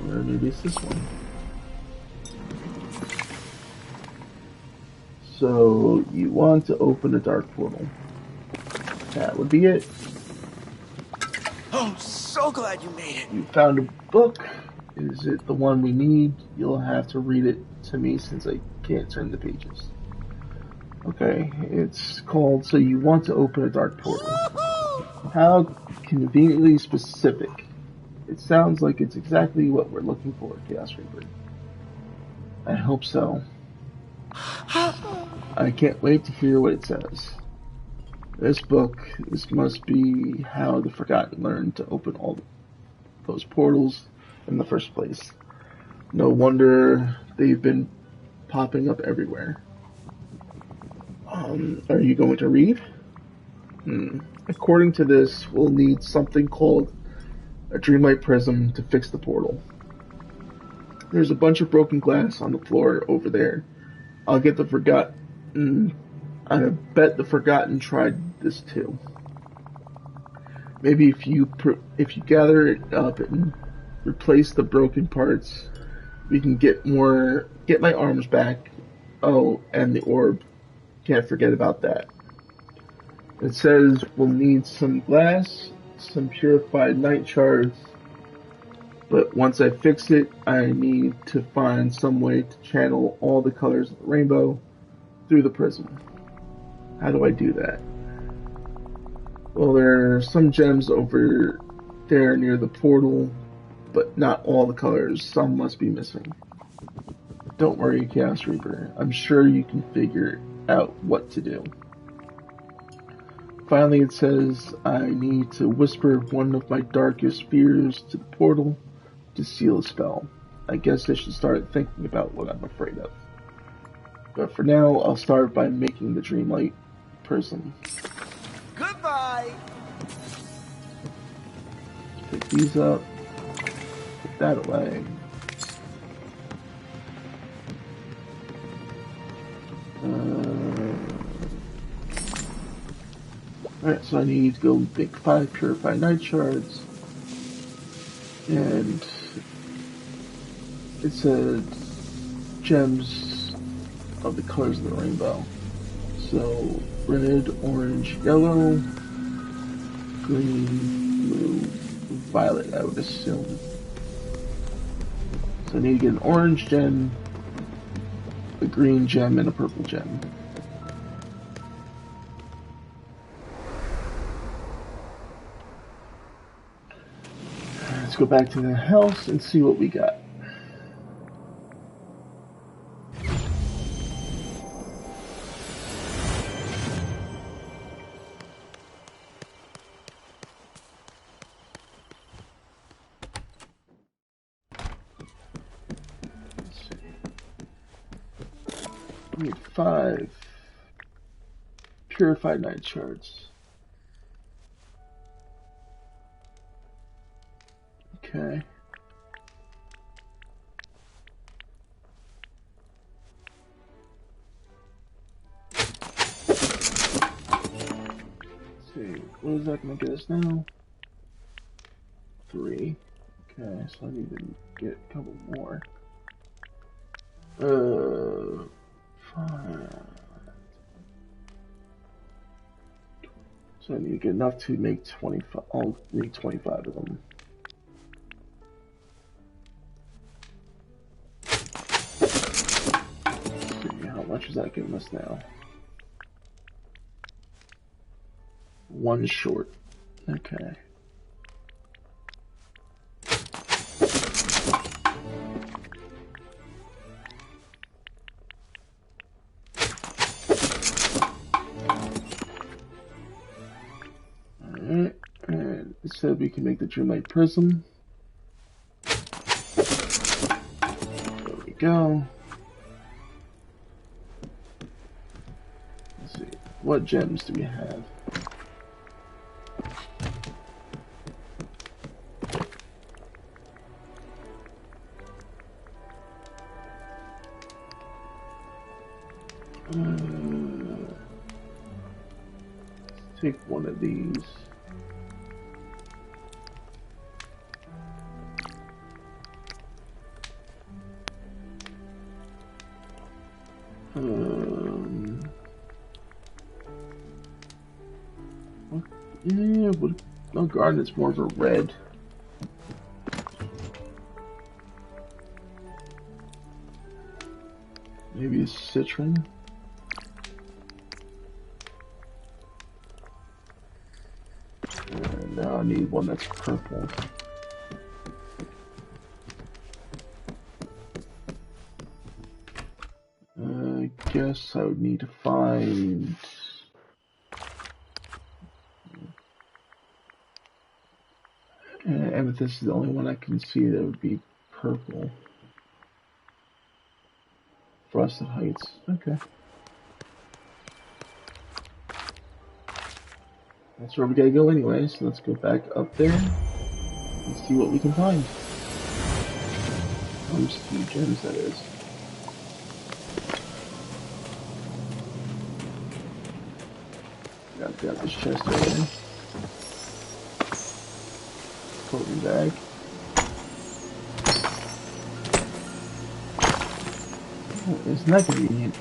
Or maybe it's this one. So, you want to open a dark portal. That would be it. Oh, so glad you made it. You found a book. Is it the one we need? You'll have to read it to me since I can't turn the pages. Okay, it's called So You Want to Open a Dark Portal. How conveniently specific. It sounds like it's exactly what we're looking for, Chaos Reaper. I hope so. I can't wait to hear what it says. This must be how the Forgotten learned to open all those portals in the first place. No wonder they've been popping up everywhere. Are you going to read? According to this, we'll need something called a Dreamlight prism to fix the portal. There's a bunch of broken glass on the floor over there. I'll get the Forgotten. I bet the Forgotten tried this too. Maybe if you gather it up and replace the broken parts, we can get my arms back. Oh, and the orb. Can't forget about that. It says we'll need some glass, some purified night shards, but once I fix it, I need to find some way to channel all the colors of the rainbow through the prism. How do I do that? Well, there are some gems over there near the portal, but not all the colors. Some must be missing. Don't worry, Chaos Reaper. I'm sure you can figure out what to do. Finally, it says I need to whisper one of my darkest fears to the portal to seal a spell. I guess I should start thinking about what I'm afraid of. But for now, I'll start by making the Dreamlight prism. Goodbye. Pick these up. Put that away. Alright, so I need to go make 5 purified night shards. And it said gems of the colors of the rainbow. So red, orange, yellow, green, blue, violet, I would assume. So I need to get an orange gem, a green gem, and a purple gem. Let's go back to the house and see what we got. We need 5 purified night shards. Okay. Let's see, what is that going to get us now? 3. Okay, so I need to get a couple more. 5. So I need to get enough to make 25. I'll make 25 of them. Let's see, how much is that giving us now? 1 short. Okay. Alright, and it said we can make the Dreamlight prism. There we go. Let's see, what gems do we have? Let's take one of these. Yeah, but no, garnet's more of a red. Maybe a citron. And now I need one that's purple. I guess I would need to find... Amethyst is the only one I can see that would be purple. Frosted Heights. Okay. That's where we gotta go anyway, so let's go back up there and see what we can find. Those 2 gems, that is. Gotta grab this chest over there. Clothing bag. Oh, isn't that convenient?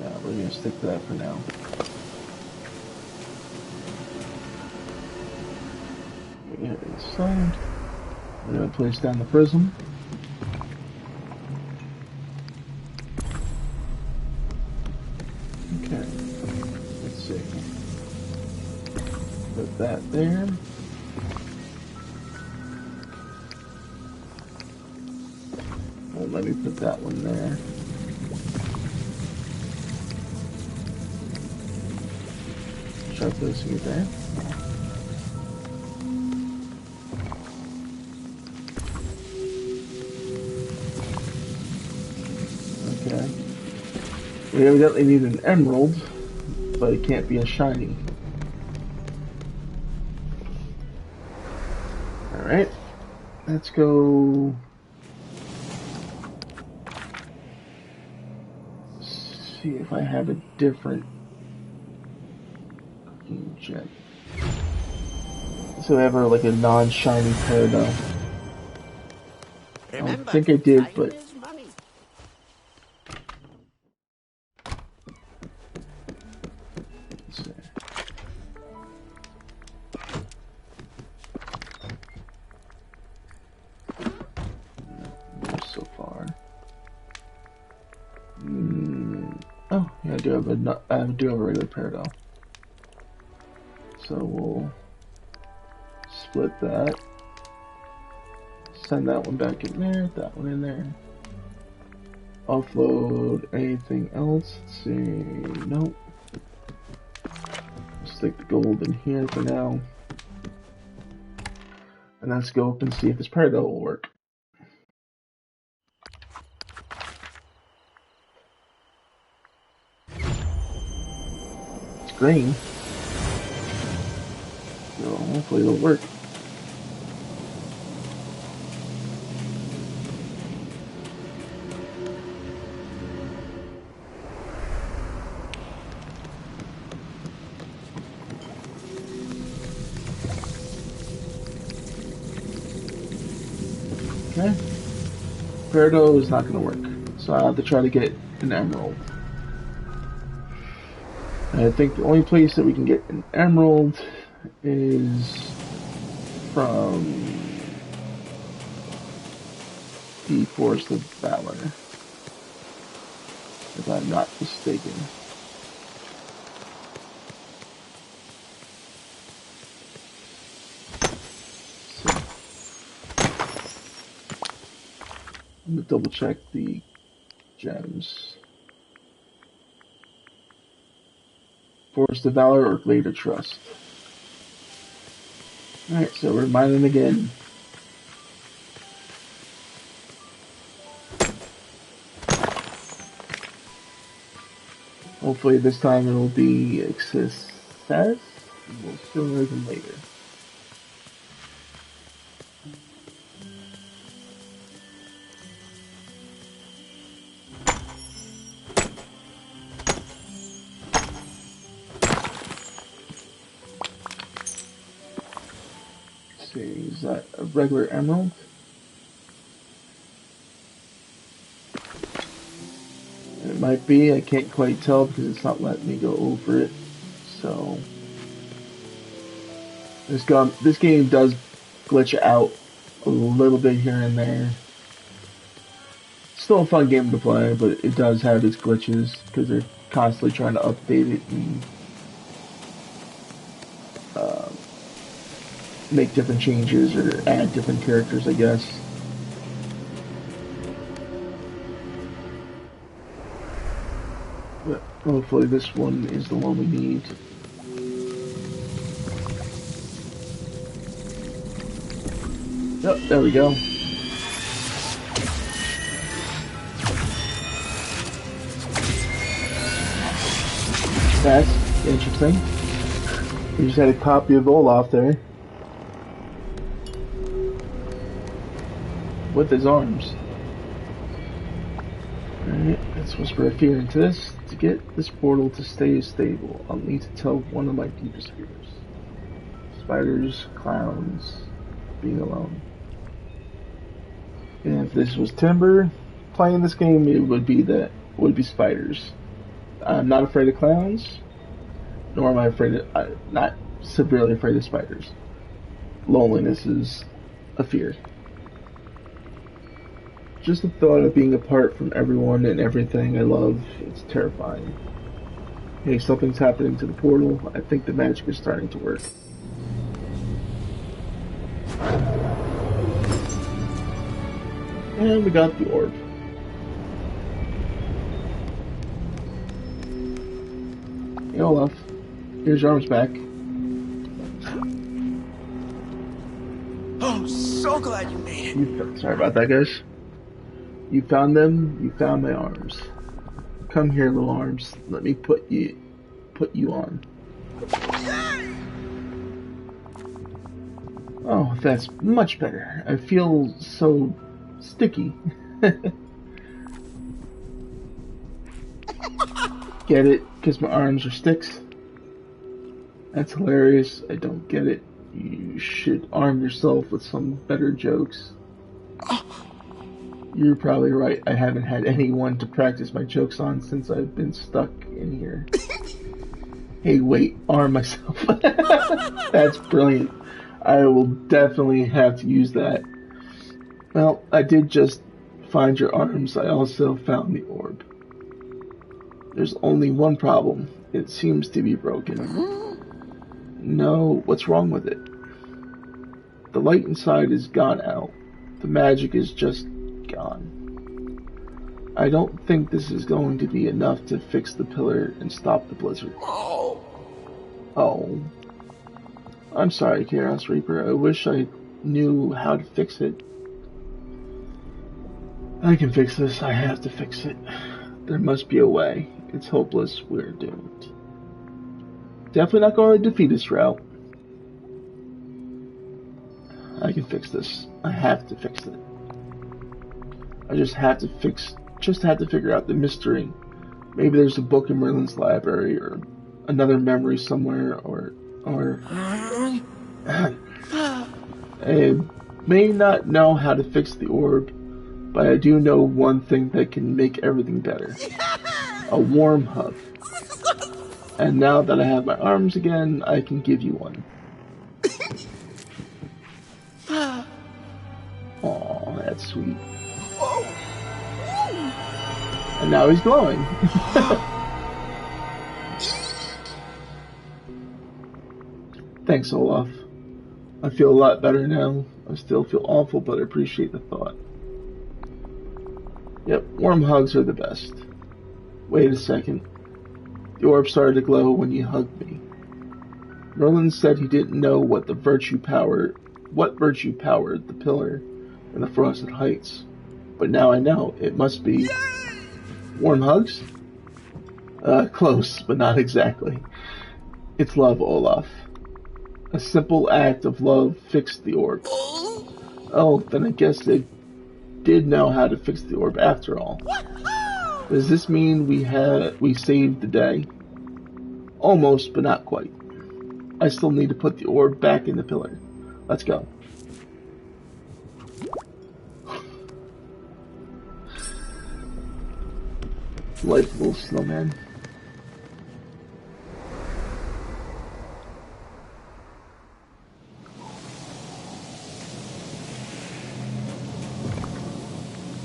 No, we're gonna stick to that for now. Inside. We're going to place down the prism. Okay. Let's see. Put that there. Well, let me put that one there. Try placing it there. Okay. We evidently need an emerald, but it can't be a shiny. Alright. Let's go... see if I have a different cooking gem. So I have like a non-shiny Peridot. I don't think I did, but... let's see. No, so far. Oh, yeah, I do have a regular Peridot. So we'll split that. Send that one back in there, that one in there. Offload anything else. Let's see. Nope. Stick the gold in here for now. And let's go up and see if this Peridot will work. It's green. So hopefully it'll work. Okay. Peridot is not going to work, so I have to try to get an emerald. And I think the only place that we can get an emerald is from the Forest of Valor, if I'm not mistaken. I'm gonna double check the gems. Force of Valor or Glade of Trust. Alright, so we're mining again. Hopefully this time it'll be a success. We'll sooner than later. Is that a regular emerald? It might be, I can't quite tell because it's not letting me go over it. So this game does glitch out a little bit here and there. Still a fun game to play, but it does have its glitches because they're constantly trying to update it and make different changes or add different characters, I guess. But hopefully this one is the one we need. Yep, there we go. That's interesting. We just had a copy of Olaf there. With his arms. Alright, let's whisper a fear into this. To get this portal to stay stable, I'll need to tell one of my deepest fears. Spiders, clowns, being alone. And if this was Timber playing this game, it would be spiders. I'm not afraid of clowns, nor am I not severely afraid of spiders. Loneliness is a fear. Just the thought of being apart from everyone and everything I love, it's terrifying. Hey, something's happening to the portal. I think the magic is starting to work. And we got the orb. Hey, Olaf. Here's your arms back. Oh, so glad you made it. Sorry about that, guys. You found them, you found my arms. Come here, little arms. Let me put you put you on. Oh, that's much better. I feel so sticky. Get it? Because my arms are sticks? That's hilarious. I don't get it. You should arm yourself with some better jokes. You're probably right. I haven't had anyone to practice my jokes on since I've been stuck in here. Hey, wait, arm myself. That's brilliant. I will definitely have to use that. Well, I did just find your arms. I also found the orb. There's only one problem. It seems to be broken. No, what's wrong with it? The light inside is gone out. The magic is just gone. I don't think this is going to be enough to fix the pillar and stop the blizzard. Oh. I'm sorry, Chaos Reaper. I wish I knew how to fix it. I can fix this. I have to fix it. There must be a way. It's hopeless. We're doomed. Definitely not going to defeat this route. I can fix this. I have to fix it. I just have to figure out the mystery. Maybe there's a book in Merlin's library, or another memory somewhere, or I may not know how to fix the orb, but I do know one thing that can make everything better. A warm hug. And now that I have my arms again, I can give you one. Aw, that's sweet. And now he's glowing. Thanks, Olaf. I feel a lot better now. I still feel awful, but I appreciate the thought. Yep, warm hugs are the best. Wait a second. The orb started to glow when you hugged me. Merlin said he didn't know what virtue powered the pillar in the Frosted Heights. But now I know. It must be... Warm hugs? Close, but not exactly. It's love, Olaf. A simple act of love fixed the orb. Oh, then I guess they did know how to fix the orb after all. Does this mean we saved the day? Almost, but not quite. I still need to put the orb back in the pillar. Let's go. Delightful snowman.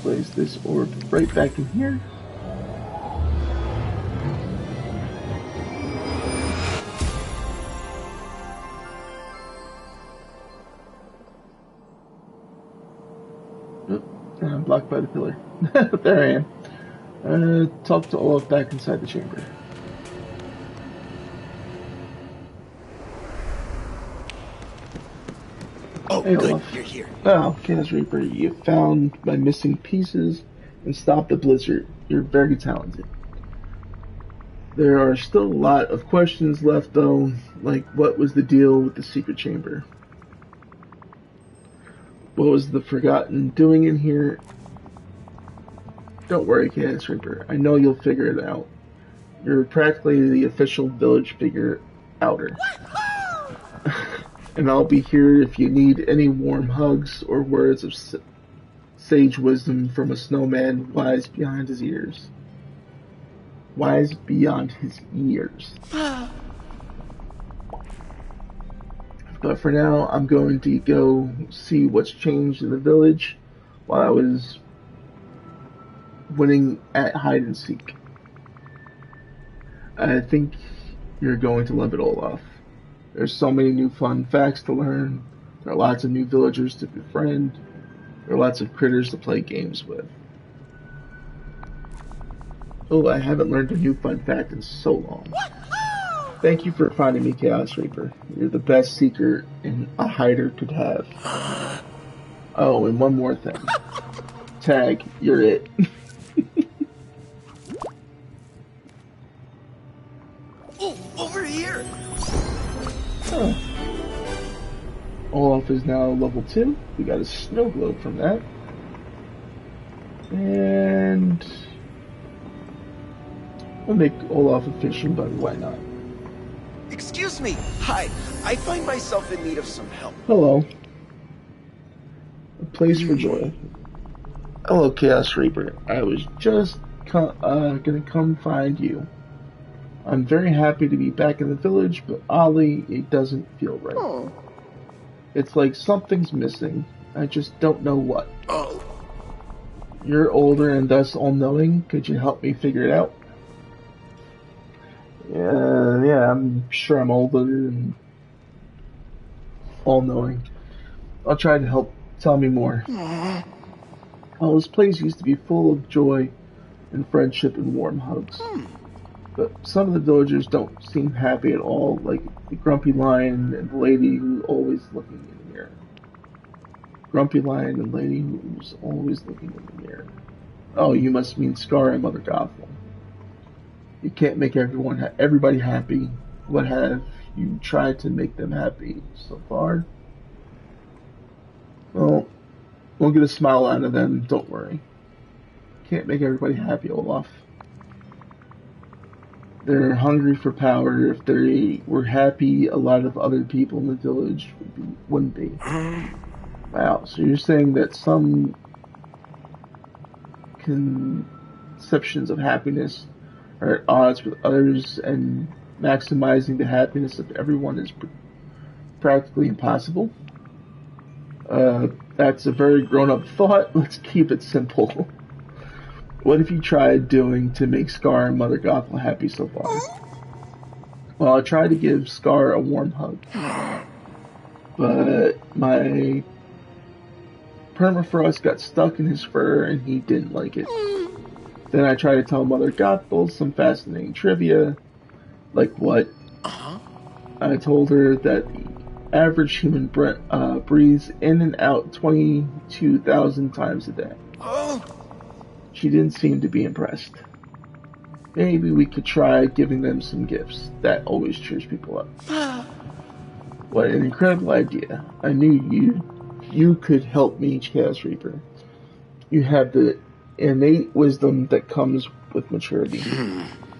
Place this orb right back in here. And I'm blocked by the pillar. There I am. Talk to Olaf back inside the chamber. Oh, hey, good, Olaf. you're here. Oh, Chaos Reaper, you found my missing pieces and stopped the blizzard. You're very talented. There are still a lot of questions left, though, like what was the deal with the secret chamber? What was the Forgotten doing in here? Don't worry, Chaos Reaper. I know you'll figure it out. You're practically the official village figure outer. And I'll be here if you need any warm hugs or words of sage wisdom from a snowman wise beyond his ears. Wise beyond his ears. But for now, I'm going to go see what's changed in the village while I was winning at hide and seek. I think you're going to love it, Olaf. There's so many new fun facts to learn. There are lots of new villagers to befriend. There are lots of critters to play games with. Oh, I haven't learned a new fun fact in so long. Thank you for finding me, Chaos Reaper. You're the best seeker a hider could have. Oh, and one more thing. Tag, you're it. Olaf is now level 2. We got a snow globe from that. And we'll make Olaf a fishing buddy, why not? Excuse me. Hi. I find myself in need of some help. Hello. A place for joy. Hello, Chaos Reaper. I was just gonna come find you. I'm very happy to be back in the village, but Ollie, it doesn't feel right. Oh. It's like something's missing. I just don't know what. Oh. You're older and thus all-knowing. Could you help me figure it out? Yeah, I'm sure I'm older and all-knowing. I'll try to help. Tell me more. Well, this place used to be full of joy and friendship and warm hugs. But some of the villagers don't seem happy at all, like the grumpy lion and the lady who's always looking in the mirror. Grumpy lion and lady who's always looking in the mirror. Oh, you must mean Scar and Mother Gothel. You can't make everybody happy. What have you tried to make them happy so far? Well, we'll get a smile out of them, don't worry. Can't make everybody happy, Olaf. They're hungry for power. If they were happy, a lot of other people in the village wouldn't be. Wow, so you're saying that some conceptions of happiness are at odds with others, and maximizing the happiness of everyone is practically impossible? That's a very grown-up thought. Let's keep it simple. What have you tried doing to make Scar and Mother Gothel happy so far? Well, I tried to give Scar a warm hug, but my permafrost got stuck in his fur and he didn't like it. Then I tried to tell Mother Gothel some fascinating trivia. Like what? I told her that the average human breathes in and out 22,000 times a day. She didn't seem to be impressed. Maybe we could try giving them some gifts. That always cheers people up. What an incredible idea. I knew you could help me, Chaos Reaper. You have the innate wisdom that comes with maturity.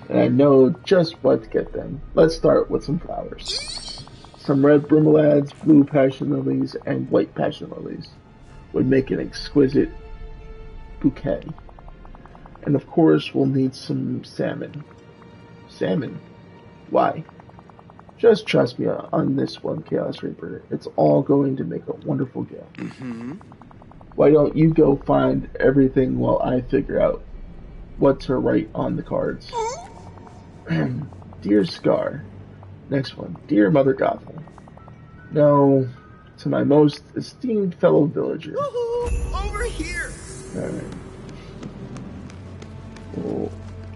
And I know just what to get them. Let's start with some flowers. Some red bromeliads, blue passion lilies, and white passion lilies would make an exquisite bouquet. And of course, we'll need some salmon. Salmon? Why? Just trust me on this one, Chaos Reaper. It's all going to make a wonderful gift. Why don't you go find everything while I figure out what to write on the cards? Dear Scar. Next one. Dear Mother Gothel. No, to my most esteemed fellow villager. Over here! Alright. We'll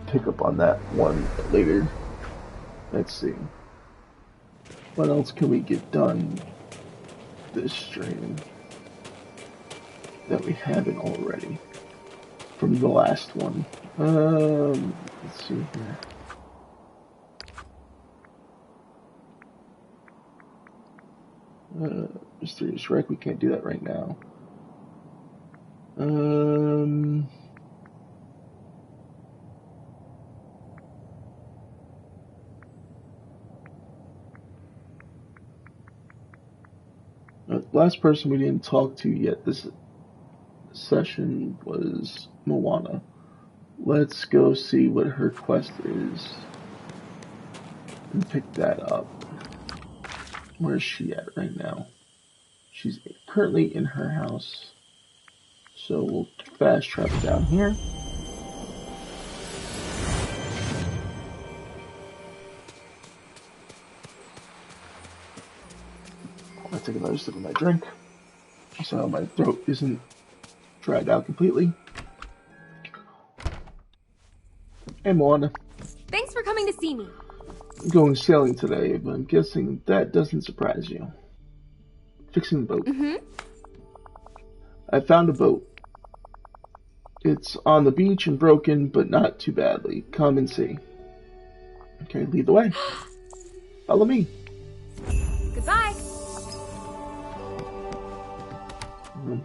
pick up on that one later. Let's see. What else can we get done this stream that we haven't already from the last one? Let's see here. Mysterious Wreck, we can't do that right now. The last person we didn't talk to yet this session was Moana. Let's go see what her quest is and pick that up. Where is she at right now? She's currently in her house. So we'll fast travel down here. I'll take another sip of my drink so my throat isn't dried out completely. Hey Moana. Thanks for coming to see me. I'm going sailing today, but I'm guessing that doesn't surprise you. Fixing the boat. I found a boat. It's on the beach and broken, but not too badly. Come and see. Okay, lead the way. Follow me. Goodbye.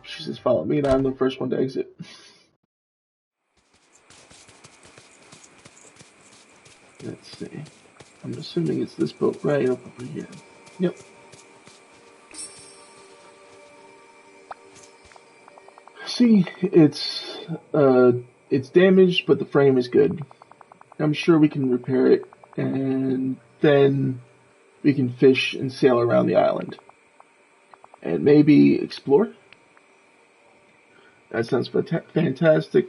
She says, follow me, and I'm the first one to exit. Let's see. I'm assuming it's this boat right up over here. Yep. See, it's damaged, but the frame is good. I'm sure we can repair it, and then we can fish and sail around the island. And maybe explore? That sounds fantastic.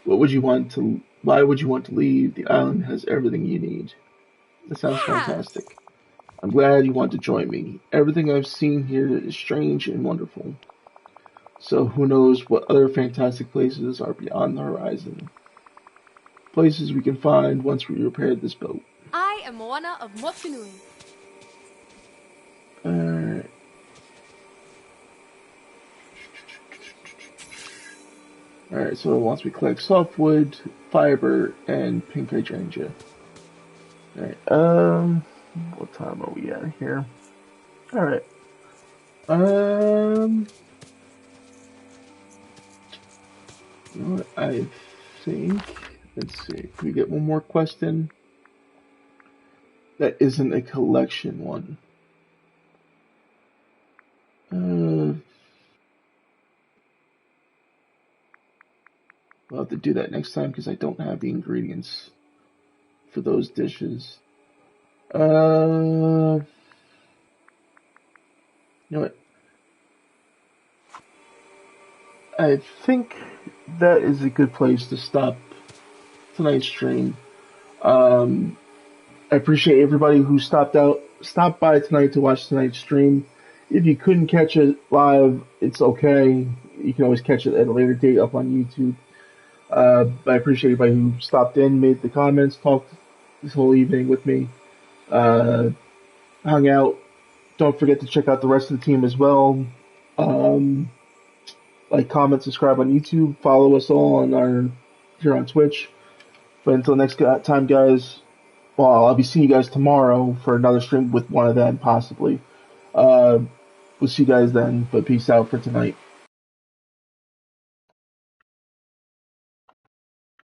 Why would you want to leave? The island has everything you need. That sounds fantastic. I'm glad you want to join me. Everything I've seen here is strange and wonderful. So who knows what other fantastic places are beyond the horizon. Places we can find once we repair this boat. I am Moana of Motunui. Alright. Alright, so once we collect softwood, fiber, and pink hydrangea. Alright, what time are we at here? Alright. You know what, I think, let's see, can we get one more quest in? That isn't a collection one. We'll have to do that next time because I don't have the ingredients for those dishes. You know what? I think that is a good place to stop tonight's stream. I appreciate everybody who stopped by tonight to watch tonight's stream. If you couldn't catch it live, it's okay. You can always catch it at a later date up on YouTube. I appreciate everybody who stopped in, made the comments, talked this whole evening with me, hung out. Don't forget to check out the rest of the team as well. Like, comment, subscribe on YouTube, follow us all here on Twitch. But until next time, guys, well, I'll be seeing you guys tomorrow for another stream with one of them, possibly. We'll see you guys then, but peace out for tonight.